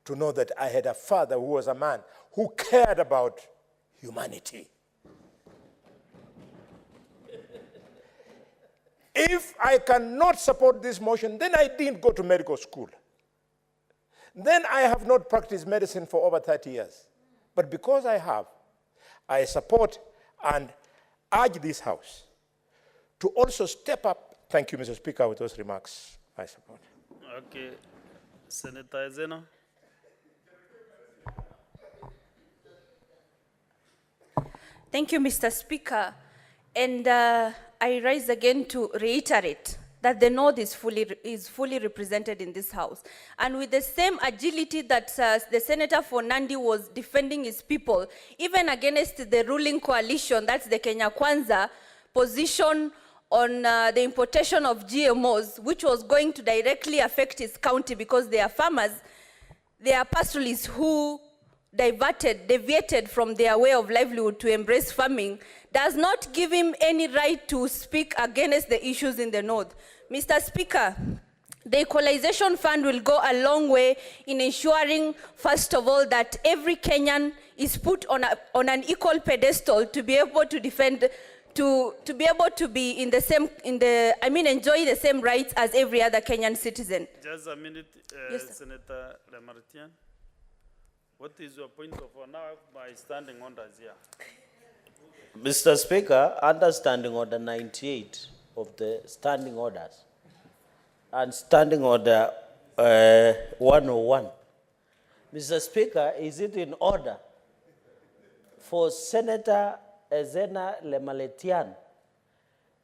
[SPEAKER 4] to know that I had a father who was a man who cared about humanity. If I cannot support this motion, then I didn't go to medical school. Then I have not practiced medicine for over 30 years. But because I have, I support and urge this House to also step up. Thank you, Mr. Speaker, with those remarks. I support.
[SPEAKER 2] Okay. Senator Ezena.
[SPEAKER 12] Thank you, Mr. Speaker. And I rise again to reiterate that the North is fully represented in this House. And with the same agility that the Senator for Nandi was defending his people, even against the ruling coalition, that's the Kenya Kwanza position on the importation of GMOs, which was going to directly affect his county because they are farmers, they are pastoralists who deviated from their way of livelihood to embrace farming, does not give him any right to speak against the issues in the North. Mr. Speaker, the Equalization Fund will go a long way in ensuring, first of all, that every Kenyan is put on an equal pedestal to be able to defend, to be able to be in the same, enjoy the same rights as every other Kenyan citizen.
[SPEAKER 2] Just a minute,
[SPEAKER 12] Yes,
[SPEAKER 2] Senator Lamartine. What is your point of honor by standing orders here?
[SPEAKER 8] Mr. Speaker, under Standing Order 98 of the Standing Orders and Standing Order 101, Mr. Speaker, is it in order for Senator Ezena Lemaletian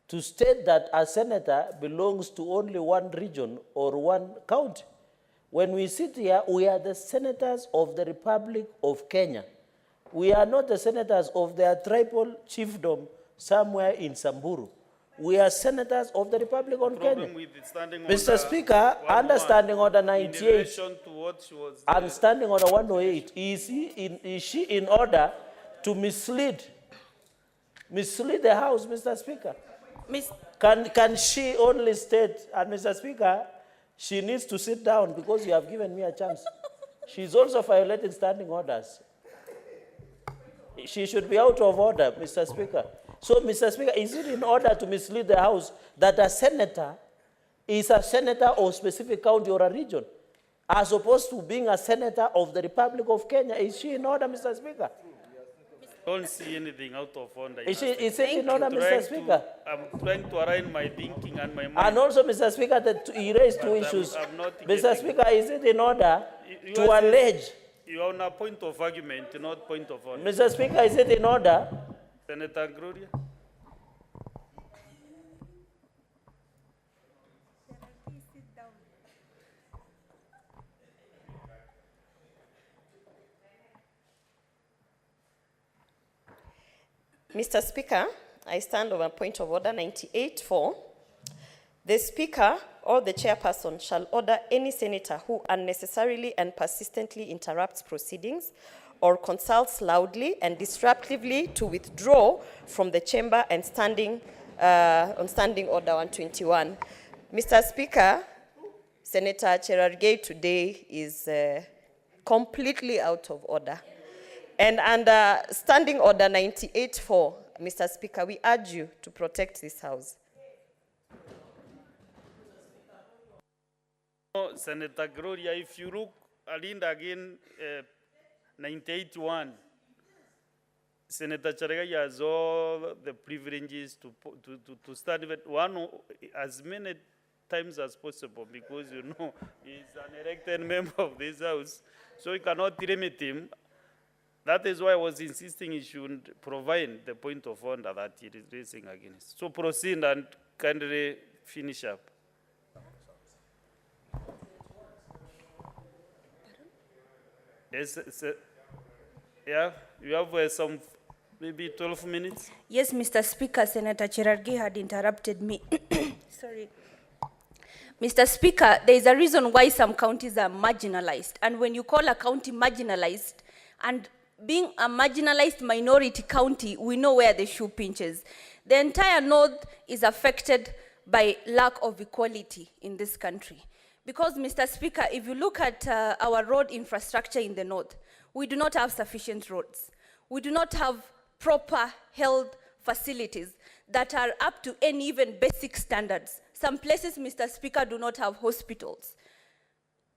[SPEAKER 8] to state that a senator belongs to only one region or one county? When we sit here, we are the senators of the Republic of Kenya. We are not the senators of their tribal chiefdom somewhere in Samburu. We are senators of the Republic of Kenya. Mr. Speaker, under Standing Order 98 and Standing Order 108, is she in order to mislead the House, Mr. Speaker? Can she only state, and Mr. Speaker, she needs to sit down because you have given me a chance. She's also violating standing orders. She should be out of order, Mr. Speaker. So, Mr. Speaker, is it in order to mislead the House that a senator is a senator of specific county or a region, as opposed to being a senator of the Republic of Kenya. Is she in order, Mr. Speaker?
[SPEAKER 2] Don't see anything out of order.
[SPEAKER 8] Is it in order, Mr. Speaker?
[SPEAKER 2] I'm trying to align my thinking and my mind.
[SPEAKER 8] And also, Mr. Speaker, that he raised two issues.
[SPEAKER 2] I'm not
[SPEAKER 8] Mr.
[SPEAKER 2] getting-
[SPEAKER 8] Speaker, is it in order
[SPEAKER 2] You
[SPEAKER 8] to
[SPEAKER 2] are saying-
[SPEAKER 8] allege?
[SPEAKER 2] You are on a point of argument, not point of order.
[SPEAKER 8] Mr. Speaker, is it in order?
[SPEAKER 2] Senator Gloria?
[SPEAKER 13] Mr. Speaker, I stand on a point of order 98.4. The Speaker or the chairperson shall order any senator who unnecessarily and persistently interrupts proceedings or consults loudly and disruptively to withdraw from the chamber and on standing order 121. Mr. Speaker, Senator Cherargei today is completely out of order. And under standing order 98.4, Mr. Speaker, we urge you to protect this house.
[SPEAKER 2] Senator Gloria, if you look, Alinda again, 98.1, Senator Cherargei has all the privileges to stand with one as many times as possible, because you know he's an elected member of this house, so we cannot limit him. That is why I was insisting he should provide the point of order that he is raising against. So proceed and kindly finish up. Yes, yeah, you have some, maybe 12 minutes?
[SPEAKER 12] Yes, Mr. Speaker, Senator Cherargei had interrupted me. Sorry. Mr. Speaker, there is a reason why some counties are marginalized. And when you call a county marginalized, and being a marginalized minority county, we know where the shoe pinches. The entire north is affected by lack of equality in this country. Because, Mr. Speaker, if you look at our road infrastructure in the north, we do not have sufficient roads. We do not have proper health facilities that are up to any even basic standards. Some places, Mr. Speaker, do not have hospitals.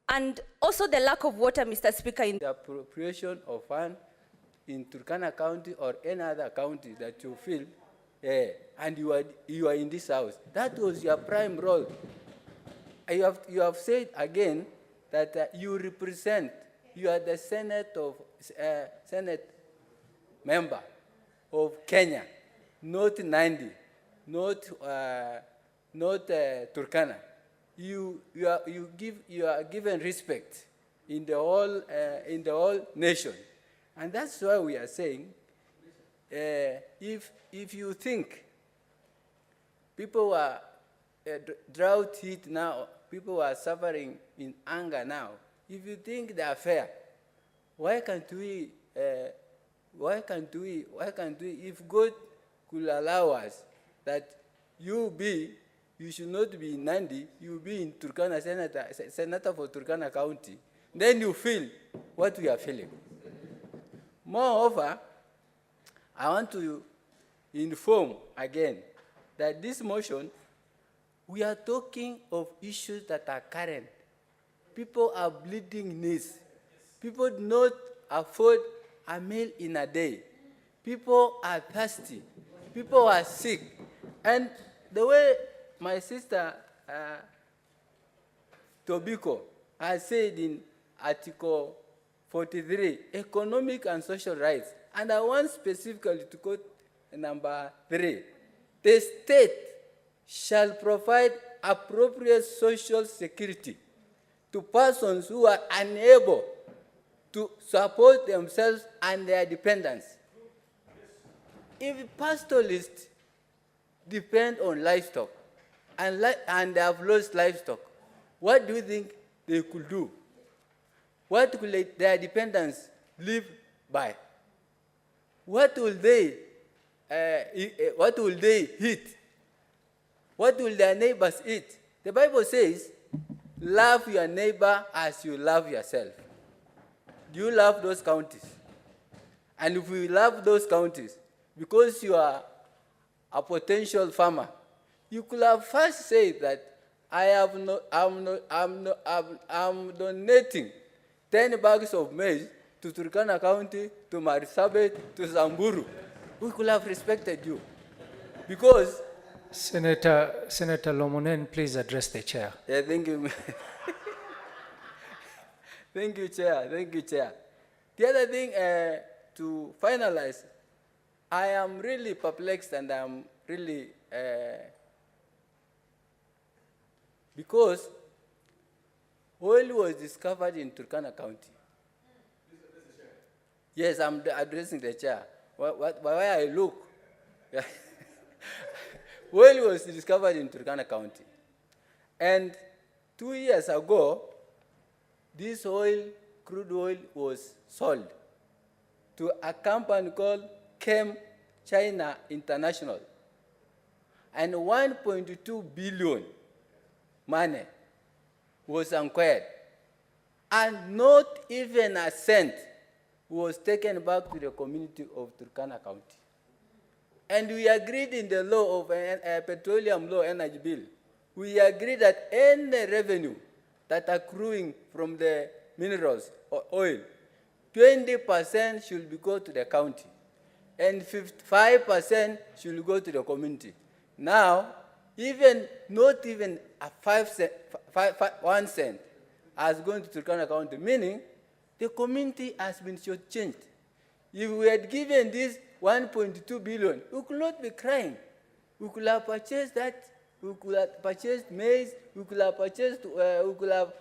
[SPEAKER 12] And also the lack of water, Mr. Speaker. In
[SPEAKER 16] the appropriation of funds in Turkana County or any other county that you feel, and you are in this house. That was your prime role. You have said again that you represent, you are the Senate member of Kenya, not Nandi, not Turkana. You are given respect in the whole nation, and that's why we are saying, if you think people are drought hit now, people are suffering in anger now. If you think they are fair, why can't we? If God could allow us that you should not be in Nandi, you be in Turkana, senator for Turkana County, then you feel what we are feeling. Moreover, I want to inform again that this motion, we are talking of issues that are current. People are bleeding knees. People do not afford a meal in a day. People are thirsty. People are sick. And the way my sister Tobiko has said in Article 43, economic and social rights, and I want specifically to quote number 3, the state shall provide appropriate social security to persons who are unable to support themselves and their dependents. If pastoralists depend on livestock and they have lost livestock, what do you think they could do? What could their dependents live by? What will they eat? What will their neighbors eat? The Bible says, love your neighbor as you love yourself. Do you love those counties? And if you love those counties, because you are a potential farmer, you could have first said that I'm donating 10 bags of maize to Turkana County, to Marsabit, to Samburu. We could have respected you. Because
[SPEAKER 17] Senator Lomonen, please address the chair.
[SPEAKER 16] yeah, thank you. Thank you, Chair. Thank you, Chair. The other thing, to finalize, I am really perplexed and I'm really, because oil was discovered in Turkana County. Yes, I'm addressing the chair. Why I look? Oil was discovered in Turkana County. And 2 years ago, this oil, crude oil, was sold to a company called Chem China International. And 1.2 billion money was acquired. And not even a cent was taken back to the community of Turkana County. And we agreed in the law of petroleum law energy bill, we agreed that any revenue that accruing from the minerals or oil, 20% should go to the county, and 55% should go to the community. Now, not even a 1 cent has gone to Turkana County, meaning the community has been shortchanged. If we had given this 1.2 billion, we could not be crying. We could have purchased that. We could have purchased maize. We could have purchased. We could have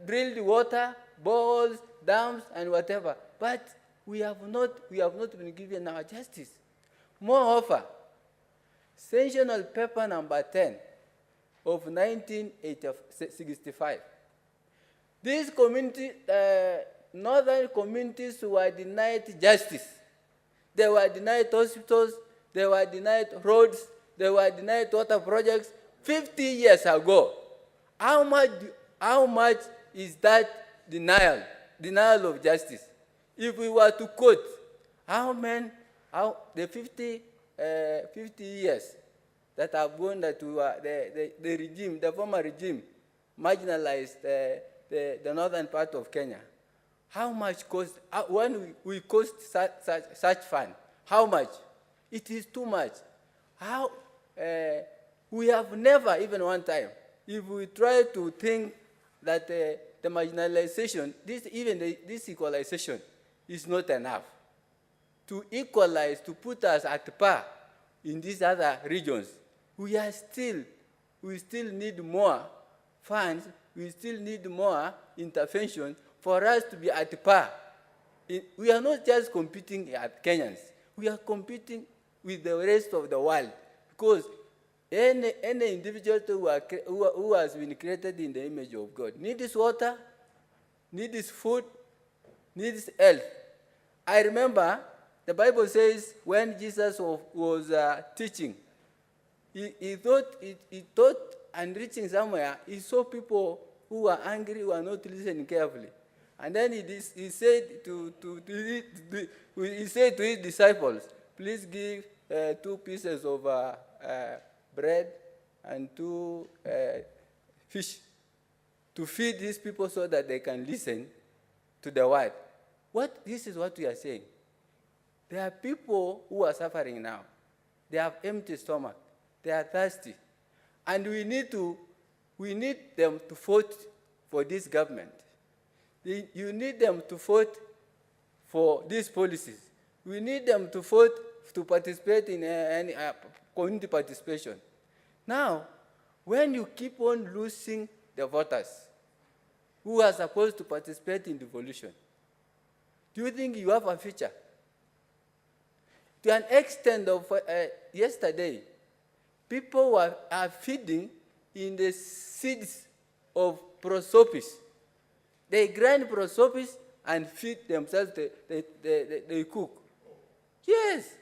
[SPEAKER 16] drilled water, boreholes, dams, and whatever. But we have not been given our justice. Moreover, Sensational Paper number 10 of 1965. These community, northern communities were denied justice. They were denied hospitals. They were denied roads. They were denied water projects 50 years ago. How much is that denial of justice? If we were to quote, the 50 years that have gone that we were, the regime, the former regime, marginalized the northern part of Kenya. How much cost, when we cost such fund, how much? It is too much. We have never, even one time, if we try to think that the marginalization, this equalization is not enough to equalize, to put us at par in these other regions. We still need more funds. We still need more intervention for us to be at par. We are not just competing at Kenyans. We are competing with the rest of the world, because any individual who has been created in the image of God needs water, needs food, needs health. I remember the Bible says when Jesus was teaching, he thought and reaching somewhere, he saw people who were angry, who were not listening carefully. And then he said to his disciples, please give 2 pieces of bread and 2 fish to feed these people so that they can listen to the word. This is what we are saying. There are people who are suffering now. They have empty stomach. They are thirsty. And we need them to vote for this government. You need them to vote for these policies. We need them to vote to participate in any community participation. Now, when you keep on losing the voters who are supposed to participate in devolution, do you think you have a future? To an extent of yesterday, people are feeding in the seeds of prosopis. They grind prosopis and feed themselves, they cook. Yes.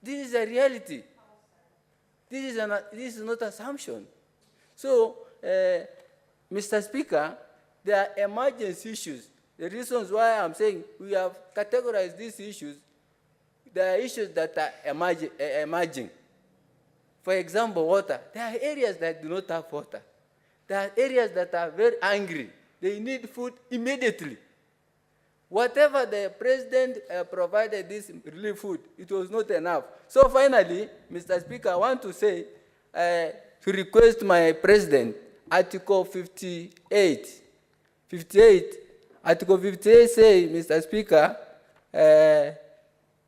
[SPEAKER 16] This is a reality. This is not assumption. So, Mr. Speaker, there are emergency issues. The reasons why I'm saying we have categorized these issues, there are issues that are emerging. For example, water. There are areas that do not have water. There are areas that are very angry. They need food immediately. Whatever the president provided this relief food, it was not enough. So finally, Mr. Speaker, I want to say, to request my president, Article 58. Article 58 say, Mr. Speaker,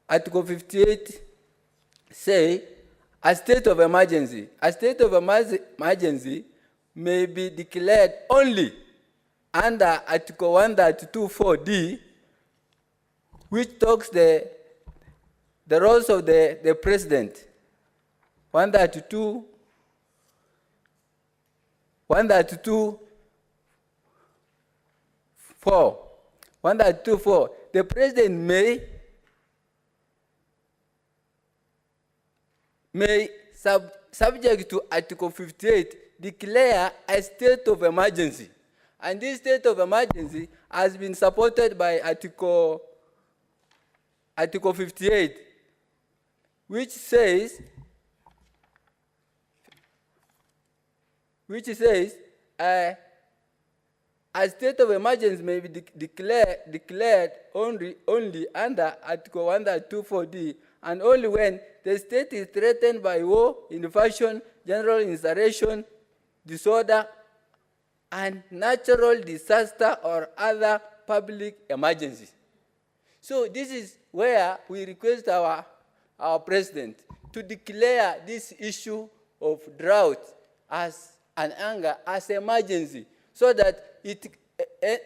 [SPEAKER 16] Article 58 say, a state of emergency. A state of emergency may be declared only under Article 132(4)(d), which talks the roles of the president. 132(4). The president may subject to Article 58, declare a state of emergency. And this state of emergency has been supported by Article 58, which says a state of emergency may be declared only under Article 124(d), and only when the state is threatened by war, invasion, general insurrection, disorder, and natural disaster or other public emergency. So this is where we request our president to declare this issue of drought as an anger, as emergency, so that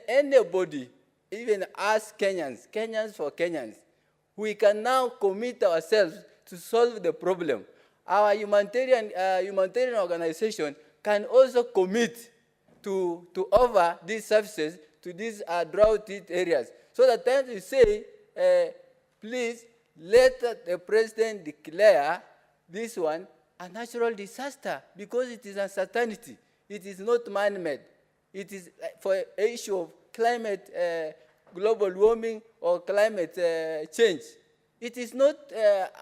[SPEAKER 16] anybody, even us Kenyans for Kenyans, we can now commit ourselves to solve the problem. Our humanitarian organization can also commit to offer these services to these drought-hit areas. So that then we say, please let the president declare this one a natural disaster, because it is uncertainty. It is not man-made. It is for an issue of climate, global warming, or climate change. It is not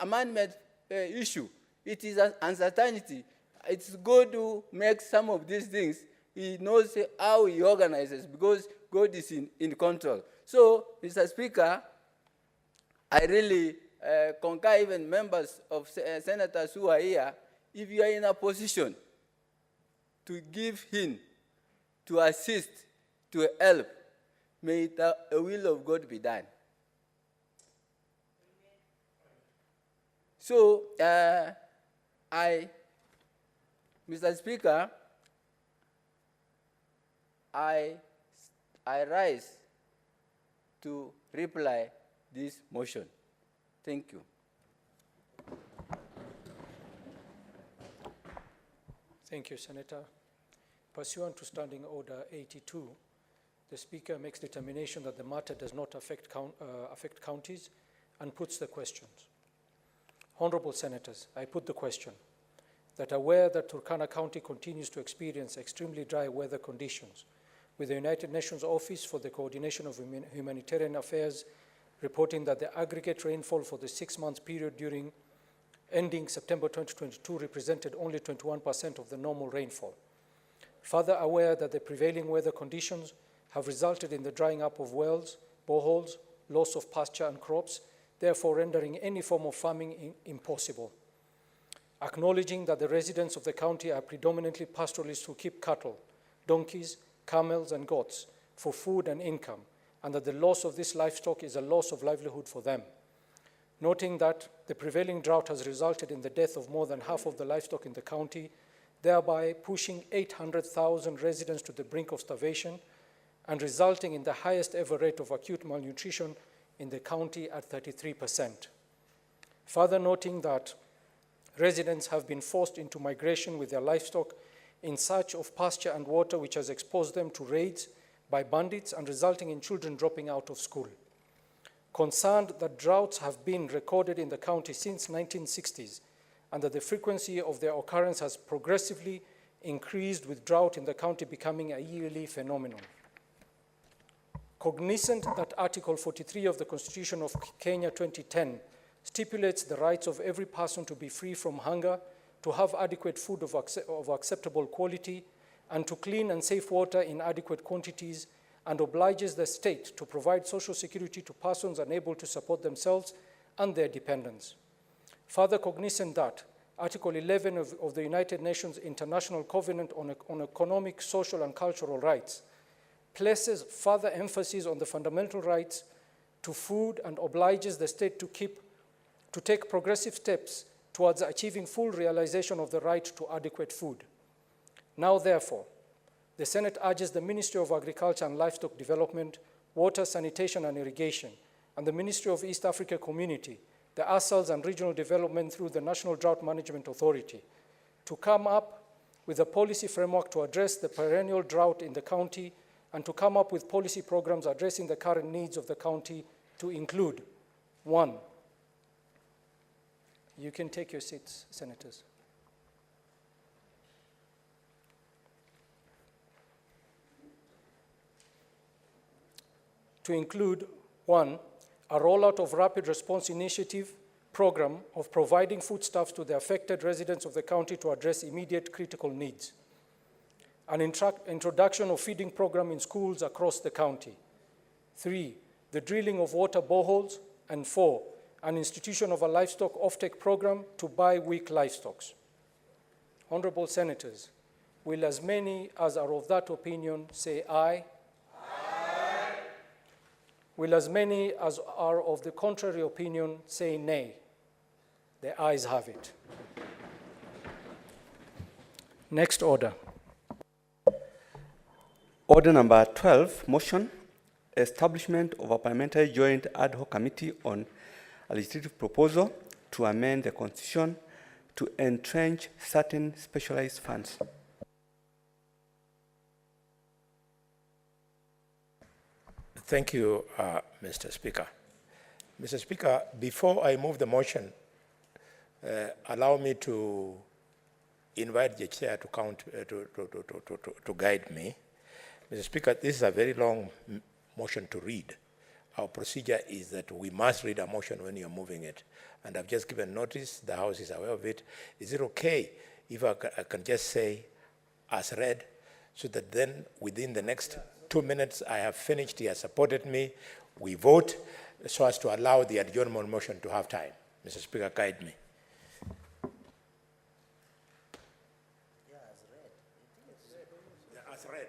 [SPEAKER 16] a man-made issue. It is an uncertainty. It's God who makes some of these things. He knows how he organizes, because God is in control. So, Mr. Speaker, I really concur, even members of senators who are here, if you are in a position to give in, to assist, to help, may the will of God be done. So, Mr. Speaker, I rise to reply this motion. Thank you.
[SPEAKER 17] Thank you, Senator. Pursuant to Standing Order 82, the Speaker makes determination that the matter does not affect counties and puts the questions. Honorable Senators, I put the question that aware that Turkana County continues to experience extremely dry weather conditions, with the United Nations Office for the Coordination of Humanitarian Affairs reporting that the aggregate rainfall for the 6-month period ending September 2022 represented only 21% of the normal rainfall. Further aware that the prevailing weather conditions have resulted in the drying up of wells, boreholes, loss of pasture and crops, therefore rendering any form of farming impossible. Acknowledging that the residents of the county are predominantly pastoralists who keep cattle, donkeys, camels, and goats for food and income, and that the loss of this livestock is a loss of livelihood for them. Noting that the prevailing drought has resulted in the death of more than half of the livestock in the county, thereby pushing 800,000 residents to the brink of starvation and resulting in the highest ever rate of acute malnutrition in the county at 33%. Further noting that residents have been forced into migration with their livestock in search of pasture and water, which has exposed them to raids by bandits and resulting in children dropping out of school. Concerned that droughts have been recorded in the county since 1960s and that the frequency of their occurrence has progressively increased, with drought in the county becoming a yearly phenomenon. Cognizant that Article 43 of the Constitution of Kenya 2010 stipulates the rights of every person to be free from hunger, to have adequate food of acceptable quality, and to clean and safe water in adequate quantities, and obliges the state to provide social security to persons unable to support themselves and their dependents. Further cognizant that Article 11 of the United Nations International Covenant on Economic, Social, and Cultural Rights places further emphasis on the fundamental rights to food and obliges the state to take progressive steps towards achieving full realization of the right to adequate food. Now, therefore, the Senate urges the Ministry of Agriculture and Livestock Development, Water, Sanitation and Irrigation, and the Ministry of East Africa Community, the ASALs and Regional Development through the National Drought Management Authority, to come up with a policy framework to address the perennial drought in the county and to come up with policy programs addressing the current needs of the county to include: 1, you can take your seats, senators. To include, 1, a rollout of rapid response initiative program of providing foodstuffs to the affected residents of the county to address immediate critical needs. An introduction of feeding program in schools across the county. 3, the drilling of water boreholes. And 4, an institution of a livestock offtake program to buy weak livestock. Honorable Senators, will as many as are of that opinion say aye? Aye. Will as many as are of the contrary opinion say nay? The ayes have it. Next order.
[SPEAKER 18] Order number 12, motion, establishment of a parliamentary joint ad hoc committee on a legislative proposal to amend the constitution to entrench certain specialized funds.
[SPEAKER 4] Thank you, Mr. Speaker. Mr. Speaker, before I move the motion, allow me to invite the chair to to guide me. Mr. Speaker, this is a very long motion to read. Our procedure is that we must read a motion when you're moving it. And I've just given notice, the House is aware of it. Is it okay if I can just say, as read, so that then within the next 2 minutes I have finished, he has supported me, we vote, so as to allow the adjournment motion to have time. Mr. Speaker, guide me. As read.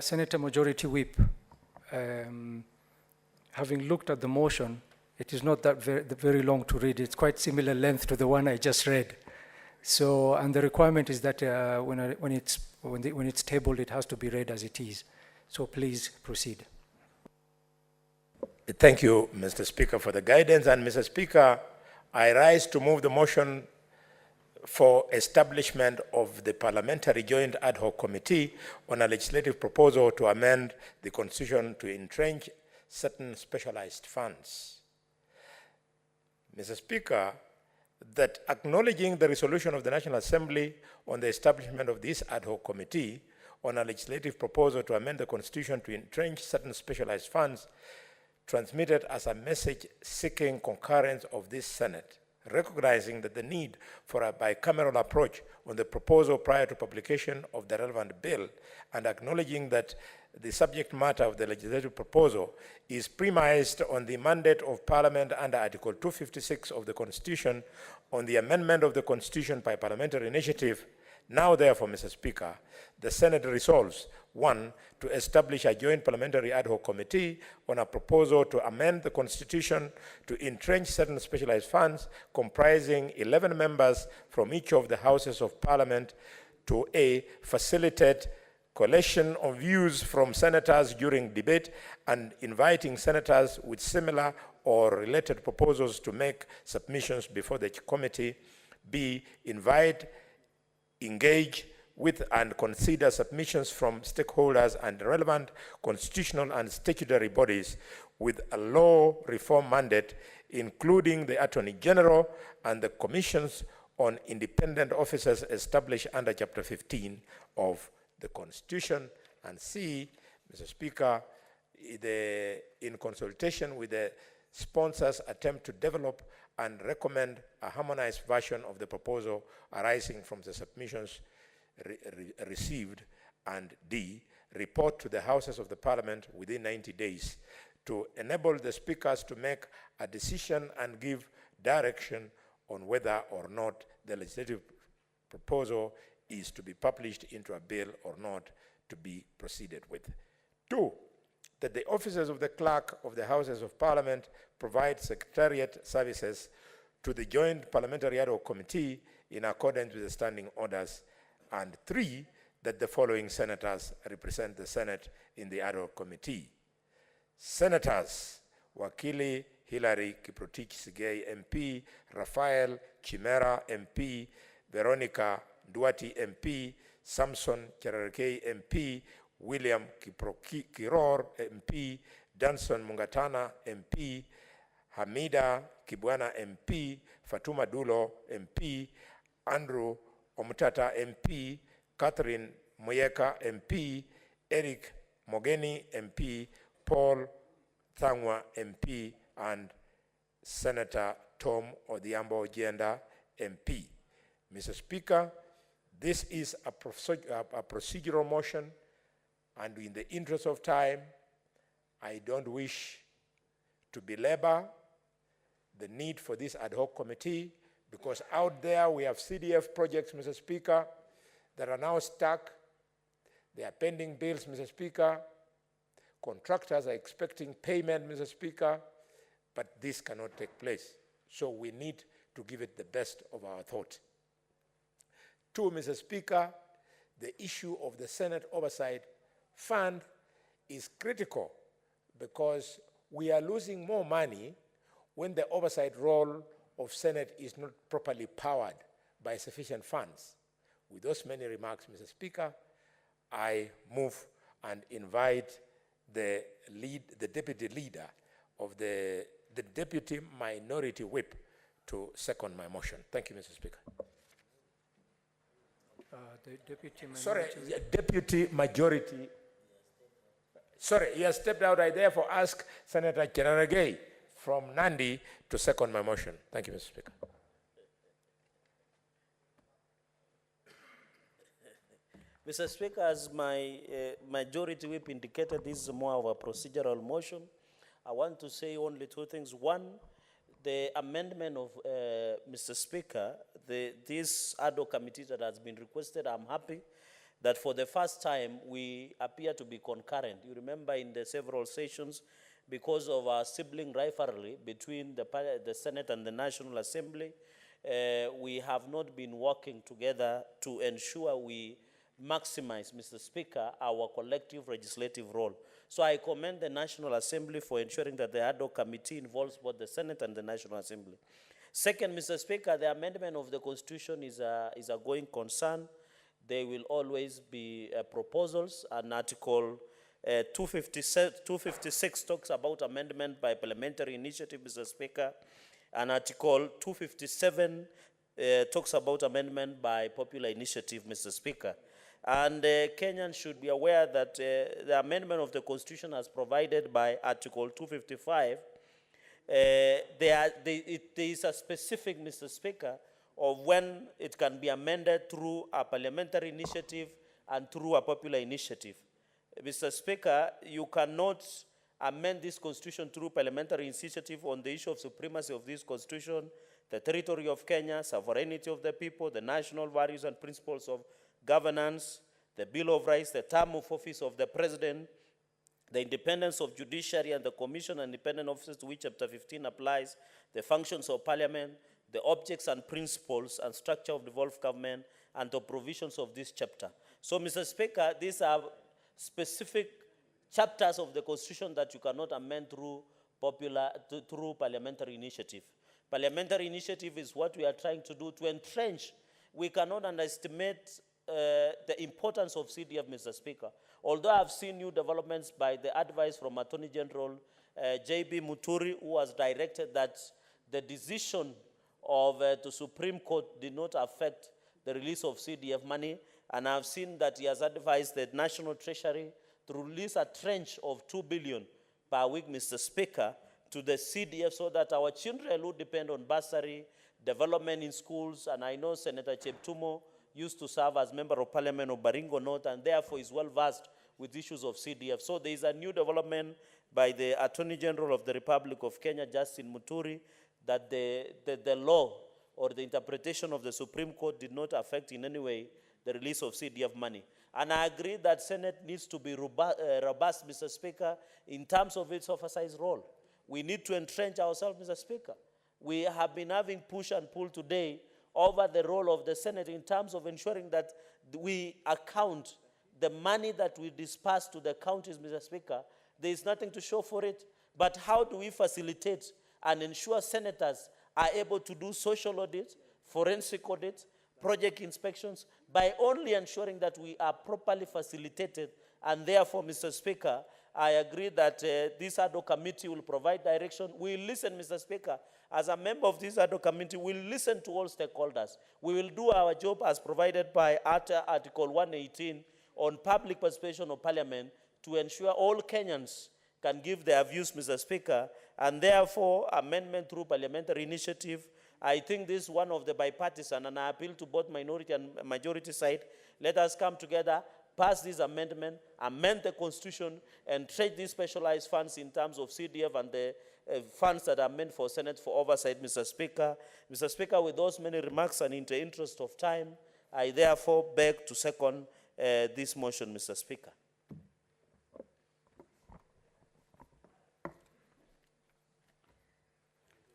[SPEAKER 17] Senator Majority Whip, having looked at the motion, it is not that very long to read. It's quite similar length to the one I just read. So, and the requirement is that when it's tabled, it has to be read as it is. So please proceed.
[SPEAKER 4] Thank you, Mr. Speaker, for the guidance. And Mr. Speaker, I rise to move the motion for establishment of the Parliamentary Joint Ad Hoc Committee on a legislative proposal to amend the Constitution to entrench certain specialized funds. Mr. Speaker, that acknowledging the resolution of the National Assembly on the establishment of this ad hoc committee on a legislative proposal to amend the Constitution to entrench certain specialized funds, transmitted as a message seeking concurrence of this Senate, recognizing that the need for a bicameral approach on the proposal prior to publication of the relevant bill, and acknowledging that the subject matter of the legislative proposal is premised on the mandate of Parliament under Article 256 of the Constitution on the amendment of the Constitution by parliamentary initiative. Now, therefore, Mr. Speaker, the Senate resolves, 1, to establish a joint parliamentary ad hoc committee on a proposal to amend the Constitution to entrench certain specialized funds comprising 11 members from each of the Houses of Parliament to A, facilitate collection of views from senators during debate and inviting senators with similar or related proposals to make submissions before the committee. B, invite, engage with and consider submissions from stakeholders and relevant constitutional and statutory bodies with a law reform mandate, including the Attorney General and the commissions on independent officers established under Chapter 15 of the Constitution. And C, Mr. Speaker, in consultation with the sponsors, attempt to develop and recommend a harmonized version of the proposal arising from the submissions received, and D, report to the Houses of the Parliament within 90 days to enable the speakers to make a decision and give direction on whether or not the legislative proposal is to be published into a bill or not to be proceeded with. 2, that the officers of the Clerk of the Houses of Parliament provide secretariat services to the Joint Parliamentary Ad hoc Committee in accordance with the standing orders. And 3, that the following senators represent the Senate in the Ad hoc Committee. Senators Wakili Hilary Kiprotich Sigei MP, Rafael Chimera MP, Veronica Duati MP, Samson Cherarkei MP, William Kiror MP, Danson Mungatana MP, Hamida Kibwana MP, Fatuma Dulo MP, Andrew Omutata MP, Catherine Moyeka MP, Eric Mogeni MP, Paul Thangwa MP, and Senator Tom Odhiambo Ojienda MP. Mr. Speaker, this is a procedural motion, and in the interest of time, I don't wish to belabor the need for this ad hoc committee, because out there we have CDF projects, Mr. Speaker, that are now stuck. They are pending bills, Mr. Speaker. Contractors are expecting payment, Mr. Speaker, but this cannot take place. So we need to give it the best of our thought. 2, Mr. Speaker, the issue of the Senate Oversight Fund is critical because we are losing more money when the oversight role of Senate is not properly powered by sufficient funds. With those many remarks, Mr. Speaker, I move and invite the deputy leader of the deputy minority whip to second my motion. Thank you, Mr. Speaker.
[SPEAKER 17] The deputy minority
[SPEAKER 4] Sorry, deputy majority. Sorry, he has stepped out. I therefore ask Senator Cherarkei from Nandi to second my motion. Thank you, Mr. Speaker.
[SPEAKER 8] Mr. Speaker, as my majority whip indicated, this is more of a procedural motion. I want to say only 2 things. One, the amendment of Mr. Speaker, this ad hoc committee that has been requested, I'm happy that for the first time we appear to be concurrent. You remember in the several sessions, because of our sibling rivalry between the Senate and the National Assembly, we have not been working together to ensure we maximize, Mr. Speaker, our collective legislative role. So I commend the National Assembly for ensuring that the ad hoc committee involves both the Senate and the National Assembly. Second, Mr. Speaker, the amendment of the Constitution is a going concern. There will always be proposals, and Article 256 talks about amendment by parliamentary initiative, Mr. Speaker, and Article 257 talks about amendment by popular initiative, Mr. Speaker. And Kenyans should be aware that the amendment of the Constitution as provided by Article 255, there is a specific, Mr. Speaker, of when it can be amended through a parliamentary initiative and through a popular initiative. Mr. Speaker, you cannot amend this Constitution through parliamentary initiative on the issue of supremacy of this Constitution, the territory of Kenya, sovereignty of the people, the national values and principles of governance, the Bill of Rights, the term of office of the President, the independence of judiciary and the commission and independent officers to which Chapter 15 applies, the functions of Parliament, the objects and principles and structure of devolved government, and the provisions of this chapter. So, Mr. Speaker, these are specific chapters of the Constitution that you cannot amend through parliamentary initiative. Parliamentary initiative is what we are trying to do to entrench. We cannot underestimate the importance of CDF, Mr. Speaker. Although I've seen new developments by the advice from Attorney General J.B. Muturi, who has directed that the decision of the Supreme Court did not affect the release of CDF money, and I've seen that he has advised the National Treasury to release a tranche of 2 billion per week, Mr. Speaker, to the CDF so that our children who depend on bursary, development in schools, and I know Senator Cheptumo used to serve as Member of Parliament of Baringo North and therefore is well versed with issues of CDF. So there is a new development by the Attorney General of the Republic of Kenya, Justin Muturi, that the law or the interpretation of the Supreme Court did not affect in any way the release of CDF money. And I agree that Senate needs to be robust, Mr. Speaker, in terms of its oversight role. We need to entrench ourselves, Mr. Speaker. We have been having push and pull today over the role of the Senate in terms of ensuring that we account the money that we disperse to the counties, Mr. Speaker. There is nothing to show for it. But how do we facilitate and ensure senators are able to do social audits, forensic audits, project inspections, by only ensuring that we are properly facilitated. And therefore, Mr. Speaker, I agree that this ad hoc committee will provide direction. We'll listen, Mr. Speaker. As a member of this ad hoc committee, we'll listen to all stakeholders. We will do our job as provided by Article 118 on public participation of Parliament to ensure all Kenyans can give their views, Mr. Speaker, and therefore amendment through parliamentary initiative. I think this is one of the bipartisan, and I appeal to both minority and majority side. Let us come together, pass this amendment, amend the Constitution, and trade these specialized funds in terms of CDF and the funds that are meant for Senate for oversight, Mr. Speaker. Mr. Speaker, with those many remarks and in the interest of time, I therefore beg to second this motion, Mr. Speaker.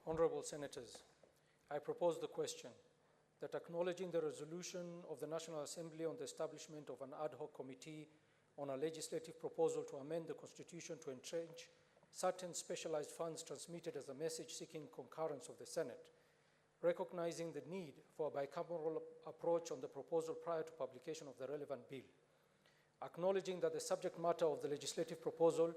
[SPEAKER 17] Honorable Senators, I propose the question that acknowledging the resolution of the National Assembly on the establishment of an ad hoc committee on a legislative proposal to amend the Constitution to entrench certain specialized funds transmitted as a message seeking concurrence of the Senate, recognizing the need for a bicameral approach on the proposal prior to publication of the relevant bill, acknowledging that the subject matter of the legislative proposal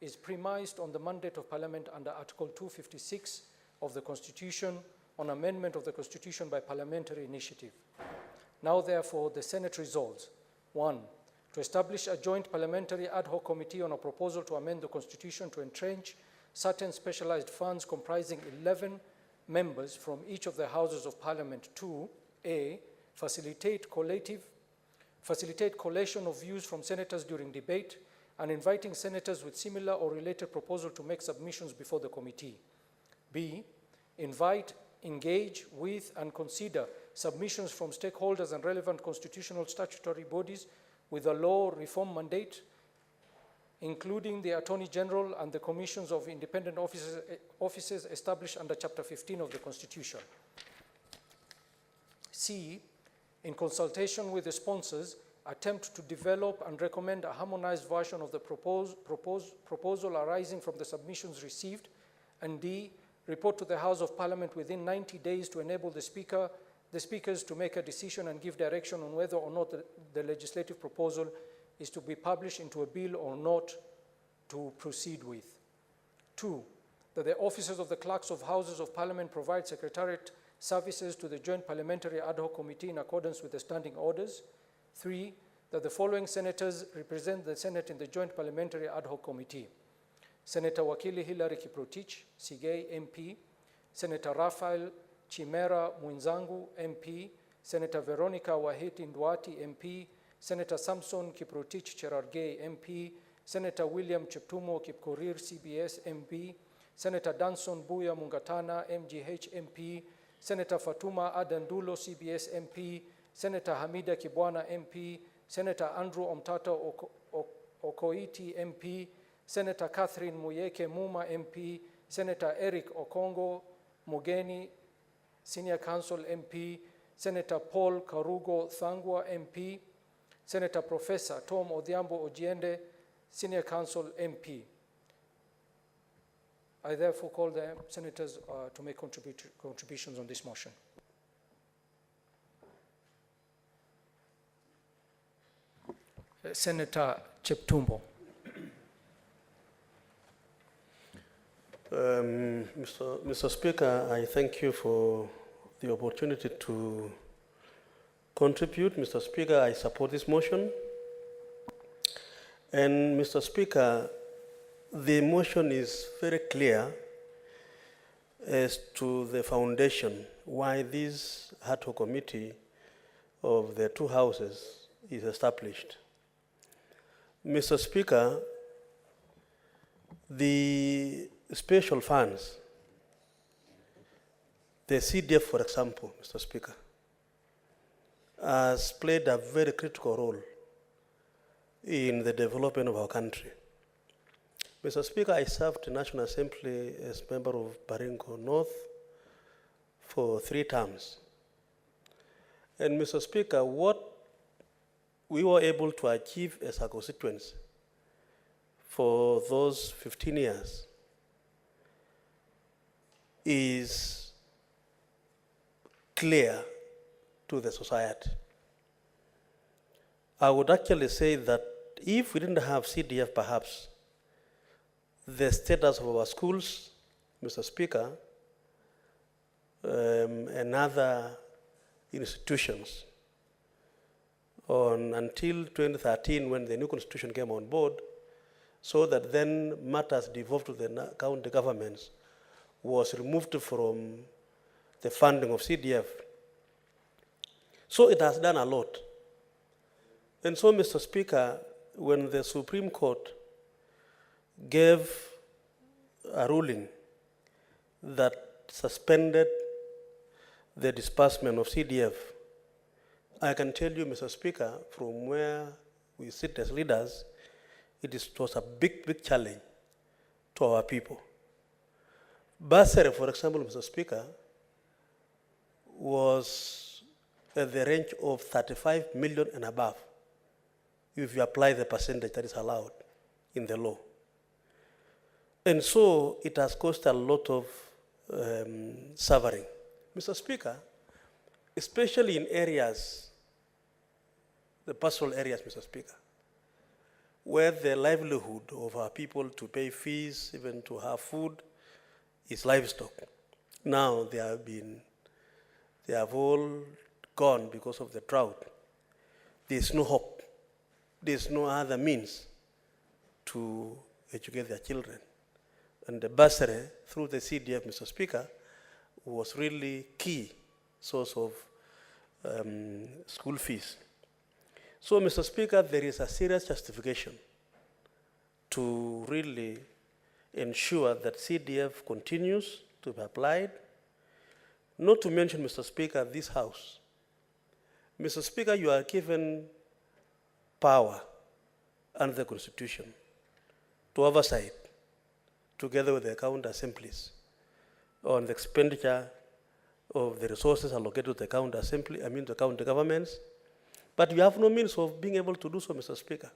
[SPEAKER 17] is premised on the mandate of Parliament under Article 256 of the Constitution on amendment of the Constitution by parliamentary initiative. Now, therefore, the Senate resolves, 1, to establish a joint parliamentary ad hoc committee on a proposal to amend the Constitution to entrench certain specialized funds comprising 11 members from each of the Houses of Parliament. 2, A, facilitate collation of views from senators during debate and inviting senators with similar or related proposal to make submissions before the committee. B, invite, engage with, and consider submissions from stakeholders and relevant constitutional statutory bodies with a law reform mandate, including the Attorney General and the commissions of independent offices established under Chapter 15 of the Constitution. C, in consultation with the sponsors, attempt to develop and recommend a harmonized version of the proposal arising from the submissions received. And D, report to the House of Parliament within 90 days to enable the speakers to make a decision and give direction on whether or not the legislative proposal is to be published into a bill or not to proceed with. 2, that the officers of the clerks of Houses of Parliament provide secretariat services to the Joint Parliamentary Ad hoc Committee in accordance with the standing orders. 3, that the following senators represent the Senate in the Joint Parliamentary Ad hoc Committee: Senator Wakili Hilary Kiprotich, Sigei, MP; Senator Raphael Chimera Mwinzangu, MP; Senator Veronica Wahiti Ndwati, MP; Senator Samson Kiprotich Cherargei, MP; Senator William Cheptumo Kipkorir, CBS, MP; Senator Danson Buya Mungatana, MGH, MP; Senator Fatuma Adandulo, CBS, MP; Senator Hamida Kibwana, MP; Senator Andrew Omtata Okoiti, MP; Senator Catherine Muyeke Muma, MP; Senator Eric Okongo Mugeni, Senior Counsel, MP; Senator Paul Karugo Thangwa, MP; Senator Professor Tom Odhiambo Ojiende, Senior Counsel, MP. I therefore call the senators to make contributions on this motion. Senator Cheptumbo.
[SPEAKER 3] Mr. Speaker, I thank you for the opportunity to contribute. Mr. Speaker, I support this motion. And Mr. Speaker, the motion is very clear as to the foundation why this ad hoc committee of the two houses is established. Mr. Speaker, the special funds, the CDF, for example, Mr. Speaker, has played a very critical role in the development of our country. Mr. Speaker, I served in National Assembly as member of Baringo North for 3 terms. And Mr. Speaker, what we were able to achieve as a constituency for those 15 years is clear to the society. I would actually say that if we didn't have CDF, perhaps the status of our schools, Mr. Speaker, and other institutions until 2013 when the new constitution came on board, so that then matters devolved to the county governments was removed from the funding of CDF. So it has done a lot. And so, Mr. Speaker, when the Supreme Court gave a ruling that suspended the disbursement of CDF, I can tell you, Mr. Speaker, from where we sit as leaders, it was a big, big challenge to our people. Bursary, for example, Mr. Speaker, was at the range of 35 million and above, if you apply the percentage that is allowed in the law. And so it has caused a lot of suffering. Mr. Speaker, especially in areas, the pastoral areas, Mr. Speaker, where the livelihood of our people to pay fees, even to have food, is livestock. Now they have all gone because of the drought. There's no hope. There's no other means to educate their children. And the bursary through the CDF, Mr. Speaker, was really key source of school fees. So, Mr. Speaker, there is a serious justification to really ensure that CDF continues to be applied. Not to mention, Mr. Speaker, this House. Mr. Speaker, you are given power under the Constitution to oversight, together with the county assemblies, on the expenditure of the resources allocated to the county assembly, the county governments. But you have no means of being able to do so, Mr. Speaker.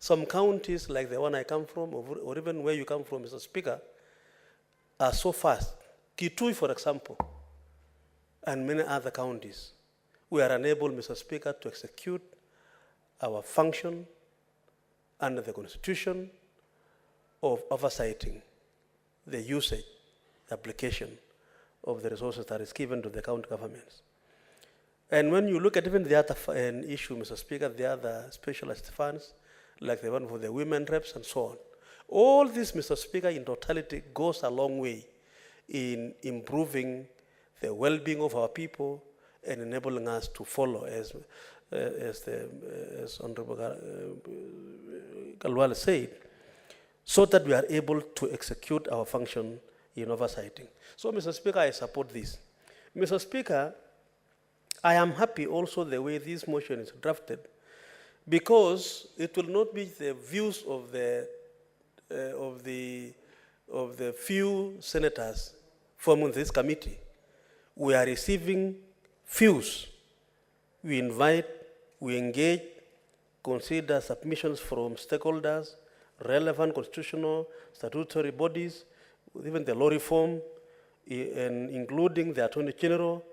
[SPEAKER 3] Some counties, like the one I come from, or even where you come from, Mr. Speaker, are so fast. Kitui, for example, and many other counties, we are unable, Mr. Speaker, to execute our function under the Constitution of oversighting the usage, the application of the resources that is given to the county governments. And when you look at even the other issue, Mr. Speaker, the other specialized funds, like the one for the women reps and so on, all this, Mr. Speaker, in totality goes a long way in improving the well-being of our people and enabling us to follow, as Honorable Galwal said, so that we are able to execute our function in oversighting. So, Mr. Speaker, I support this. Mr. Speaker, I am happy also the way this motion is drafted, because it will not be the views of the few senators forming this committee. We are receiving views. We invite, we engage, consider submissions from stakeholders, relevant constitutional, statutory bodies, even the law reform, and including the Attorney General.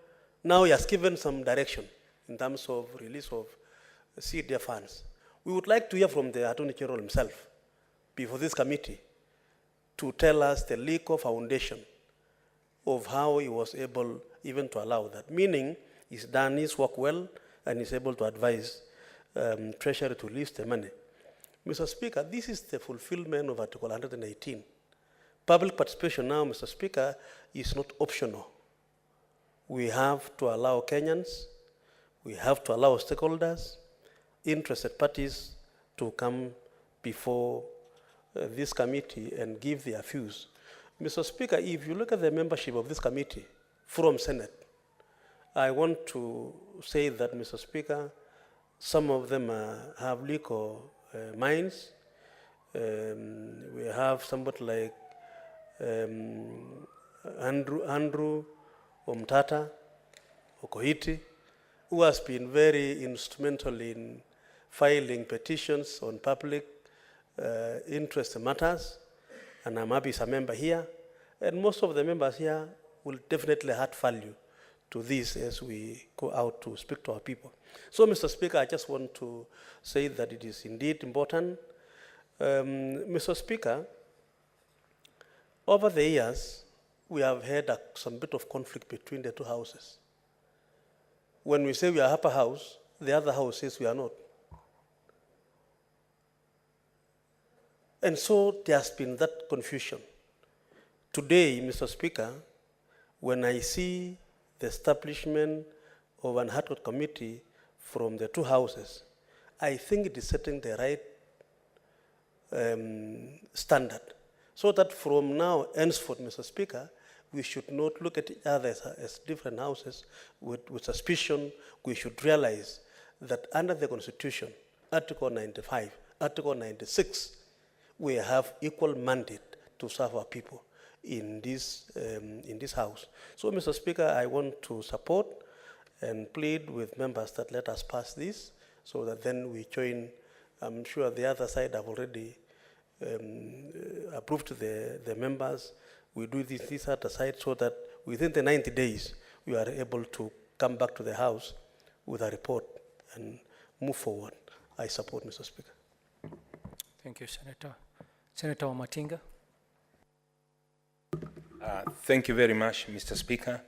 [SPEAKER 3] Now he has given some direction in terms of release of CDF funds. We would like to hear from the Attorney General himself before this committee to tell us the legal foundation of how he was able even to allow that. Meaning, he's done his work well and is able to advise Treasury to release the money. Mr. Speaker, this is the fulfillment of Article 118. Public participation now, Mr. Speaker, is not optional. We have to allow Kenyans, we have to allow stakeholders, interested parties to come before this committee and give their views. Mr. Speaker, if you look at the membership of this committee from Senate, I want to say that, Mr. Speaker, some of them have legal minds. We have somebody like Andrew Omtata Okoiti, who has been very instrumental in filing petitions on public interest matters, and I'm happy he's a member here. And most of the members here will definitely add value to this as we go out to speak to our people. So, Mr. Speaker, I just want to say that it is indeed important. Mr. Speaker, over the years, we have had some bit of conflict between the two houses. When we say we are upper house, the other house says we are not. And so there has been that confusion. Today, Mr. Speaker, when I see the establishment of an ad hoc committee from the two houses, I think it is setting the right standard. So that from now henceforth, Mr. Speaker, we should not look at each other as different houses with suspicion. We should realize that under the Constitution, Article 95, Article 96, we have equal mandate to serve our people in this house. So, Mr. Speaker, I want to support and plead with members that let us pass this so that then we join. I'm sure the other side have already approved the members. We do this at the side so that within the 90 days, we are able to come back to the House with a report and move forward. I support, Mr. Speaker.
[SPEAKER 17] Thank you, Senator. Senator Wamatinga.
[SPEAKER 9] Thank you very much, Mr. Speaker.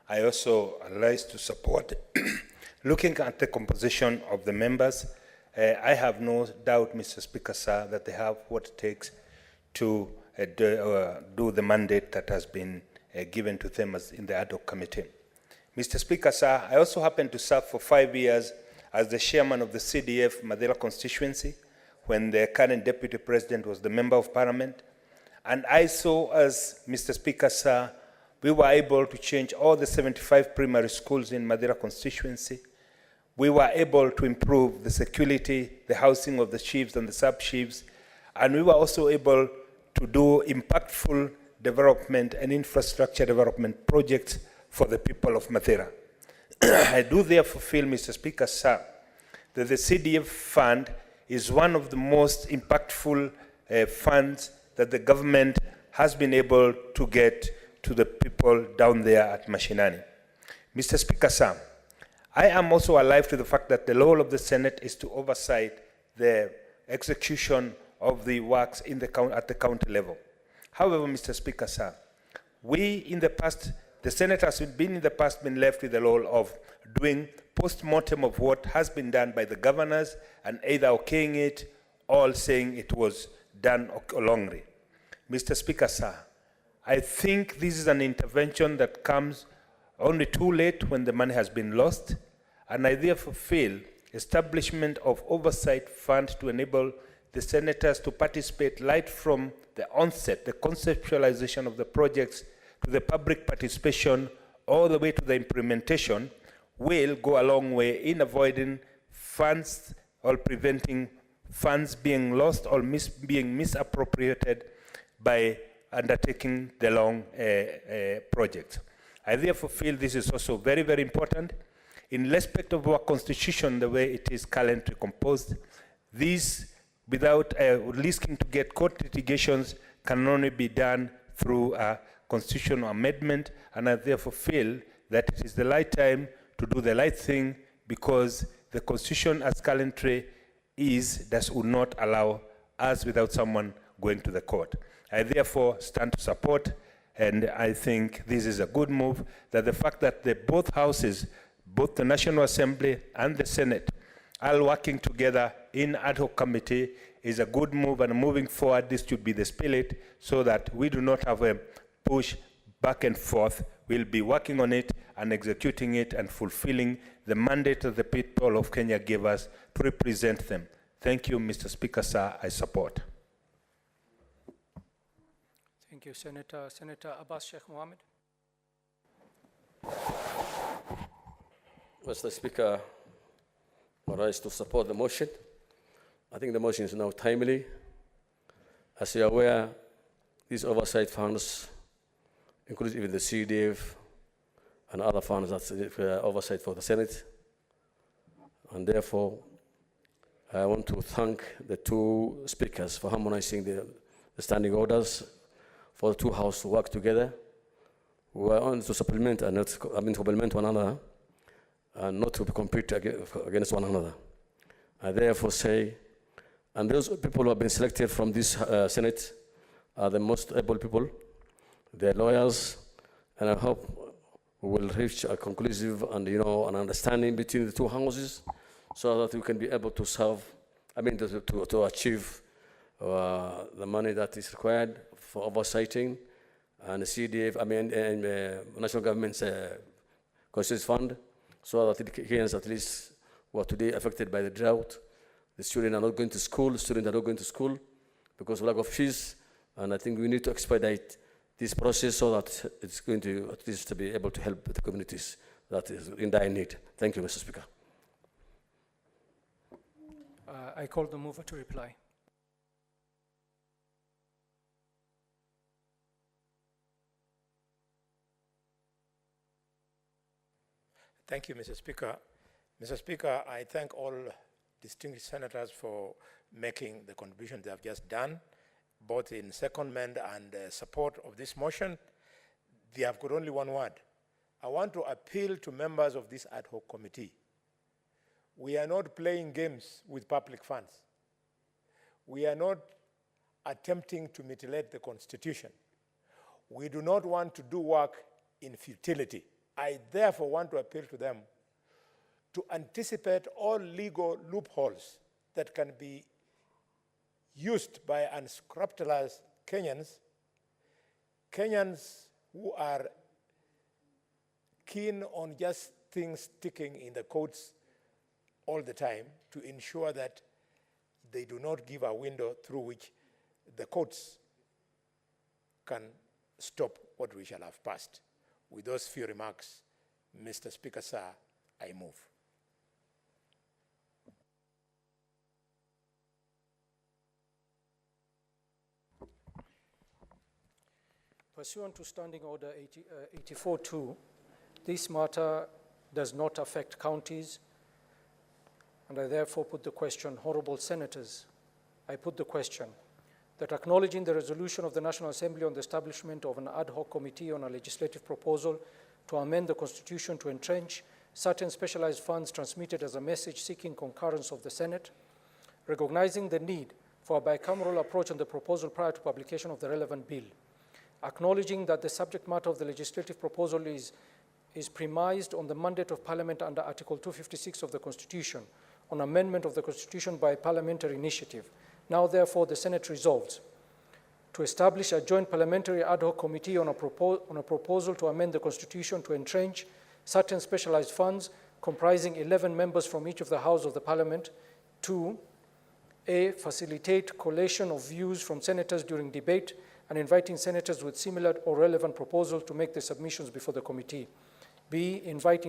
[SPEAKER 9] I also rise to support. Looking at the composition of the members, I have no doubt, Mr. Speaker, sir, that they have what it takes to do the mandate that has been given to them as in the ad hoc committee. Mr. Speaker, sir, I also happened to serve for 5 years as the chairman of the CDF Madera constituency when the current deputy president was the member of parliament. And I saw, as Mr. Speaker, sir, we were able to change all the 75 primary schools in Madera constituency. We were able to improve the security, the housing of the chiefs and the sub-chiefs, and we were also able to do impactful development and infrastructure development projects for the people of Madera. I do therefore feel, Mr. Speaker, sir, that the CDF fund is one of the most impactful funds that the government has been able to get to the people down there at Mashinani. Mr. Speaker, sir, I am also alive to the fact that the role of the Senate is to oversight the execution of the works in at the county level. However, Mr. Speaker, sir, we in the past, the Senate has been left with the role of doing post-mortem of what has been done by the governors and either okaying it or saying it was done wrongly. Mr. Speaker, sir, I think this is an intervention that comes only too late when the money has been lost, and I therefore feel establishment of oversight fund to enable the senators to participate right from the onset, the conceptualization of the projects, to the public participation, all the way to the implementation, will go a long way in avoiding funds or preventing funds being lost or being misappropriated by undertaking the long projects. I therefore feel this is also very, very important. In respect of our constitution, the way it is currently composed, these, without risking to get court litigations, can only be done through a constitutional amendment, and I therefore feel that it is the right time to do the right thing, because the constitution as currently would not allow us without someone going to the court. I therefore stand to support, and I think this is a good move, that the fact that both houses, both the National Assembly and the Senate, are working together in ad hoc committee is a good move, and moving forward, this should be the spirit so that we do not have a push back and forth. We'll be working on it and executing it and fulfilling the mandate that the people of Kenya gave us to represent them. Thank you, Mr. Speaker, sir. I support.
[SPEAKER 17] Thank you, Senator. Senator Abbas Sheikh Mohammed.
[SPEAKER 14] Mr. Speaker, I rise to support the motion. I think the motion is now timely. As you are aware, these oversight funds include even the CDF and other funds that's oversight for the Senate. And therefore, I want to thank the two speakers for harmonizing the standing orders for the two houses to work together. We are on to supplement and not to complement one another and not to compete against one another. I therefore say, and those people who have been selected from this Senate are the most able people, they're lawyers, and I hope we will reach a conclusive and an understanding between the two houses so that we can be able to solve, to achieve the money that is required for oversighting and the CDF, national government's constituency fund, so that the Kenyans at least who are today affected by the drought, the students are not going to school, because of lack of fees, and I think we need to expedite this process so that it's going to at least be able to help the communities that is in dire need. Thank you, Mr. Speaker.
[SPEAKER 17] I call the mover to reply.
[SPEAKER 4] Thank you, Mr. Speaker. Mr. Speaker, I thank all distinguished senators for making the contribution they have just done, both in secondment and support of this motion. They have got only one word. I want to appeal to members of this ad hoc committee. We are not playing games with public funds. We are not attempting to mutilate the Constitution. We do not want to do work in futility. I therefore want to appeal to them to anticipate all legal loopholes that can be used by unscrupulous Kenyans who are keen on just things sticking in the courts all the time, to ensure that they do not give a window through which the courts can stop what we shall have passed. With those few remarks, Mr. Speaker, sir, I move.
[SPEAKER 17] Pursuant to Standing Order 84-2, this matter does not affect counties, and I therefore put the question, honorable senators, I put the question that acknowledging the resolution of the National Assembly on the establishment of an ad hoc committee on a legislative proposal to amend the Constitution to entrench certain specialized funds transmitted as a message seeking concurrence of the Senate, recognizing the need for a bicameral approach on the proposal prior to publication of the relevant bill, acknowledging that the subject matter of the legislative proposal is premised on the mandate of Parliament under Article 256 of the Constitution on amendment of the Constitution by parliamentary initiative. Now, therefore, the Senate resolves to establish a joint parliamentary ad hoc committee on a proposal to amend the Constitution to entrench certain specialized funds comprising 11 members from each of the Houses of the Parliament to A, facilitate collation of views from senators during debate and inviting senators with similar or relevant proposals to make their submissions before the committee. B, invite,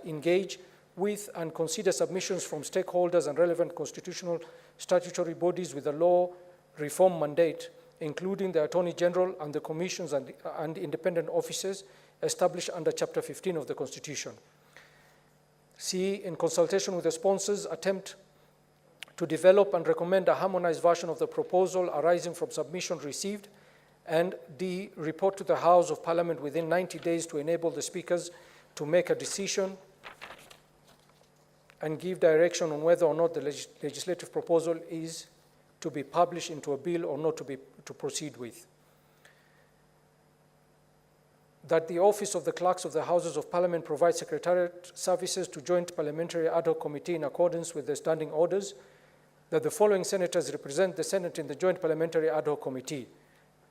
[SPEAKER 17] engage with and consider submissions from stakeholders and relevant constitutional statutory bodies with a law reform mandate, including the Attorney General and the commissions and independent offices established under Chapter 15 of the Constitution. C, in consultation with the sponsors, attempt to develop and recommend a harmonized version of the proposal arising from submission received, and D, report to the House of Parliament within 90 days to enable the speakers to make a decision and give direction on whether or not the legislative proposal is to be published into a bill or not to proceed with. That the Office of the Clerks of the Houses of Parliament provide secretariat services to Joint Parliamentary Ad Hoc Committee in accordance with the standing orders. That the following senators represent the Senate in the Joint Parliamentary Ad Hoc Committee: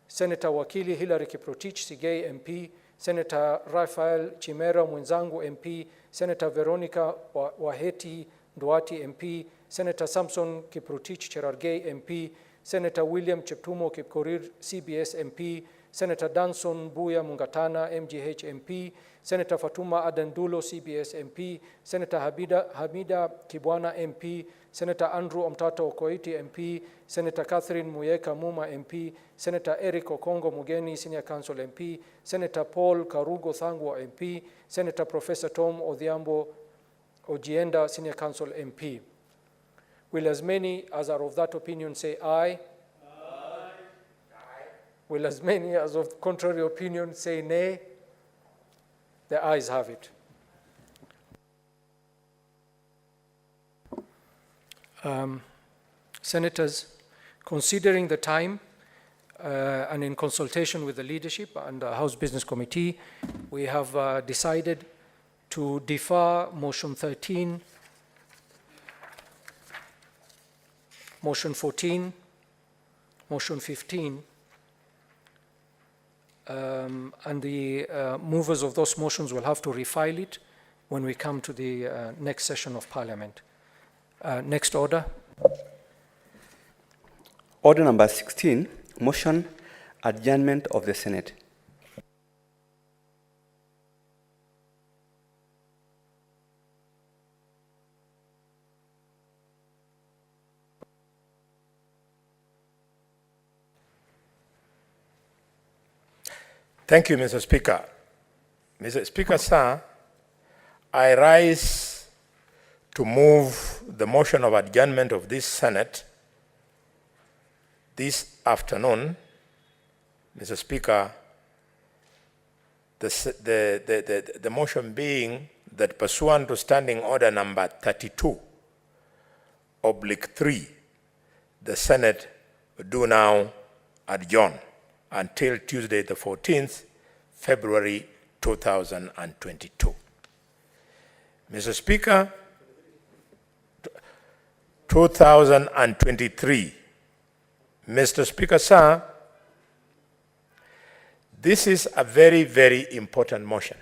[SPEAKER 17] Senator Wakili Hilary Kiprotich Sigei MP, Senator Rafael Chimera Mwenzangu MP, Senator Veronica Waheti Nduati MP, Senator Samson Kiprotich Cherargei MP, Senator William Cheptumo Kipkorir CBS MP, Senator Danson Buya Mungatana MGH MP, Senator Fatuma Adandulo CBS MP, Senator Hamida Kibwana MP, Senator Andrew Omtata Okoiti MP, Senator Catherine Muyeka Muma MP, Senator Eric Okongo Mugeni Senior Council MP, Senator Paul Karugo Thangwa MP, Senator Professor Tom Odhiambo Ojienda Senior Council MP. Will as many as are of that opinion say aye? Aye. Will as many as of contrary opinion say nay? The ayes have it. Senators, considering the time and in consultation with the leadership and the House Business Committee, we have decided to defer motion 13, motion 14, motion 15, and the movers of those motions will have to refile it when we come to the next session of Parliament. Next order.
[SPEAKER 18] Order number 16, motion adjournment of the Senate.
[SPEAKER 4] Thank you, Mr. Speaker. Mr. Speaker, sir, I rise to move the motion of adjournment of this Senate this afternoon. Mr. Speaker, the motion being that pursuant to Standing Order number 32/3, the Senate do now adjourn until Tuesday, the 14th, February 2022. Mr. Speaker, 2023. Mr. Speaker, sir, this is a very, very important motion.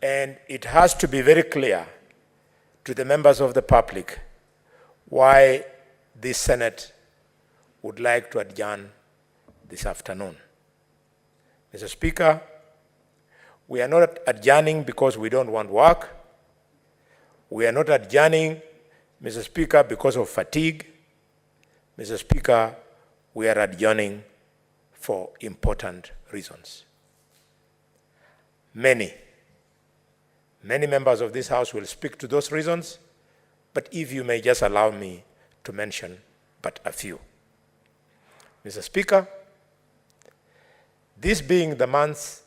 [SPEAKER 4] And it has to be very clear to the members of the public why the Senate would like to adjourn this afternoon. Mr. Speaker, we are not adjourning because we don't want work. We are not adjourning, Mr. Speaker, because of fatigue. Mr. Speaker, we are adjourning for important reasons. Many members of this House will speak to those reasons, but if you may just allow me to mention but a few. Mr. Speaker, this being the month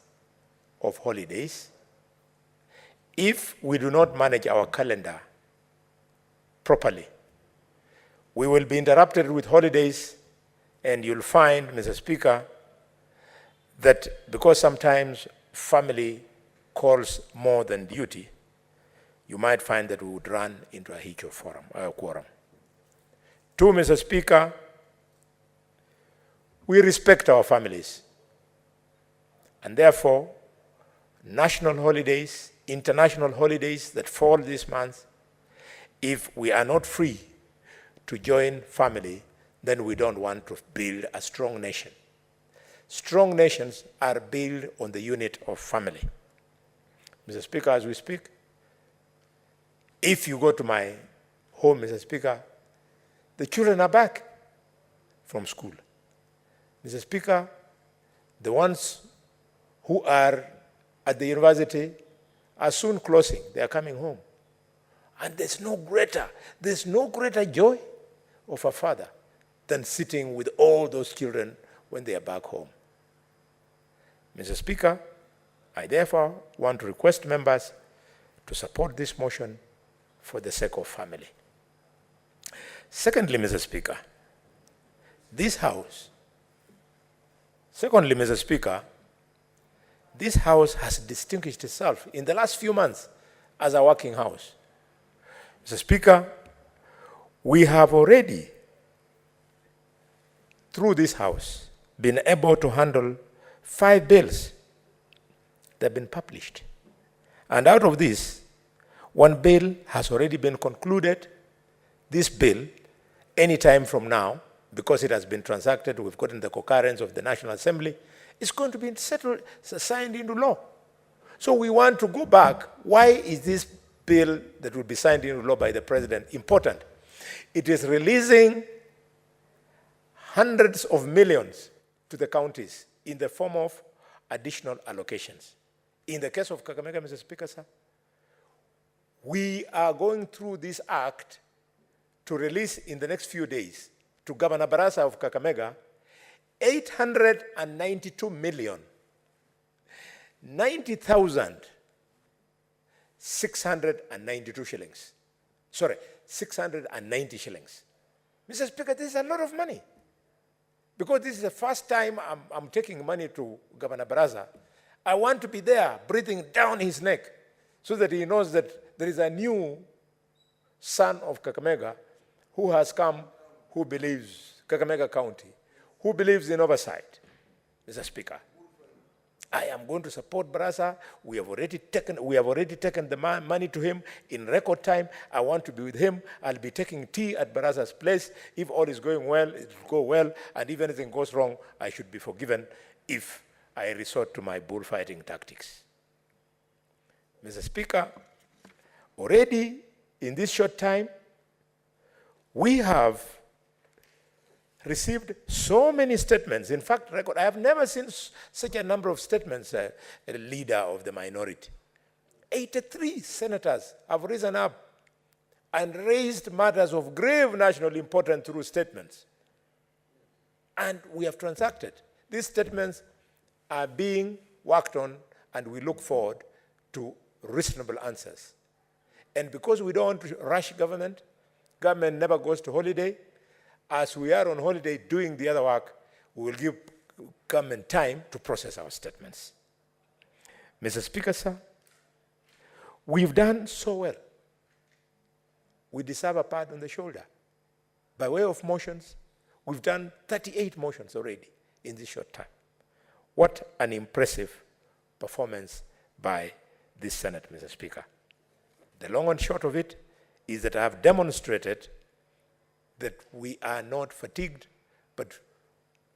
[SPEAKER 4] of holidays, if we do not manage our calendar properly, we will be interrupted with holidays, and you'll find, Mr. Speaker, that because sometimes family calls more than duty, you might find that we would run into a hitch of quorum. Two, Mr. Speaker, we respect our families, and therefore, national holidays, international holidays that fall this month, if we are not free to join family, then we don't want to build a strong nation. Strong nations are built on the unit of family. Mr. Speaker, as we speak, if you go to my home, Mr. Speaker, the children are back from school. Mr. Speaker, the ones who are at the university are soon closing. They are coming home. And there's no greater joy of a father than sitting with all those children when they are back home. Mr. Speaker, I therefore want to request members to support this motion for the sake of family. Secondly, Mr. Speaker, this House has distinguished itself in the last few months as a working House. Mr. Speaker, we have already, through this House, been able to handle 5 bills that have been published. And out of this, 1 bill has already been concluded. This bill, any time from now, because it has been transacted, we've gotten the concurrence of the National Assembly, is going to be settled, signed into law. So we want to go back. Why is this bill that will be signed into law by the President important? It is releasing hundreds of millions to the counties in the form of additional allocations. In the case of Kakamega, Mr. Speaker, sir, we are going through this act to release in the next few days to Governor Barasa of Kakamega 892 million 90,692 shillings. Sorry, 690 shillings. Mr. Speaker, this is a lot of money. Because this is the first time I'm taking money to Governor Barasa. I want to be there, breathing down his neck, so that he knows that there is a new son of Kakamega who has come, who believes, Kakamega County, who believes in oversight. Mr. Speaker, I am going to support Barasa. We have already taken the money to him in record time. I want to be with him. I'll be taking tea at Barasa's place. If all is going well, it will go well. And if anything goes wrong, I should be forgiven if I resort to my bullfighting tactics. Mr. Speaker, already in this short time, we have received so many statements. In fact, I have never seen such a number of statements, a leader of the minority. 83 senators have risen up and raised matters of grave national importance through statements. And we have transacted. These statements are being worked on, and we look forward to reasonable answers. And because we don't want to rush government never goes to holiday. As we are on holiday doing the other work, we will give government time to process our statements. Mr. Speaker, sir, we've done so well. We deserve a pat on the shoulder. By way of motions, we've done 38 motions already in this short time. What an impressive performance by this Senate, Mr. Speaker. The long and short of it is that I have demonstrated that we are not fatigued, but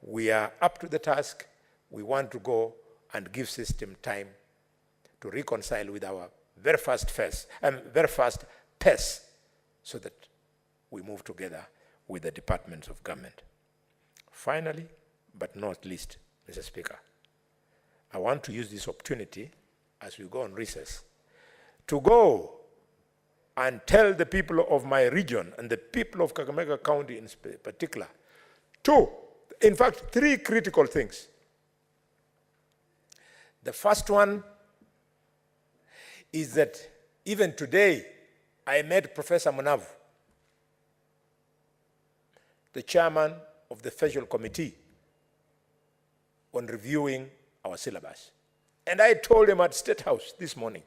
[SPEAKER 4] we are up to the task. We want to go and give system time to reconcile with our very fast pace, so that we move together with the departments of government. Finally, but not least, Mr. Speaker, I want to use this opportunity as we go on recess to go and tell the people of my region and the people of Kakamega County in particular, in fact, 3 critical things. The first one is that even today, I met Professor Munavu, the chairman of the Federal Committee on reviewing our syllabus. And I told him at State House this morning,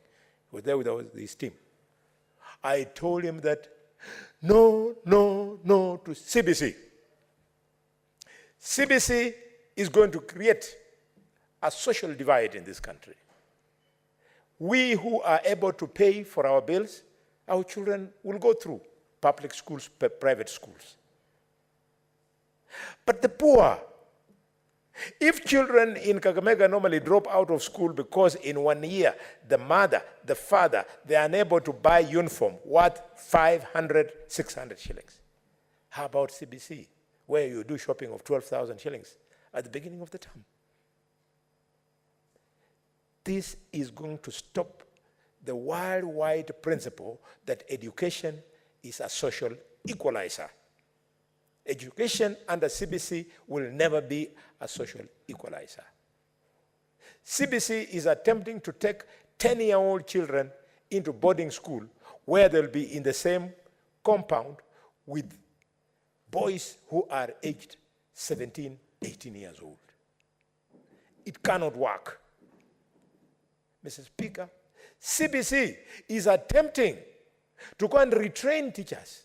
[SPEAKER 4] he was there with his team, I told him that no to CBC. CBC is going to create a social divide in this country. We who are able to pay for our bills, our children will go through public schools, private schools. But the poor, if children in Kakamega normally drop out of school because in 1 year, the mother, the father, they are unable to buy uniform worth 500, 600 shillings. How about CBC, where you do shopping of 12,000 shillings at the beginning of the term? This is going to stop the worldwide principle that education is a social equalizer. Education under CBC will never be a social equalizer. CBC is attempting to take 10-year-old children into boarding school where they'll be in the same compound with boys who are aged 17, 18 years old. It cannot work. Mr. Speaker, CBC is attempting to go and retrain teachers.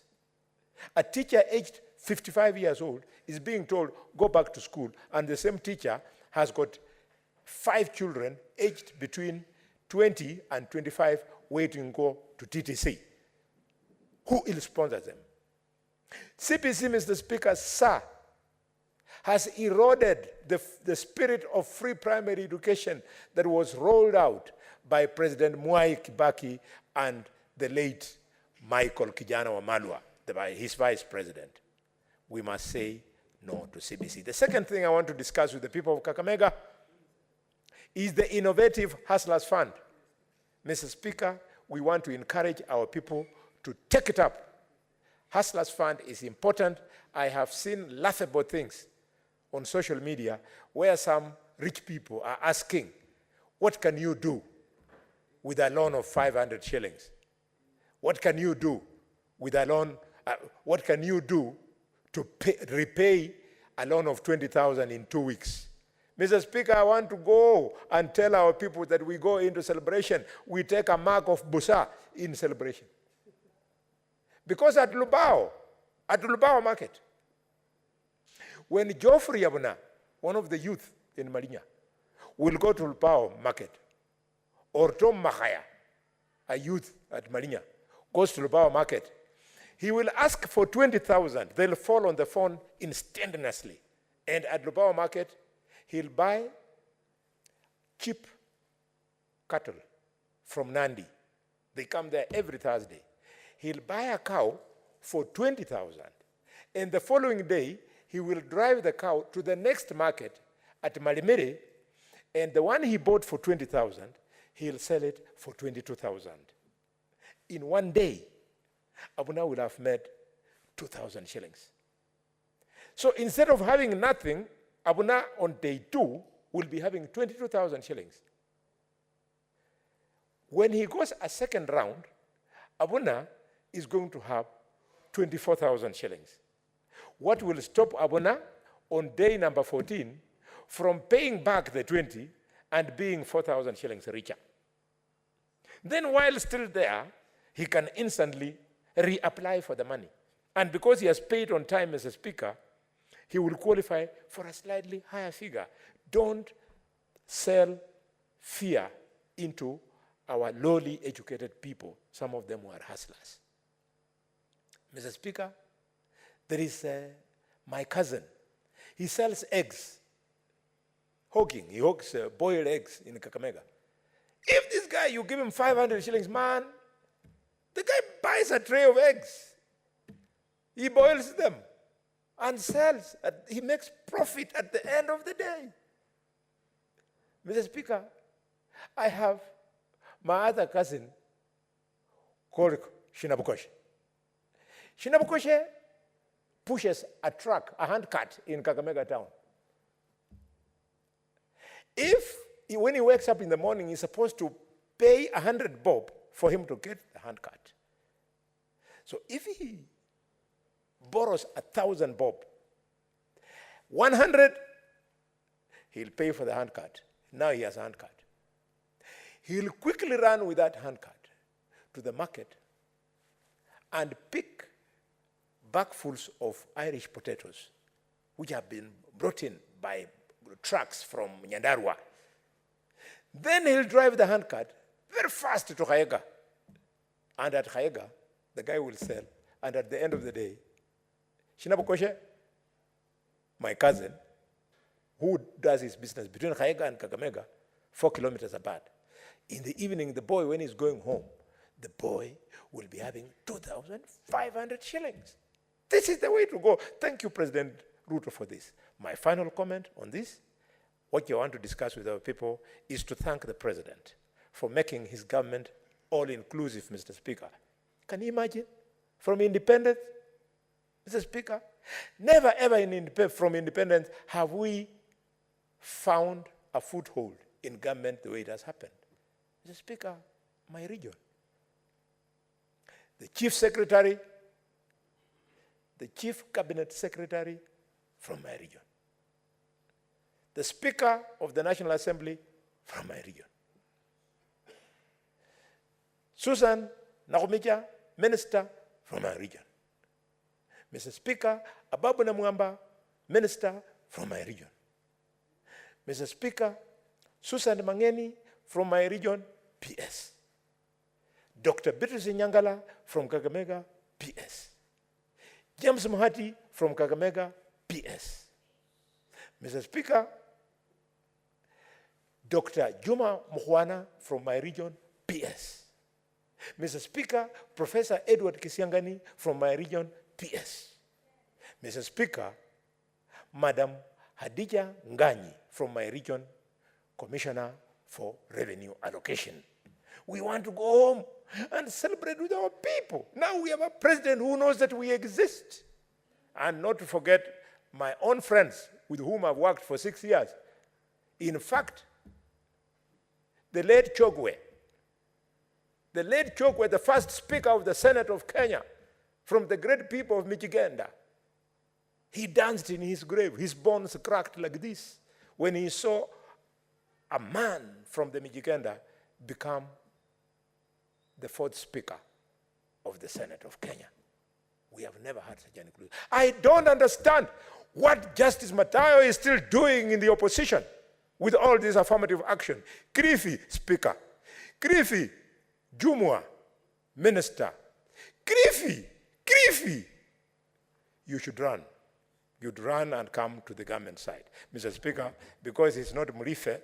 [SPEAKER 4] A teacher aged 55 years old is being told, go back to school, and the same teacher has got 5 children aged between 20 and 25 waiting to go to TTC. Who will sponsor them? CBC, Mr. Speaker, sir, has eroded the spirit of free primary education that was rolled out by President Mwai Kibaki and the late Michael Kijana Wamalwa, his vice president. We must say no to CBC. The second thing I want to discuss with the people of Kakamega is the Innovative Hustlers Fund. Mr. Speaker, we want to encourage our people to take it up. Hustlers Fund is important. I have seen laughable things on social media where some rich people are asking, what can you do with a loan of 500 shillings? What can you do with a loan? What can you do to repay a loan of 20,000 in 2 weeks? Mr. Speaker, I want to go and tell our people that we go into celebration, we take a mark of busa in celebration. Because at Lubao market, when Geoffrey Abuna, one of the youth in Marinya, will go to Lubao market, or Tom Makaya, a youth at Marinya, goes to Lubao market, he will ask for 20,000. They'll fall on the phone instantaneously. And at Lubao market, he'll buy cheap cattle from Nandi. They come there every Thursday. He'll buy a cow for 20,000. And the following day, he will drive the cow to the next market at Malimere, and the one he bought for 20,000, he'll sell it for 22,000. In one day, Abuna will have made 2,000 shillings. So instead of having nothing, Abuna on day 2 will be having 22,000 shillings. When he goes a second round, Abuna is going to have 24,000 shillings. What will stop Abuna on day number 14 from paying back the 20 and being 4,000 shillings richer? Then while still there, he can instantly reapply for the money. And because he has paid on time, Mr. Speaker, he will qualify for a slightly higher figure. Don't sell fear into our lowly educated people. Some of them were hustlers. Mr. Speaker, there is my cousin. He sells eggs. Hogging. He hogs boiled eggs in Kakamega. If this guy, you give him 500 shillings, man, the guy buys a tray of eggs. He boils them and sells. He makes profit at the end of the day. Mr. Speaker, I have my other cousin called Shinabukoshe. Shinabukoshe pushes a truck, a handcart in Kakamega town. When he wakes up in the morning, he's supposed to pay 100 bob for him to get the handcart. So if he borrows 1,000 bob, 100, he'll pay for the handcart. Now he has a handcart. He'll quickly run with that handcart to the market and pick bagfuls of Irish potatoes, which have been brought in by trucks from Nyandarua. Then he'll drive the handcart very fast to Khayega. And at Khayega, the guy will sell. And at the end of the day, Shinabukoshe, my cousin, who does his business between Khayega and Kakamega, 4 kilometers apart. In the evening, the boy, when he's going home, the boy will be having 2,500 shillings. This is the way to go. Thank you, President Ruto, for this. My final comment on this, what you want to discuss with our people, is to thank the President for making his government all-inclusive, Mr. Speaker. Can you imagine? From independence, Mr. Speaker, never ever from independence have we found a foothold in government the way it has happened. Mr. Speaker, my region, the chief secretary, the chief cabinet secretary from my region, the Speaker of the National Assembly from my region, Susan Nakumija, Minister from my region, Mr. Speaker, Ababu Namwamba, Minister from my region, Mr. Speaker, Susan Mangeni from my region, PS, Dr. Beatrice Nyangala from Kakamega, PS, James Muhati from Kakamega, PS, Mr. Speaker, Dr. Juma Mukhwana from my region, PS. Mr. Speaker, Professor Edward Kisiangani from my region, PS. Mr. Speaker, Madam Hadija Nganyi from my region, Commissioner for Revenue Allocation. We want to go home and celebrate with our people. Now we have a president who knows that we exist. And not to forget my own friends with whom I've worked for 6 years. In fact, the late Chogwe, the first Speaker of the Senate of Kenya, from the great people of Michiganda, he danced in his grave. His bones cracked like this when he saw a man from the Michiganda become the fourth Speaker of the Senate of Kenya. We have never had such an inclusion. I don't understand what Justice Matayo is still doing in the opposition with all this affirmative action. Krifi, Speaker. Krifi, Jumwa, Minister. Krifi, you should run. You'd run and come to the government side. Mr. Speaker, because it's not Murife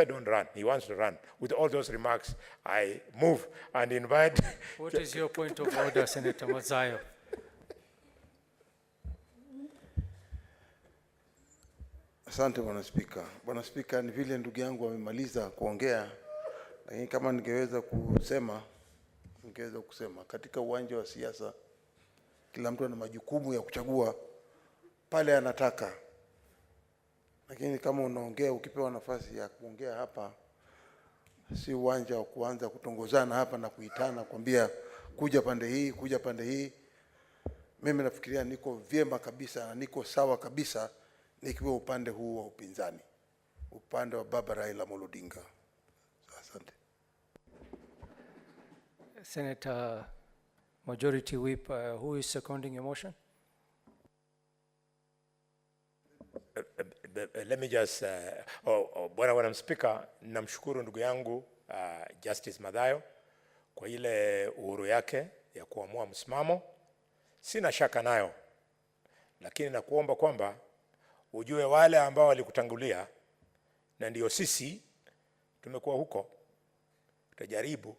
[SPEAKER 4] don't run. He wants to run. With all those remarks, I move and invite...
[SPEAKER 17] What is your point of order, Senator Mazayo?
[SPEAKER 7] Asante Bwana Spika. Bwana Spika, ni vile ndugu yangu amemaliza kuongea, lakini kama ningeweza kusema katika uwanja wa siasa kila mtu ana majukumu ya kuchagua pale anataka. Lakini kama unaongea ukipewa nafasi ya kuongea hapa, si uwanja wa kuanza kutongozana hapa na kuitana kuambia kuja pande hii. Mimi nafikiria niko vyema kabisa na niko sawa kabisa nikiwa upande huu wa upinzani, upande wa Baba Raila Amolo Odinga. Asante.
[SPEAKER 17] Senator Majority Whip, who is seconding your motion?
[SPEAKER 4] Let me just, Bwana Speaker, namshukuru ndugu yangu Justice Mathayo kwa ile uhuru yake ya kuamua msimamo. Sina shaka nayo, lakini nakuomba kwamba ujue wale ambao walikutangulia, na ndio sisi tumekuwa huko, tutajaribu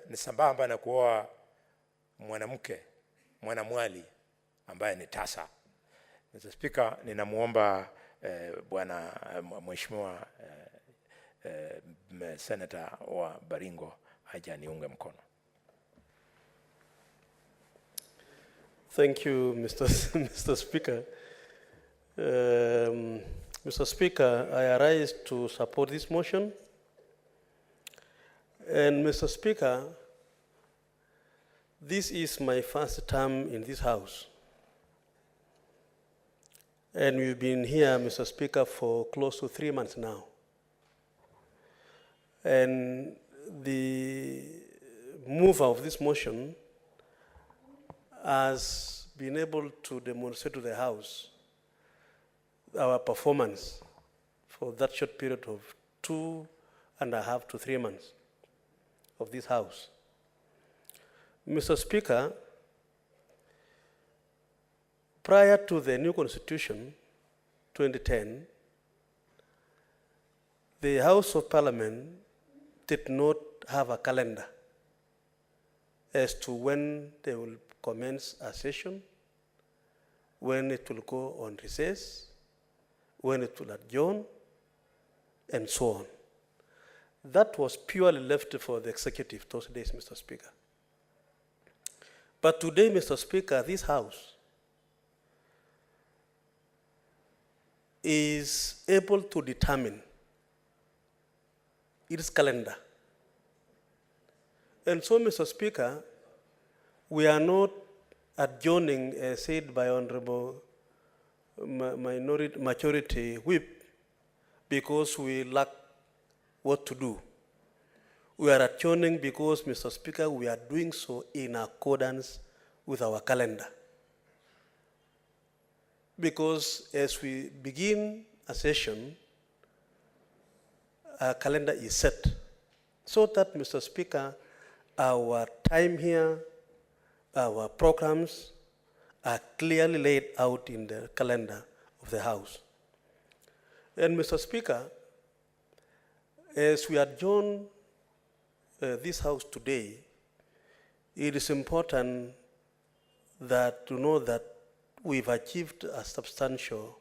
[SPEAKER 4] ni sambamba na kuoa mwanamwali ambaye ni tasa. Mr. Speaker, ninamuomba bwana mheshimiwa Senator wa Baringo aje niunge mkono.
[SPEAKER 3] Thank you, Mr. Speaker. Mr. Speaker, I arise to support this motion. And Mr. Speaker, this is my first term in this House. And we've been here, Mr. Speaker, for close to 3 months now. And the mover of this motion has been able to demonstrate to the House our performance for that short period of 2.5 to 3 months of this House. Mr. Speaker, prior to the new Constitution, 2010, the House of Parliament did not have a calendar as to when they will commence a session, when it will go on recess, when it will adjourn, and so on. That was purely left for the executive those days, Mr. Speaker. But today, Mr. Speaker, this House is able to determine its calendar. And so, Mr. Speaker, we are not adjourning, as said by Honorable Majority Whip, because we lack what to do. We are adjourning because, Mr. Speaker, we are doing so in accordance with our calendar. Because as we begin a session, our calendar is set. So that, Mr. Speaker, our time here, our programs are clearly laid out in the calendar of the House. And Mr. Speaker, as we adjourn this House today, it is important that to know that we've achieved a substantial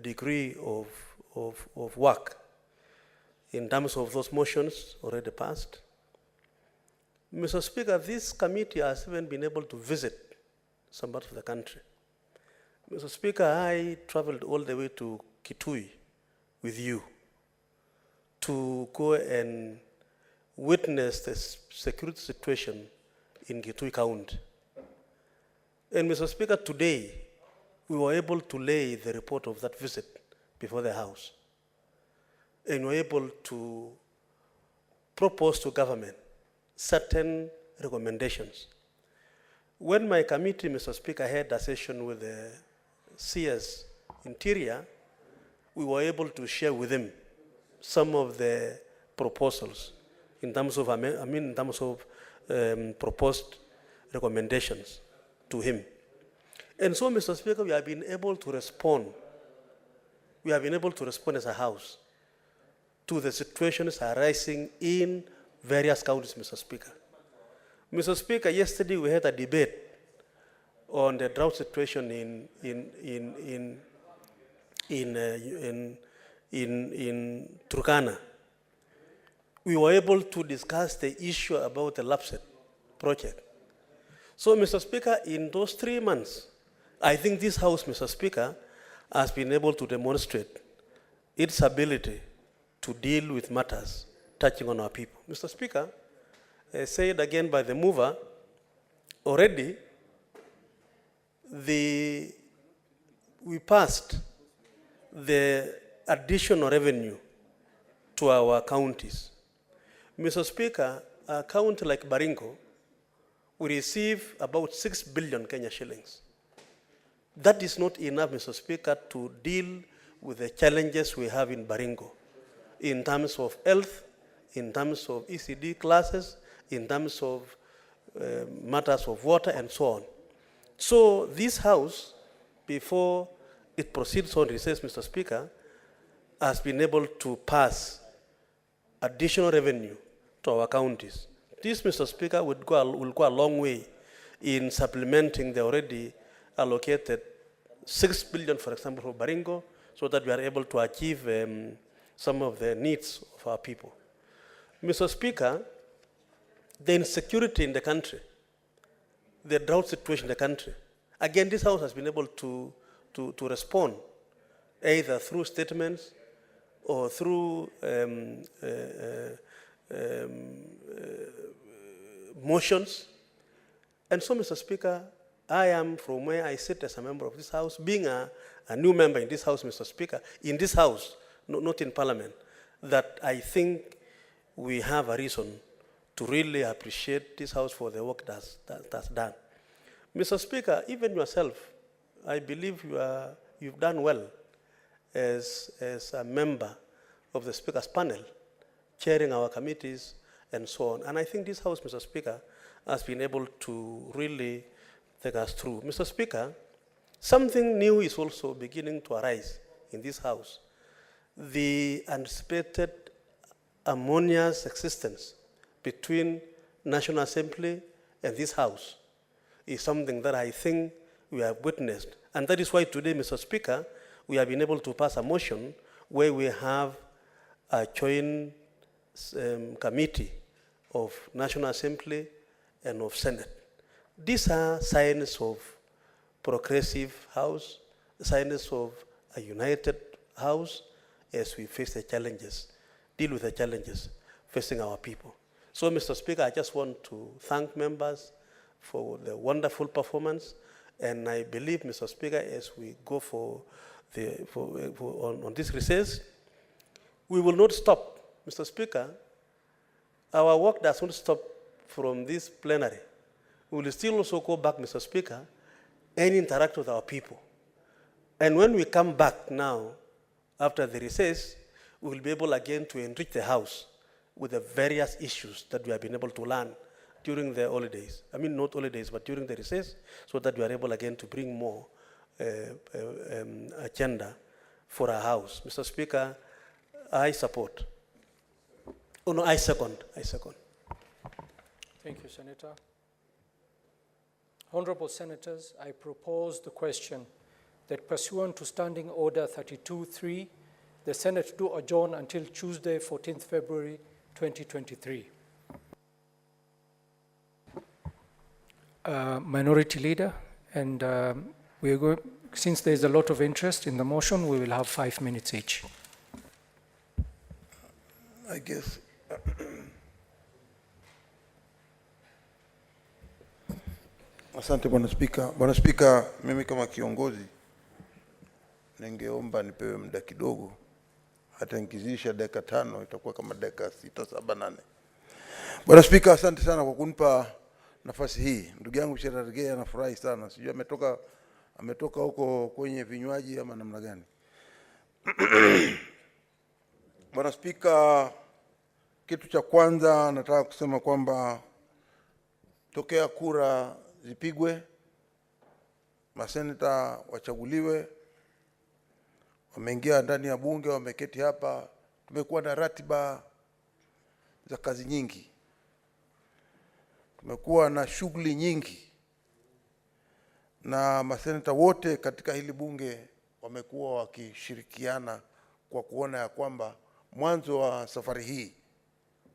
[SPEAKER 3] degree of work in terms of those motions already passed. Mr. Speaker, this committee has even been able to visit some parts of the country. Mr. Speaker, I traveled all the way to Kitui with you to go and witness the security situation in Kitui County. And Mr. Speaker, today we were able to lay the report of that visit before the House. And we were able to propose to government certain recommendations. When my committee, Mr. Speaker, had a session with the CS Interior, we were able to share with him some of the proposals in terms of, proposed recommendations to him. And so, Mr. Speaker, we have been able to respond. We have been able to respond as a House to the situations arising in various counties, Mr. Speaker. Mr. Speaker, yesterday we had a debate on the drought situation in Turkana. We were able to discuss the issue about the LAPSET project. So, Mr. Speaker, in those 3 months, I think this House, Mr. Speaker, has been able to demonstrate its ability to deal with matters touching on our people. Mr. Speaker, as said again by the mover, already we passed the additional revenue to our counties. Mr. Speaker, a county like Baringo will receive about 6 billion Kenya shillings. That is not enough, Mr. Speaker, to deal with the challenges we have in Baringo in terms of health, in terms of ECD classes, in terms of matters of water and so on. So this House, before it proceeds on recess, Mr. Speaker, has been able to pass additional revenue to our counties. This, Mr. Speaker, will go a long way in supplementing the already allocated 6 billion, for example, for Baringo, so that we are able to achieve some of the needs of our people. Mr. Speaker, the insecurity in the country, the drought situation in the country, again, this House has been able to respond, either through statements or through motions. And so, Mr. Speaker, I am, from where I sit as a member of this House, being a new member in this House, Mr. Speaker, in this House, not in Parliament, that I think we have a reason to really appreciate this House for the work that's done. Mr. Speaker, even yourself, I believe you've done well as a member of the Speaker's panel, chairing our committees and so on. And I think this House, Mr. Speaker, has been able to really take us through. Mr. Speaker, something new is also beginning to arise in this House. The anticipated harmonious existence between National Assembly and this House is something that I think we have witnessed. And that is why today, Mr. Speaker, we have been able to pass a motion where we have a joint committee of National Assembly and of Senate. These are signs of progressive House, signs of a united House as we face the challenges, deal with the challenges facing our people. So, Mr. Speaker, I just want to thank members for the wonderful performance, and I believe, Mr. Speaker, as we go on this recess, we will not stop. Mr. Speaker, our work does not stop from this plenary. We will still also go back, Mr. Speaker, and interact with our people. And when we come back now, after the recess, we will be able again to enrich the House with the various issues that we have been able to learn during the holidays. I mean, not holidays, but during the recess, so that we are able again to bring more agenda for our House. Mr. Speaker, I support. Oh no, I second.
[SPEAKER 17] Thank you, Senator. Honorable Senators, I propose the question that pursuant to Standing Order 32.3, the Senate do adjourn until Tuesday, 14th February 2023. Minority Leader, and we are going, since there is a lot of interest in the motion, we will have 5 minutes each.
[SPEAKER 7] I guess. Asante Bwana Spika. Bwana Spika, mimi kama kiongozi ningeomba nipewe muda kidogo, hata nikizidisha dakika 5 itakuwa kama dakika 6, 7, 8. Bwana Spika, asante sana kwa kunipa nafasi hii. Ndugu yangu Cherargei anafurahi sana. Sijui ametoka huko kwenye vinywaji ama namna gani. Bwana Spika, kitu cha kwanza nataka kusema kwamba tokea kura zipigwe, maseneta wachaguliwe, wameingia ndani ya bunge, wameketi hapa, tumekuwa na ratiba za kazi nyingi, tumekuwa na shughuli nyingi, na maseneta wote katika hili bunge wamekuwa wakishirikiana kwa kuona ya kwamba mwanzo wa safari hii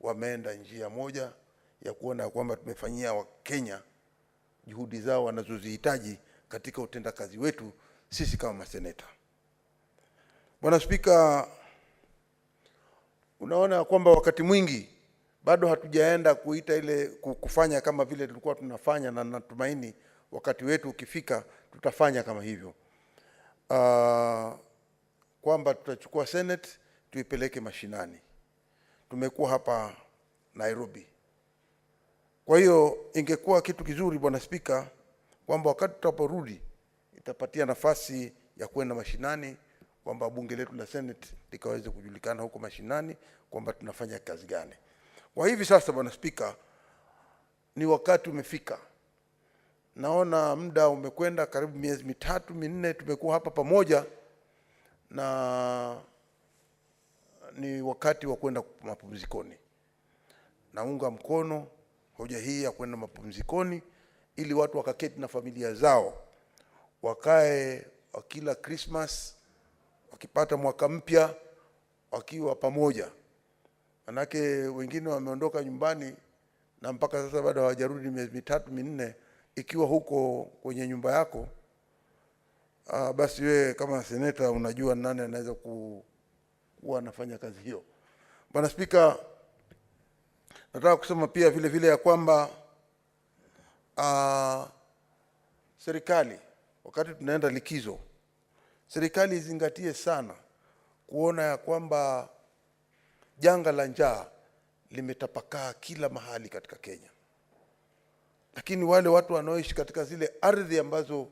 [SPEAKER 7] wameenda njia moja ya kuona ya kwamba tumefanyia Wakenya juhudi zao wanazozihitaji katika utendakazi wetu sisi kama maseneta. Bwana Spika, unaona kwamba wakati mwingi bado hatujaenda kuita ile kufanya kama vile tulikuwa tunafanya, na natumaini wakati wetu ukifika tutafanya kama hivyo. Kwamba tutachukua Senate tuipeleke mashinani. Tumekuwa hapa Nairobi. Kwa hiyo ingekuwa kitu kizuri Bwana Spika kwamba wakati tutaporudi itapatia nafasi ya kwenda mashinani, kwamba bunge letu la Senate likaweze kujulikana huko mashinani kwamba tunafanya kazi gani. Kwa hivi sasa Bwana Spika, ni wakati umefika. Naona muda umekwenda karibu miezi 3, 4 tumekuwa hapa pamoja, na ni wakati wa kwenda mapumzikoni. Naunga mkono hoja hii ya kwenda mapumzikoni ili watu wakaketi na familia zao, wakae wakila Christmas, wakipata mwaka mpya wakiwa pamoja. Manake wengine wameondoka nyumbani na mpaka sasa bado hawajarudi miezi 3, 4. Ikiwa huko kwenye nyumba yako, basi wewe kama seneta unajua nani anaweza kuwa anafanya kazi hiyo. Bwana Spika, nataka kusema pia vile vile ya kwamba serikali wakati tunaenda likizo, serikali izingatie sana kuona ya kwamba janga la njaa limetapakaa kila mahali katika Kenya. Lakini wale watu wanaoishi katika zile ardhi ambazo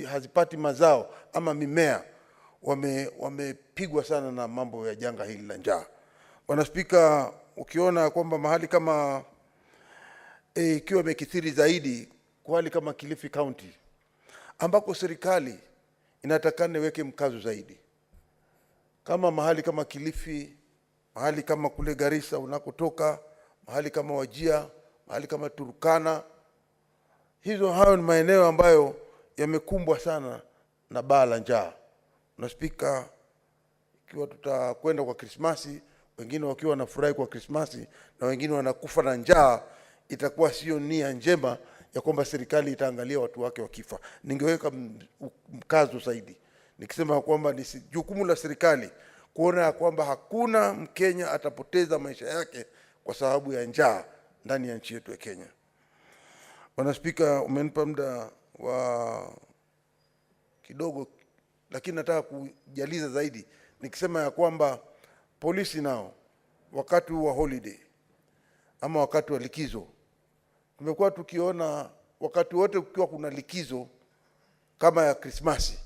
[SPEAKER 7] hazipati mazao ama mimea wamepigwa sana na mambo ya janga hili la njaa. Bwana Spika, ukiona kwamba mahali kama ikiwa imekithiri zaidi kwa hali kama Kilifi County, ambako serikali inatakana iweke mkazo zaidi, kama mahali kama Kilifi, mahali kama kule Garissa unakotoka, mahali kama Wajia, mahali kama Turkana, hayo ni maeneo ambayo yamekumbwa sana na baa la njaa. Na Spika, ikiwa tutakwenda kwa Krismasi, wengine wakiwa wanafurahi kwa Krismasi na wengine wanakufa na njaa, itakuwa sio nia njema ya kwamba serikali itaangalia watu wake wakifa. Ningeweka mkazo zaidi nikisema kwamba ni jukumu la serikali kuona kwamba hakuna Mkenya atapoteza maisha yake kwa sababu ya njaa ndani ya nchi yetu ya Kenya. Bwana Spika, umenipa muda wa kidogo, lakini nataka kujaliza zaidi nikisema ya kwamba polisi nao wakati wa holiday ama wakati wa likizo, tumekuwa tukiona wakati wote ukiwa kuna likizo kama ya Krismasi,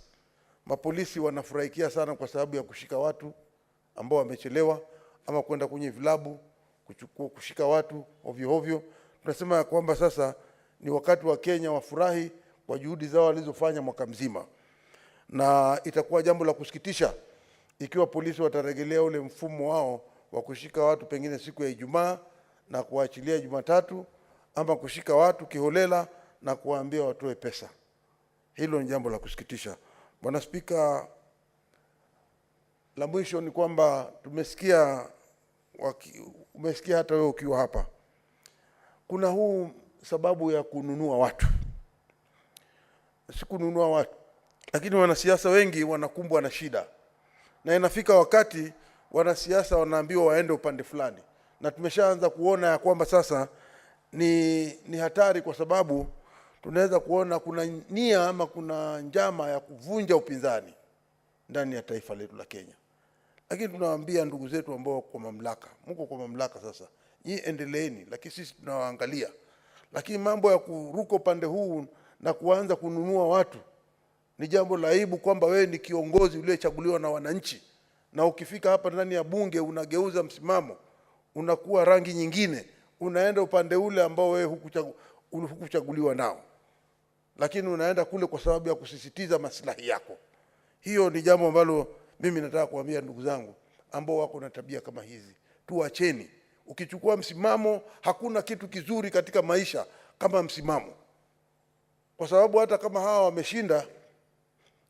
[SPEAKER 7] mapolisi wanafurahikia sana kwa sababu ya kushika watu ambao wamechelewa ama kwenda kwenye vilabu kushika watu ovyo ovyo. Tunasema ya kwamba sasa ni wakati wa Kenya wafurahi kwa juhudi zao walizofanya mwaka mzima, na itakuwa jambo la kusikitisha ikiwa polisi watarejelea ule mfumo wao wa kushika watu pengine siku ya Ijumaa na kuachilia Jumatatu, ama kushika watu kiholela na kuwaambia watoe pesa. Hilo ni jambo la kusikitisha. Bwana Spika, la mwisho ni kwamba umesikia hata wewe ukiwa hapa, kuna huu sababu ya kununua watu. Si kununua watu, lakini wanasiasa wengi wanakumbwa na shida, na inafika wakati wanasiasa wanaambiwa waende upande fulani, na tumeshaanza kuona ya kwamba sasa ni hatari, kwa sababu tunaweza kuona kuna nia ama kuna njama ya kuvunja upinzani ndani ya taifa letu la Kenya. Lakini tunawaambia ndugu zetu ambao kwa mamlaka, mko kwa mamlaka sasa, nyinyi endeleeni, lakini sisi tunawaangalia. Lakini mambo ya kuruka upande huu na kuanza kununua watu ni jambo la aibu, kwamba wewe ni kiongozi uliyechaguliwa na wananchi, na ukifika hapa ndani ya bunge unageuza msimamo, unakuwa rangi nyingine, unaenda upande ule ambao wewe hukuchaguliwa nao, lakini unaenda kule kwa sababu ya kusisitiza maslahi yako. Hiyo ni jambo ambalo mimi nataka kuambia ndugu zangu ambao wako na tabia kama hizi, tuacheni. Ukichukua msimamo, hakuna kitu kizuri katika maisha kama msimamo, kwa sababu hata kama hawa wameshinda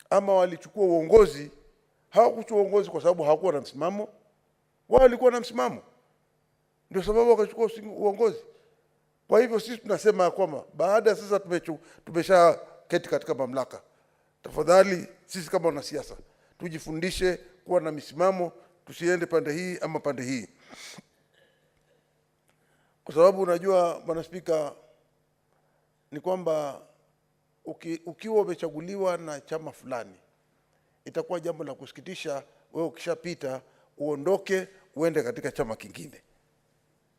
[SPEAKER 7] ama walichukua uongozi, hawakuchukua uongozi kwa sababu hawakuwa na msimamo. Wao walikuwa na msimamo, ndio sababu wakachukua uongozi. Kwa hivyo sisi tunasema kwamba baada sasa tumesha keti katika mamlaka, tafadhali sisi kama wanasiasa tujifundishe kuwa na misimamo, tusiende pande hii ama pande hii. Kwa sababu unajua Bwana Spika, ni kwamba ukiwa umechaguliwa na chama fulani, itakuwa jambo la kusikitisha wewe ukishapita uondoke uende katika chama kingine,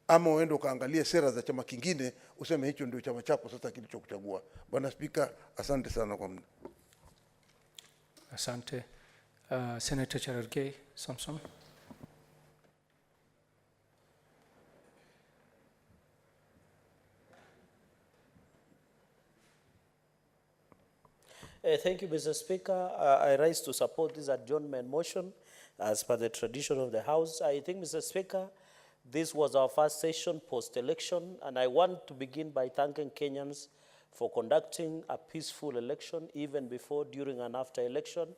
[SPEAKER 7] ama uende ukaangalie sera za chama kingine useme hicho ndio chama chako sasa kilichokuchagua. Bwana Spika, asante sana kwa muda.
[SPEAKER 17] Asante. Senator Cherargei Samson.
[SPEAKER 8] Thank you, Mr. Speaker. I rise to support this adjournment motion as per the tradition of the House. I think, Mr. Speaker, this was our first session post-election, and I want to begin by thanking Kenyans for conducting a peaceful election, even before, during, and after election.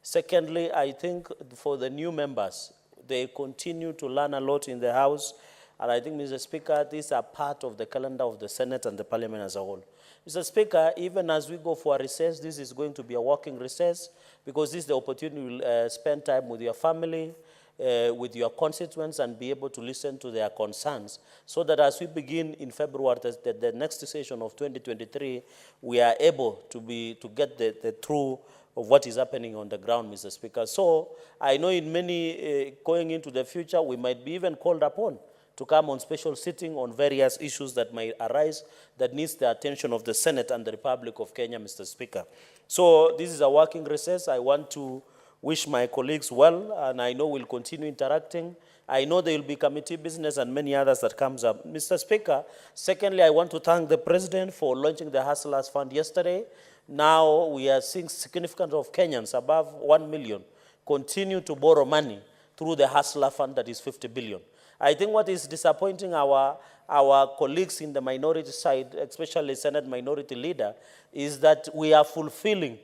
[SPEAKER 8] Secondly, I think for the new members, they continue to learn a lot in the House, and I think, Mr. Speaker, these are part of the calendar of the Senate and the Parliament as a whole. Mr. Speaker, even as we go for a recess, this is going to be a working recess, because this is the opportunity to spend time with your family, with your constituents, and be able to listen to their concerns, so that as we begin in February, the next session of 2023, we are able to get the true of what is happening on the ground, Mr. Speaker. So I know in many, going into the future, we might be even called upon to come on special sitting on various issues that might arise that needs the attention of the Senate and the Republic of Kenya, Mr. Speaker. So this is a working recess. I want to wish my colleagues well, and I know we'll continue interacting. I know there will be committee business and many others that comes up. Mr. Speaker, secondly, I want to thank the President for launching the Hustlers Fund yesterday. Now we are seeing significant of Kenyans, above 1 million, continue to borrow money through the Hustler Fund that is 50 billion. I think what is disappointing our colleagues in the minority side, especially Senate Minority Leader, is that we are fulfilling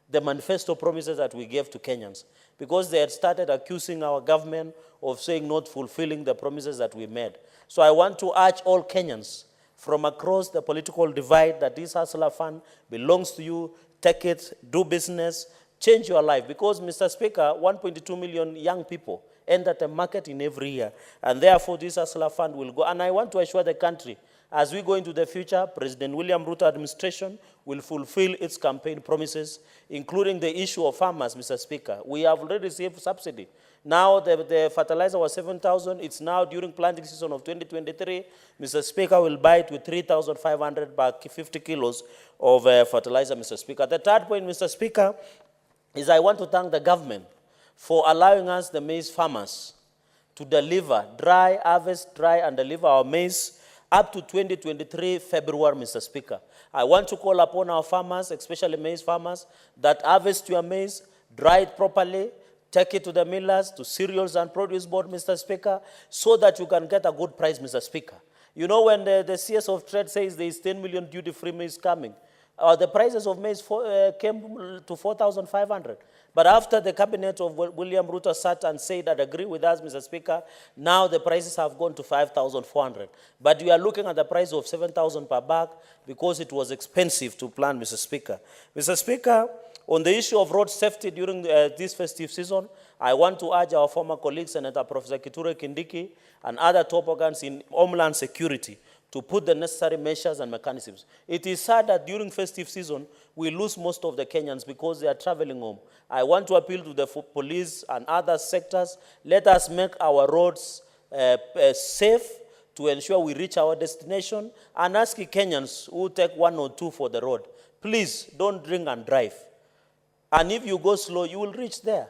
[SPEAKER 8] the manifesto promises that we gave to Kenyans, because they had started accusing our government of saying not fulfilling the promises that we made. So I want to urge all Kenyans from across the political divide that this Hustler Fund belongs to you. Take it, do business, change your life. Because, Mr. Speaker, 1.2 million young people enter the market in every year. And therefore, this Hustler Fund will go. And I want to assure the country, as we go into the future, President William Ruto administration will fulfill its campaign promises, including the issue of farmers, Mr. Speaker. We have already received subsidy. Now the fertilizer was 7,000. It's now during planting season of 2023. Mr. Speaker will buy it with 3,500 by 50 kilos of fertilizer, Mr. Speaker. The third point, Mr. Speaker, is I want to thank the government for allowing us, the maize farmers, to deliver, harvest dry and deliver our maize up to 2023 February, Mr. Speaker. I want to call upon our farmers, especially maize farmers, that harvest your maize, dry it properly, take it to the millers, to cereals and produce board, Mr. Speaker, so that you can get a good price, Mr. Speaker. You know, when the CS of Trade says there is 10 million duty-free maize coming, the prices of maize came to 4,500. But after the cabinet of William Ruto sat and said that agree with us, Mr. Speaker, now the prices have gone to 5,400. But we are looking at the price of 7,000 per bag because it was expensive to plant, Mr. Speaker. Mr. Speaker, on the issue of road safety during this festive season, I want to urge our former colleague, Senator Professor Kithure Kindiki, and other top organs in Homeland Security to put the necessary measures and mechanisms. It is sad that during festive season, we lose most of the Kenyans because they are traveling home. I want to appeal to the police and other sectors. Let us make our roads safe to ensure we reach our destination, and ask Kenyans who take 1 or 2 for the road, please don't drink and drive. And if you go slow, you will reach there.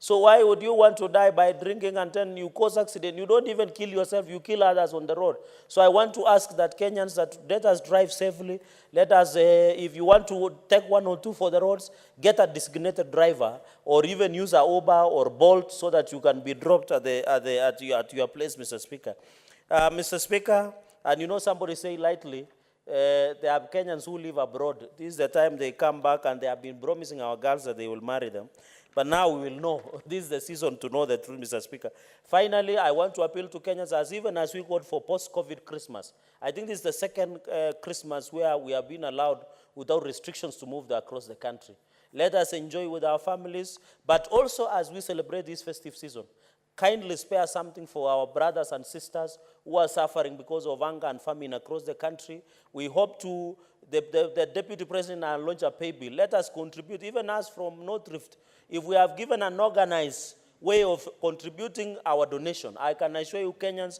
[SPEAKER 8] So why would you want to die by drinking and then you cause accident? You don't even kill yourself, you kill others on the road. So I want to ask that Kenyans that let us drive safely. Let us, if you want to take 1 or 2 for the roads, get a designated driver or even use a Uber or Bolt so that you can be dropped at your place, Mr. Speaker. Mr. Speaker, and you know somebody say lightly, there are Kenyans who live abroad. This is the time they come back and they have been promising our girls that they will marry them. But now we will know. This is the season to know the truth, Mr. Speaker. Finally, I want to appeal to Kenyans as even as we go for post-COVID Christmas. I think this is the second Christmas where we have been allowed without restrictions to move across the country. Let us enjoy with our families, but also as we celebrate this festive season, kindly spare something for our brothers and sisters who are suffering because of hunger and famine across the country. We hope to, the Deputy President will launch a pay bill. Let us contribute, even us from North Rift. If we have given an organized way of contributing our donation, I can assure you Kenyans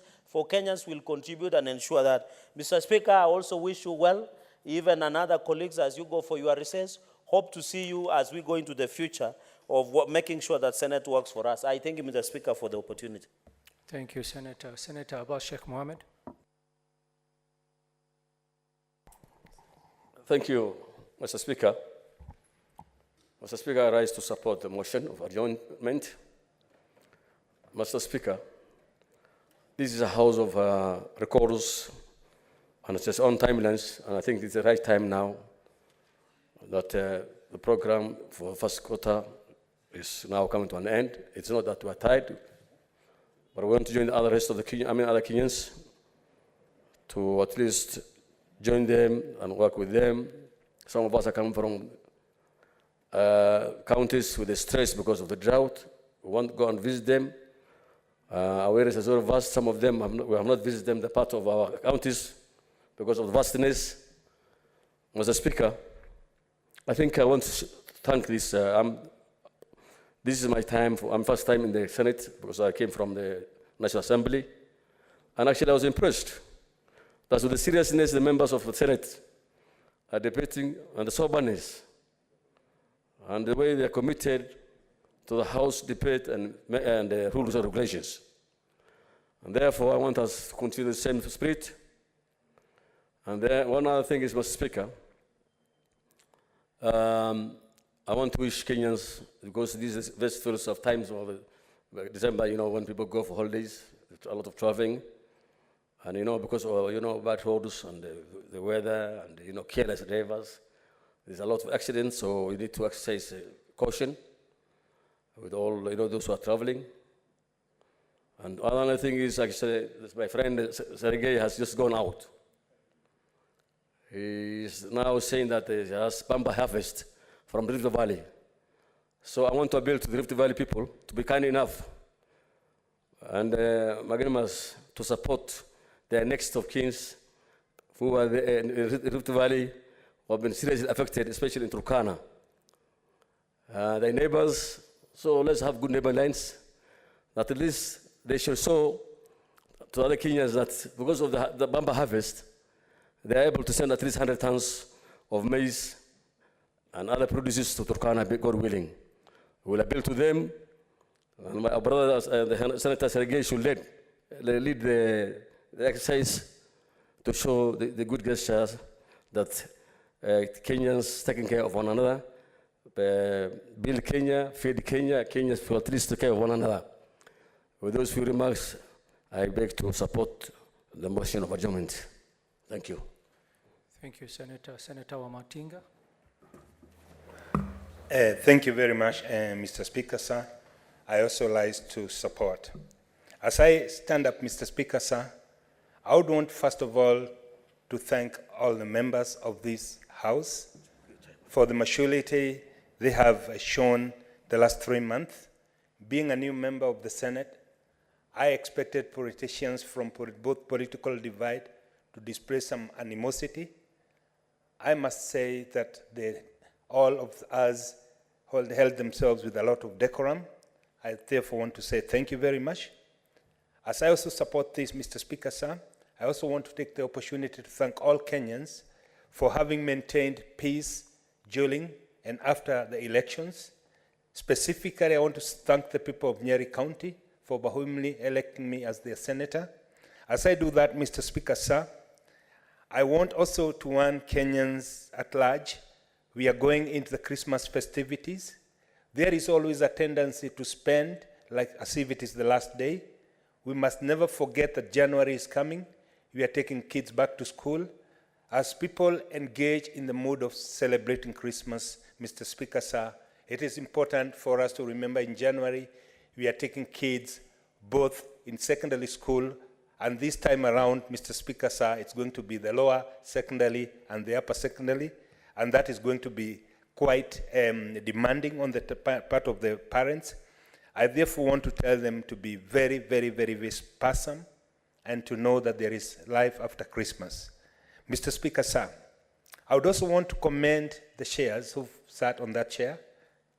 [SPEAKER 8] will contribute and ensure that. Mr. Speaker, I also wish you well, even and other colleagues, as you go for your recess. Hope to see you as we go into the future of making sure that Senate works for us. I thank you, Mr. Speaker, for the opportunity.
[SPEAKER 17] Thank you, Senator. Senator Abbas Sheikh Mohammed.
[SPEAKER 14] Thank you, Mr. Speaker. Mr. Speaker, I rise to support the motion of adjournment. Mr. Speaker, this is a house of records and it's its own timelines, and I think it's the right time now that the program for first quarter is now coming to an end. It's not that we're tired, but we want to join the other rest of the other Kenyans to at least join them and work with them. Some of us are coming from counties with the stress because of the drought. We want to go and visit them. Awareness is very vast. Some of them, we have not visited them, the part of our counties because of the vastness. Mr. Speaker, I think I want to thank this. This is my time. I'm first time in the Senate because I came from the National Assembly. And actually I was impressed. That's with the seriousness the members of the Senate are debating and the soberness and the way they are committed to the House debate and the rules and regulations. And therefore, I want us to continue the same spirit. And then one other thing is, Mr. Speaker, I want to wish Kenyans, because these are the first of times of December, you know, when people go for holidays, a lot of traveling. And, you know, because of, you know, bad roads and the weather and, you know, careless drivers, there's a lot of accidents, so we need to exercise caution with all, you know, those who are traveling. And another thing is, actually, my friend Sergei has just gone out. He's now saying that he has Pamba harvest from Rift Valley. So I want to appeal to the Rift Valley people to be kind enough and magnanimous to support their next of kins who are in Rift Valley who have been seriously affected, especially in Turkana. Their neighbors, so let's have good neighbor lines, that at least they should show to other Kenyans that because of the bumper harvest, they are able to send at least 100 tons of maize and other produces to Turkana, God willing. We will appeal to them, and my brother, the Senator Sergei, should lead the exercise to show the good gestures that Kenyans taking care of one another, build Kenya, feed Kenya, Kenyans for at least take care of one another. With those few remarks, I beg to support the motion of adjournment. Thank you.
[SPEAKER 17] Thank you, Senator. Senator Wamatinga.
[SPEAKER 9] Thank you very much, Mr. Speaker, sir. I also like to support. As I stand up, Mr. Speaker, sir, I would want, first of all, to thank all the members of this House for the maturity they have shown the last 3 months. Being a new member of the Senate, I expected politicians from both political divide to display some animosity. I must say that all of us held themselves with a lot of decorum. I therefore want to say thank you very much. As I also support this, Mr. Speaker, sir, I also want to take the opportunity to thank all Kenyans for having maintained peace during and after the elections. Specifically, I want to thank the people of Nyeri County for overwhelmingly electing me as their senator. As I do that, Mr. Speaker, sir, I want also to warn Kenyans at large. We are going into the Christmas festivities. There is always a tendency to spend like as if it is the last day. We must never forget that January is coming. We are taking kids back to school. As people engage in the mood of celebrating Christmas, Mr. Speaker, sir, it is important for us to remember in January, we are taking kids both in secondary school, and this time around, Mr. Speaker, sir, it's going to be the lower secondary and the upper secondary, and that is going to be quite demanding on the part of the parents. I therefore want to tell them to be very, very, very, very sparsome and to know that there is life after Christmas. Mr. Speaker, sir, I would also want to commend the chairs who sat on that chair.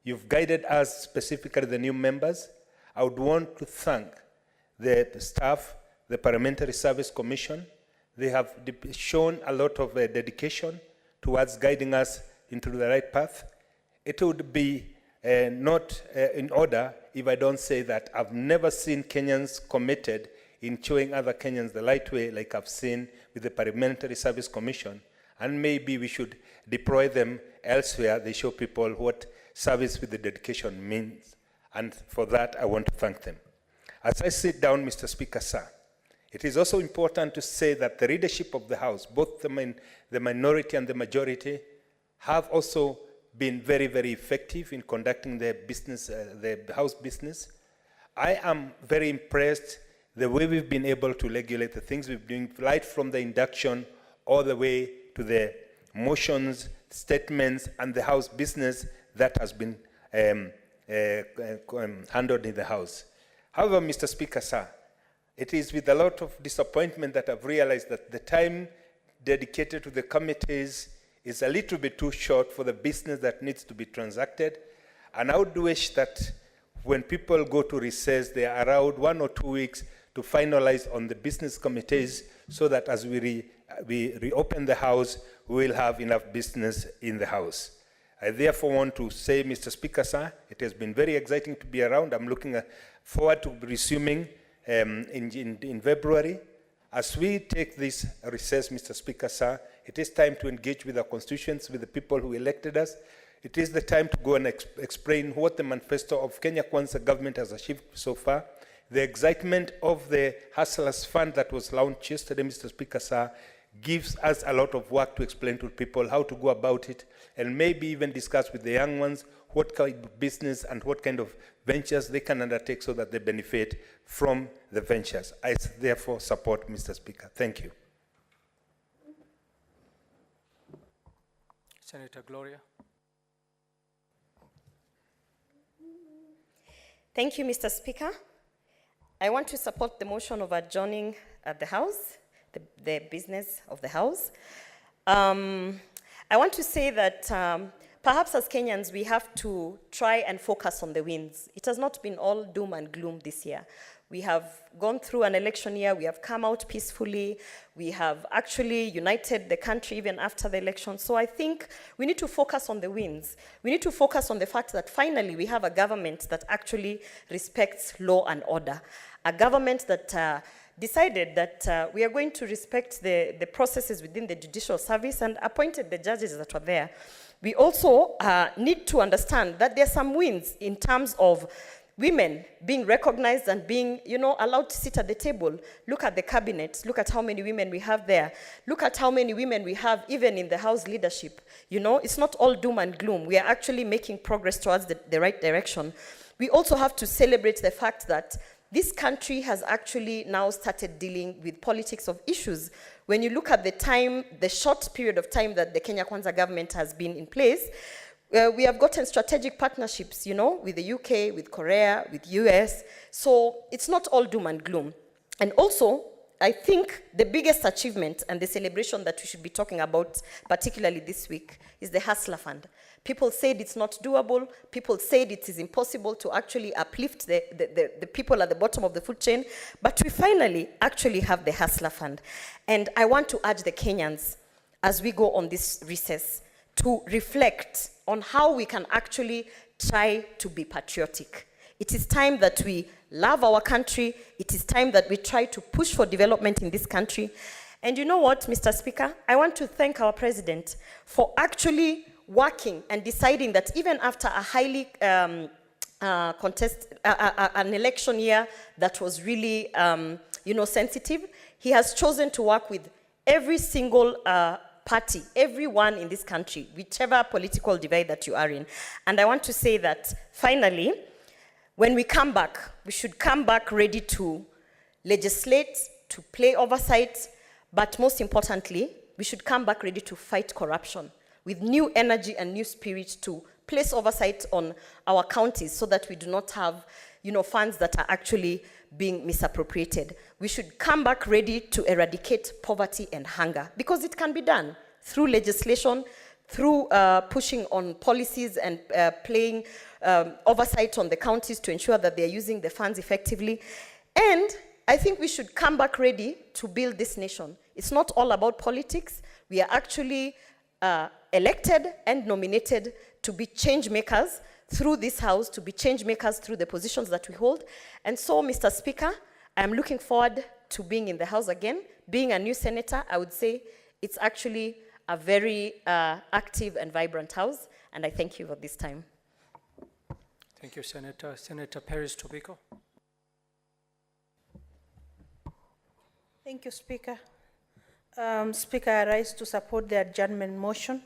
[SPEAKER 9] You've guided us, specifically the new members. I would want to thank the staff, the Parliamentary Service Commission. They have shown a lot of dedication towards guiding us into the right path. It would be not in order if I don't say that I've never seen Kenyans committed in showing other Kenyans the right way like I've seen with the Parliamentary Service Commission. And maybe we should deploy them elsewhere. They show people what service with the dedication means. And for that, I want to thank them. As I sit down, Mr. Speaker, sir, it is also important to say that the leadership of the House, both the minority and the majority, have also been very, very effective in conducting their business, the House business. I am very impressed the way we've been able to regulate the things we've been doing, right from the induction all the way to the motions, statements, and the House business that has been handled in the House. However, Mr. Speaker, sir, it is with a lot of disappointment that I've realized that the time dedicated to the committees is a little bit too short for the business that needs to be transacted. And I would wish that when people go to recess, they are around 1 or 2 weeks to finalize on the business committees so that as we reopen the House, we will have enough business in the House. I therefore want to say, Mr. Speaker, sir, it has been very exciting to be around. I'm looking forward to resuming in February. As we take this recess, Mr. Speaker, sir, it is time to engage with our constituents, with the people who elected us. It is the time to go and explain what the manifesto of Kenya Kwanza government has achieved so far. The excitement of the Hustlers Fund that was launched yesterday, Mr. Speaker, sir, gives us a lot of work to explain to people how to go about it, and maybe even discuss with the young ones what kind of business and what kind of ventures they can undertake so that they benefit from the ventures. I therefore support, Mr. Speaker. Thank you.
[SPEAKER 17] Senator Gloria.
[SPEAKER 13] Thank you, Mr. Speaker. I want to support the motion of adjourning the House, the business of the House. I want to say that perhaps as Kenyans, we have to try and focus on the wins. It has not been all doom and gloom this year. We have gone through an election year, we have come out peacefully, we have actually united the country even after the election. So I think we need to focus on the wins. We need to focus on the fact that finally we have a government that actually respects law and order. A government that decided that we are going to respect the processes within the judicial service and appointed the judges that were there. We also need to understand that there are some wins in terms of women being recognized and being, allowed to sit at the table. Look at the cabinet. Look at how many women we have there. Look at how many women we have even in the House leadership. It's not all doom and gloom. We are actually making progress towards the right direction. We also have to celebrate the fact that this country has actually now started dealing with politics of issues. When you look at the short period of time that the Kenya Kwanza government has been in place, we have gotten strategic partnerships, with the UK, with Korea, with US. So it's not all doom and gloom. And also, I think the biggest achievement and the celebration that we should be talking about, particularly this week, is the Hustler Fund. People said it's not doable. People said it is impossible to actually uplift the people at the bottom of the food chain. But we finally actually have the Hustler Fund. And I want to urge the Kenyans, as we go on this recess, to reflect on how we can actually try to be patriotic. It is time that we love our country. It is time that we try to push for development in this country. And you know what, Mr. Speaker? I want to thank our president for actually working and deciding that even after a highly an election year that was really, sensitive, he has chosen to work with every single party, everyone in this country, whichever political divide that you are in. And I want to say that, finally, when we come back, we should come back ready to legislate, to play oversight, but most importantly, we should come back ready to fight corruption with new energy and new spirit to place oversight on our counties so that we do not have, funds that are actually being misappropriated. We should come back ready to eradicate poverty and hunger, because it can be done through legislation, through pushing on policies and playing oversight on the counties to ensure that they are using the funds effectively. And I think we should come back ready to build this nation. It's not all about politics. We are actually elected and nominated to be change makers through this house, to be change makers through the positions that we hold. And so, Mr. Speaker, I'm looking forward to being in the house again. Being a new senator, I would say it's actually a very active and vibrant house, and I thank you for this time.
[SPEAKER 17] Thank you, Senator. Senator Paris Tobiko.
[SPEAKER 10] Thank you, Speaker. Speaker, I rise to support the adjournment motion,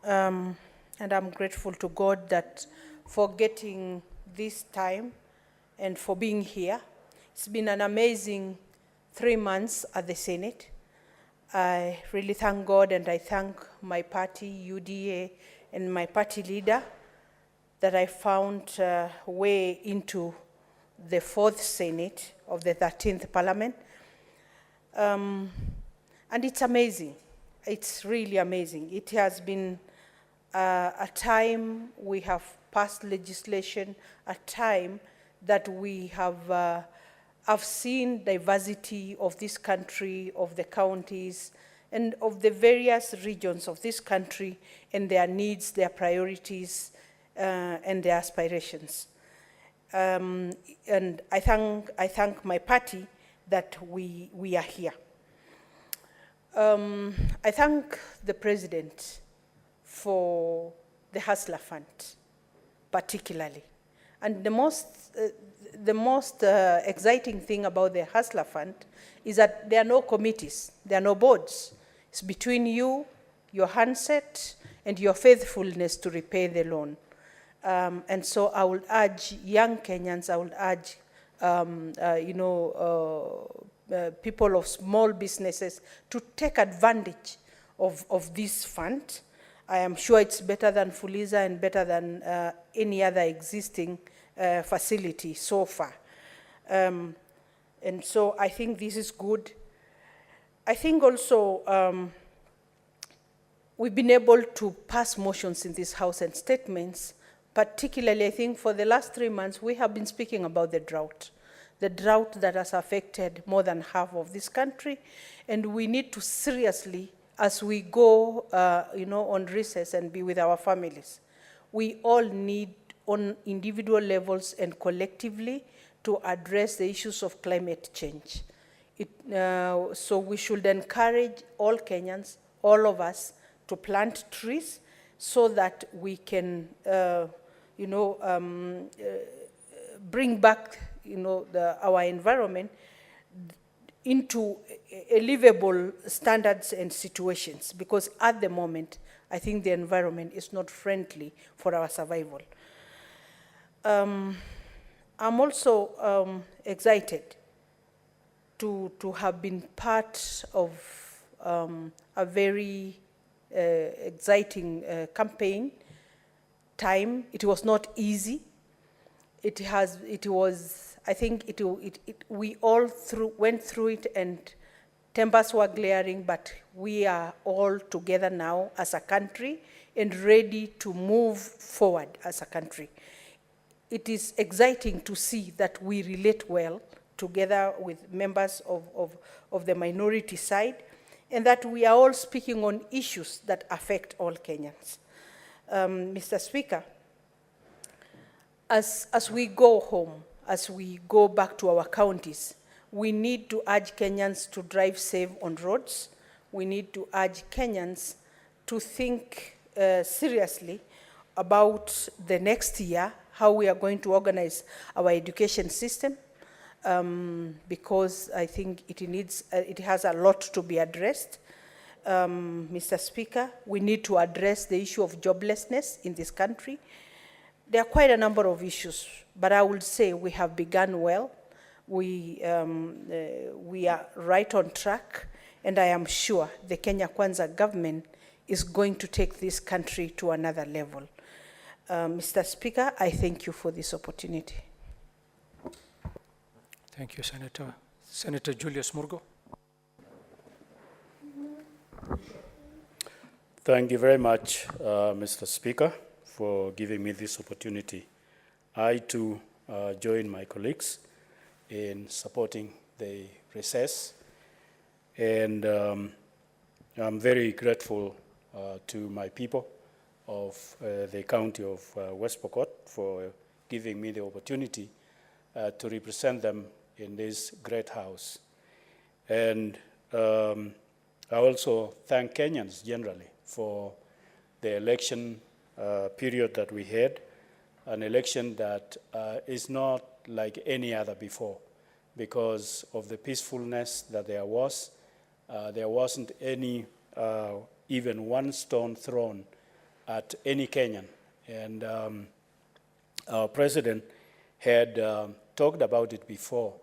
[SPEAKER 10] and I'm grateful to God that for getting this time and for being here. It's been an amazing 3 months at the Senate. I really thank God, and I thank my party, UDA, and my party leader that I found way into the 4th Senate of the 13th Parliament. And it's amazing. It's really amazing. It has been a time we have passed legislation, a time that we have seen diversity of this country, of the counties, and of the various regions of this country and their needs, their priorities, and their aspirations. And I thank my party that we are here. I thank the President for the Hustler Fund, particularly. And the most exciting thing about the Hustler Fund is that there are no committees, there are no boards. It's between you, your handset, and your faithfulness to repay the loan. And so I will urge young Kenyans, I will urge people of small businesses to take advantage of this fund. I am sure it's better than Fuliza and better than any other existing facility so far. And so I think this is good. I think also we've been able to pass motions in this House and statements. Particularly, I think for the last 3 months, we have been speaking about the drought that has affected more than half of this country. And we need to seriously, as we go on recess and be with our families, we all need on individual levels and collectively to address the issues of climate change. So we should encourage all Kenyans, all of us, to plant trees so that we can bring back our environment into livable standards and situations, because at the moment, I think the environment is not friendly for our survival. I'm also excited to have been part of a very exciting campaign time. It was not easy. I think we all went through it, and tempers were glaring, but we are all together now as a country and ready to move forward as a country. It is exciting to see that we relate well together with members of the minority side, and that we are all speaking on issues that affect all Kenyans. Mr. Speaker, as we go home, as we go back to our counties, we need to urge Kenyans to drive safe on roads. We need to urge Kenyans to think seriously about the next year, how we are going to organize our education system, because I think it has a lot to be addressed. Mr. Speaker, we need to address the issue of joblessness in this country. There are quite a number of issues, but I would say we have begun well. We are right on track, and I am sure the Kenya Kwanza government is going to take this country to another level. Mr. Speaker, I thank you for this opportunity.
[SPEAKER 17] Thank you, Senator. Senator Julius Murgo.
[SPEAKER 2] Thank you very much, Mr. Speaker, for giving me this opportunity. I too join my colleagues in supporting the recess, and I'm very grateful to my people of the county of West Pokot for giving me the opportunity to represent them in this great house. And I also thank Kenyans generally for the election period that we had, an election that is not like any other before because of the peacefulness that there was. There wasn't any, even one stone thrown at any Kenyan. And our president had talked about it before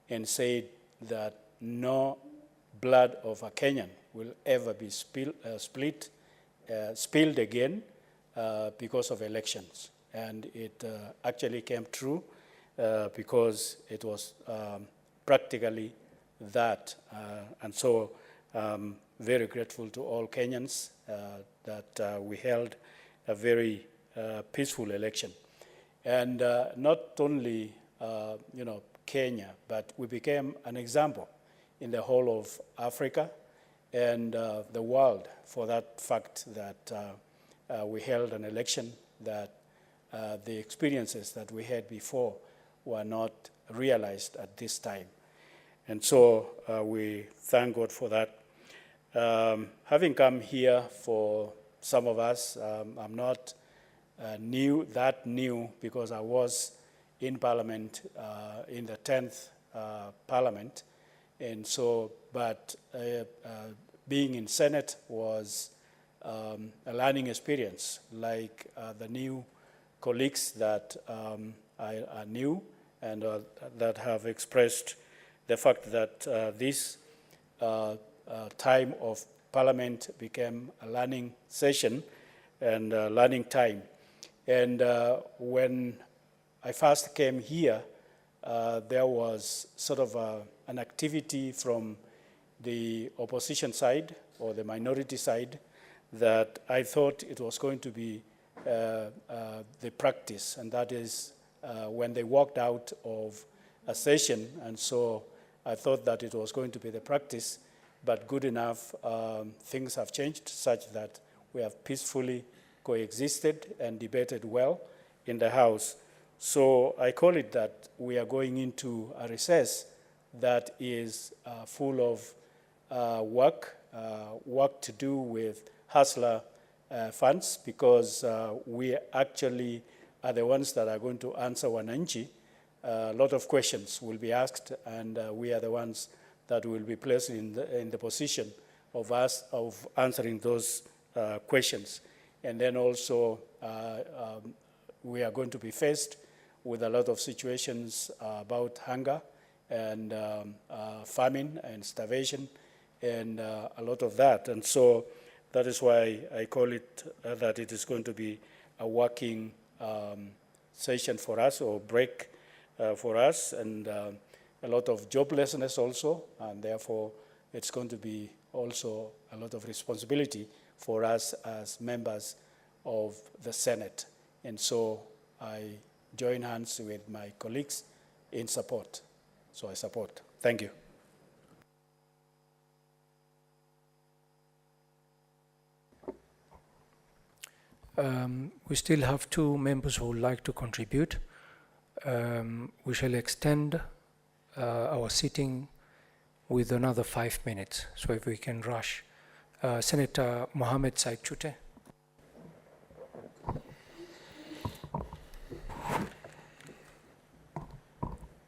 [SPEAKER 2] and said that no blood of a Kenyan will ever be spilled again because of elections. And it actually came true because it was practically that. And so I'm very grateful to all Kenyans that we held a very peaceful election. And not only Kenya, but we became an example in the whole of Africa and the world for that fact that we held an election that the experiences that we had before were not realized at this time. And so we thank God for that. Having come here, for some of us, I'm not that new because I was in Parliament in the 10th Parliament. And so, but being in Senate was a learning experience, like the new colleagues that I knew and that have expressed the fact that this time of Parliament became a learning session and a learning time. And when I first came here,
[SPEAKER 19] there was sort of an activity from the opposition side or the minority side that I thought it was going to be the practice, and that is when they walked out of a session, and so I thought that it was going to be the practice, but good enough, things have changed such that we have peacefully coexisted and debated well in the House. So I call it that we are going into a recess that is full of work to do with hustler funds, because we actually are the ones that are going to answer wananchi. A lot of questions will be asked, and we are the ones that will be placed in the position of answering those questions. And then also we are going to be faced with a lot of situations about hunger and famine and starvation and a lot of that. And so that is why I call it that it is going to be a working session for us, or break for us, and a lot of joblessness also, and therefore it's going to be also a lot of responsibility for us as members of the Senate. And so I join hands with my colleagues in support. So I support. Thank you.
[SPEAKER 17] We still have two members who would like to contribute. We shall extend our sitting with another 5 minutes, so if we can rush. Senator Mohammed Said Chute.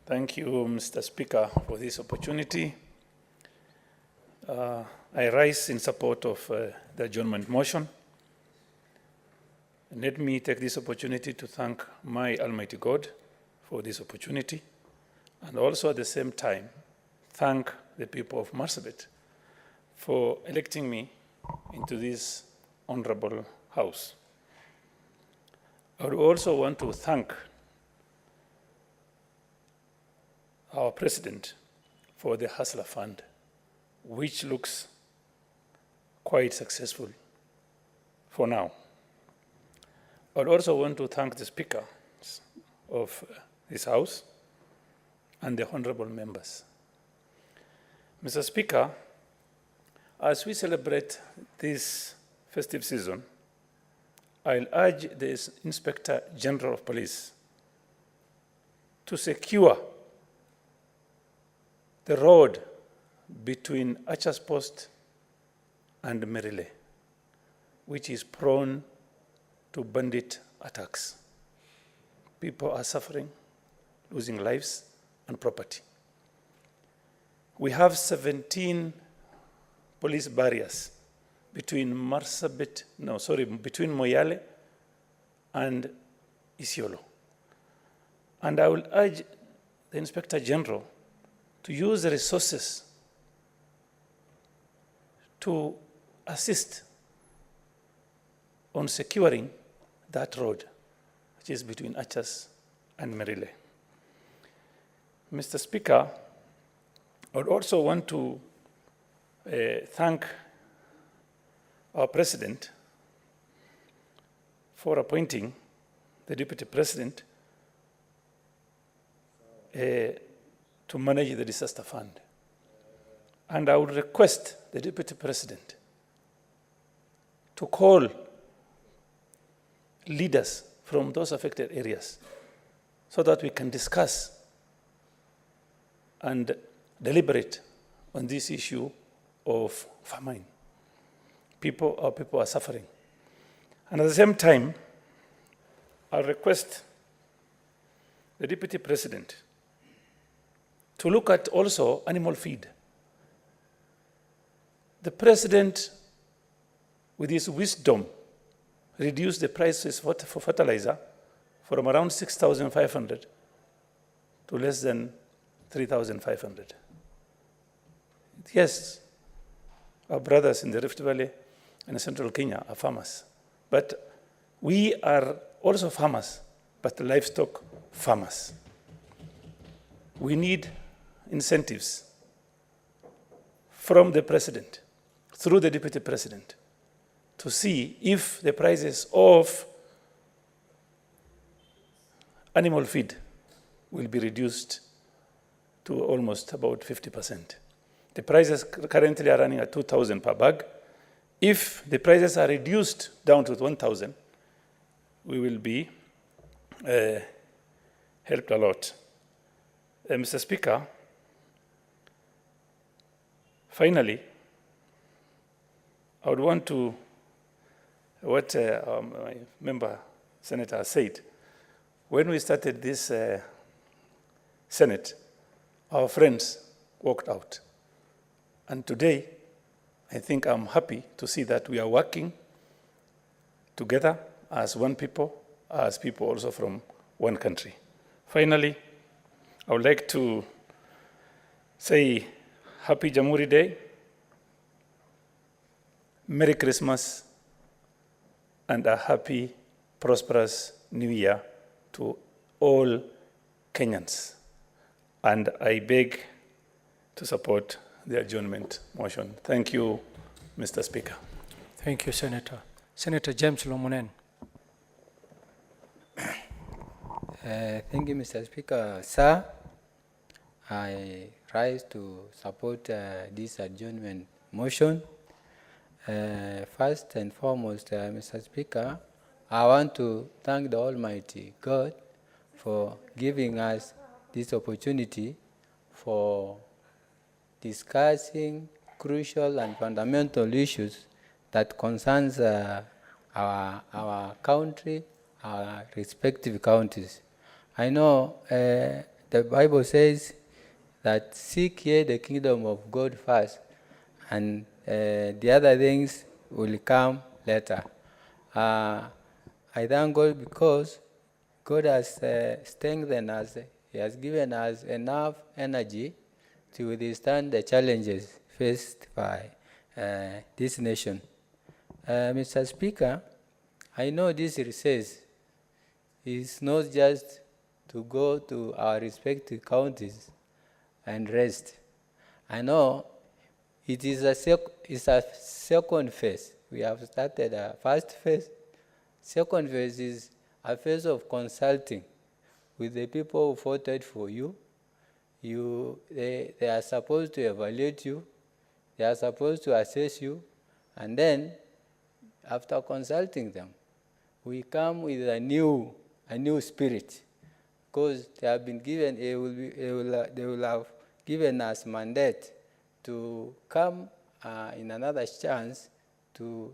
[SPEAKER 20] Thank you, Mr. Speaker, for this opportunity. I rise in support of the adjournment motion. And let me take this opportunity to thank my Almighty God for this opportunity, and also at the same time thank the people of Marsabit for electing me into this honorable house. I would also want to thank our president for the Hustler Fund, which looks quite successful for now. I would also want to thank the Speaker of this House and the honorable members. Mr. Speaker, as we celebrate this festive season, I'll urge the Inspector General of Police to secure the road between Archers Post and Merile, which is prone to bandit attacks. People are suffering, losing lives and property. We have 17 police barriers between between Moyale and Isiolo. And I will urge the Inspector General to use the resources to assist on securing that road, which is between Archers and Merile. Mr. Speaker, I would also want to thank our President for appointing the Deputy President to manage the disaster fund. And I would request the Deputy President to call leaders from those affected areas so that we can discuss and deliberate on this issue of famine. People are suffering. And at the same time, I request the Deputy President to look at also animal feed. The President, with his wisdom, reduced the prices for fertilizer from around 6,500 to less than 3,500. Yes, our brothers in the Rift Valley and Central Kenya are farmers, but we are also farmers, but livestock farmers. we need incentives from the president, through the deputy president, to see if the prices of animal feed will be reduced to almost about 50%. The prices currently are running at 2,000 per bag. If the prices are reduced down to 1,000, we will be helped a lot. Mr. Speaker, finally, I would want to, what my member senator said, when we started this Senate, our friends walked out. And today, I think I'm happy to see that we are working together as one people, as people also from one country. Finally, I would like to say Happy Jamhuri Day, Merry Christmas, and a happy, prosperous New Year to all Kenyans. And I beg to support the adjournment motion. Thank you, Mr. Speaker.
[SPEAKER 17] Thank you, Senator. Senator James Lomunen.
[SPEAKER 21] Thank you, Mr. Speaker. Sir, I rise to support this adjournment motion. First and foremost, Mr. Speaker, I want to thank the Almighty God for giving us this opportunity for discussing crucial and fundamental issues that concerns our country, our respective counties. I know the Bible says that seek ye the kingdom of God first, and the other things will come later. I thank God because God has strengthened us. He has given us enough energy to withstand the challenges faced by this nation. Mr. Speaker, I know this recess is not just to go to our respective counties and rest. I know it is a second phase. We have started a first phase. Second phase is a phase of consulting with the people who voted for you. They are supposed to evaluate you. They are supposed to assess you. And then, after consulting them, we come with a new spirit, because they have been given, they will have given us mandate to come in another chance to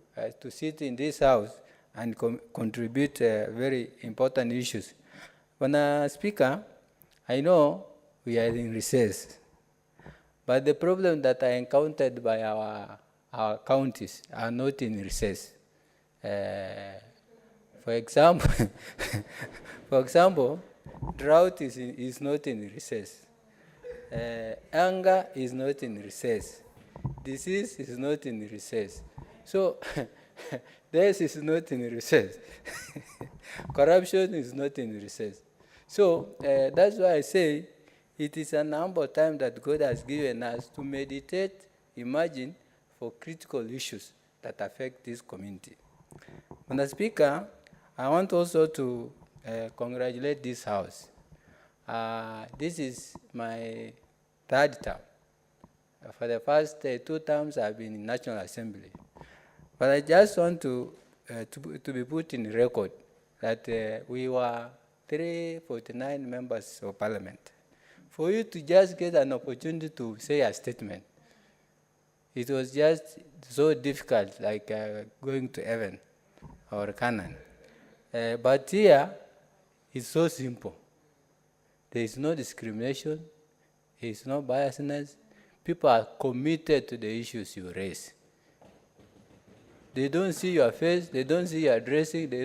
[SPEAKER 21] sit in this house and contribute very important issues. But Speaker, I know we are in recess, but the problem that are encountered by our counties are not in recess. For example, drought is not in recess. Anger is not in recess. Disease is not in recess. So, this is not in recess. Corruption is not in recess. So, that's why I say it is an ample time that God has given us to meditate, imagine, for critical issues that affect this community. Mr. Speaker, I want also to congratulate this House. This is my third term. For the first 2 terms, I've been in National Assembly. But I just want to be put in record that we were 349 members of Parliament. For you to just get an opportunity to say a statement, it was just so difficult, like going to heaven or Canaan. But here, it's so simple. There is no discrimination. There is no biasness. People are committed to the issues you raise. They don't see your face. They don't see your dressing. They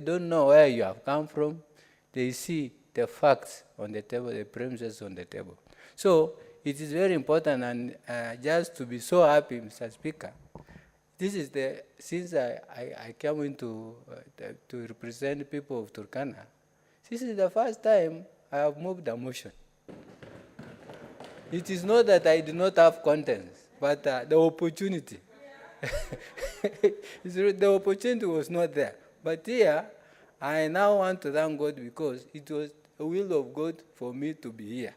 [SPEAKER 21] don't know where you have come from. They see the facts on the table, the premises on the table. So it is very important, and just to be so happy, Mr. Speaker. This is since I came into to represent people of Turkana, this is the first time I have moved a motion. It is not that I do not have contents, but the opportunity. The opportunity was not there. But here, I now want to thank God because it was the will of God for me to be here.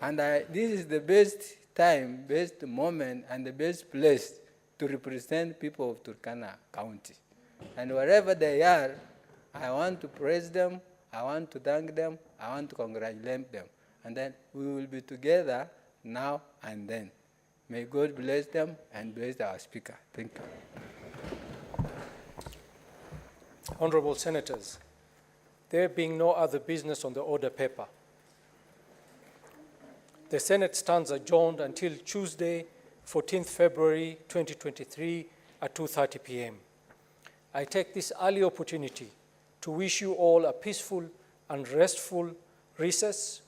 [SPEAKER 21] And this is the best time, best moment, and the best place to represent people of Turkana County. And wherever they are, I want to praise them, I want to thank them, I want to congratulate them. And then we will be together now and then. May God bless them and bless our speaker. Thank you.
[SPEAKER 17] Honorable Senators, there being no other business on the order paper, the Senate stands adjourned until Tuesday, 14th February 2023 at 2:30 p.m. I take this early opportunity to wish you all a peaceful and restful recess,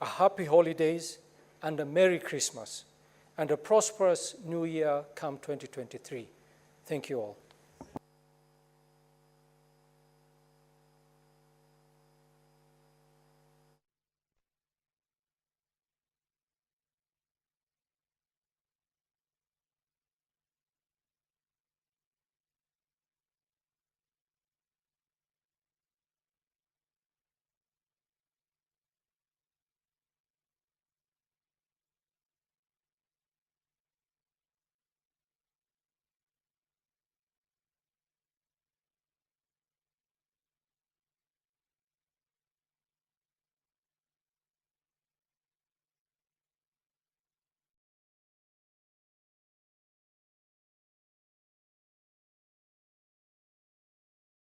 [SPEAKER 17] a happy holidays, and a Merry Christmas, and a prosperous New Year come 2023. Thank you all.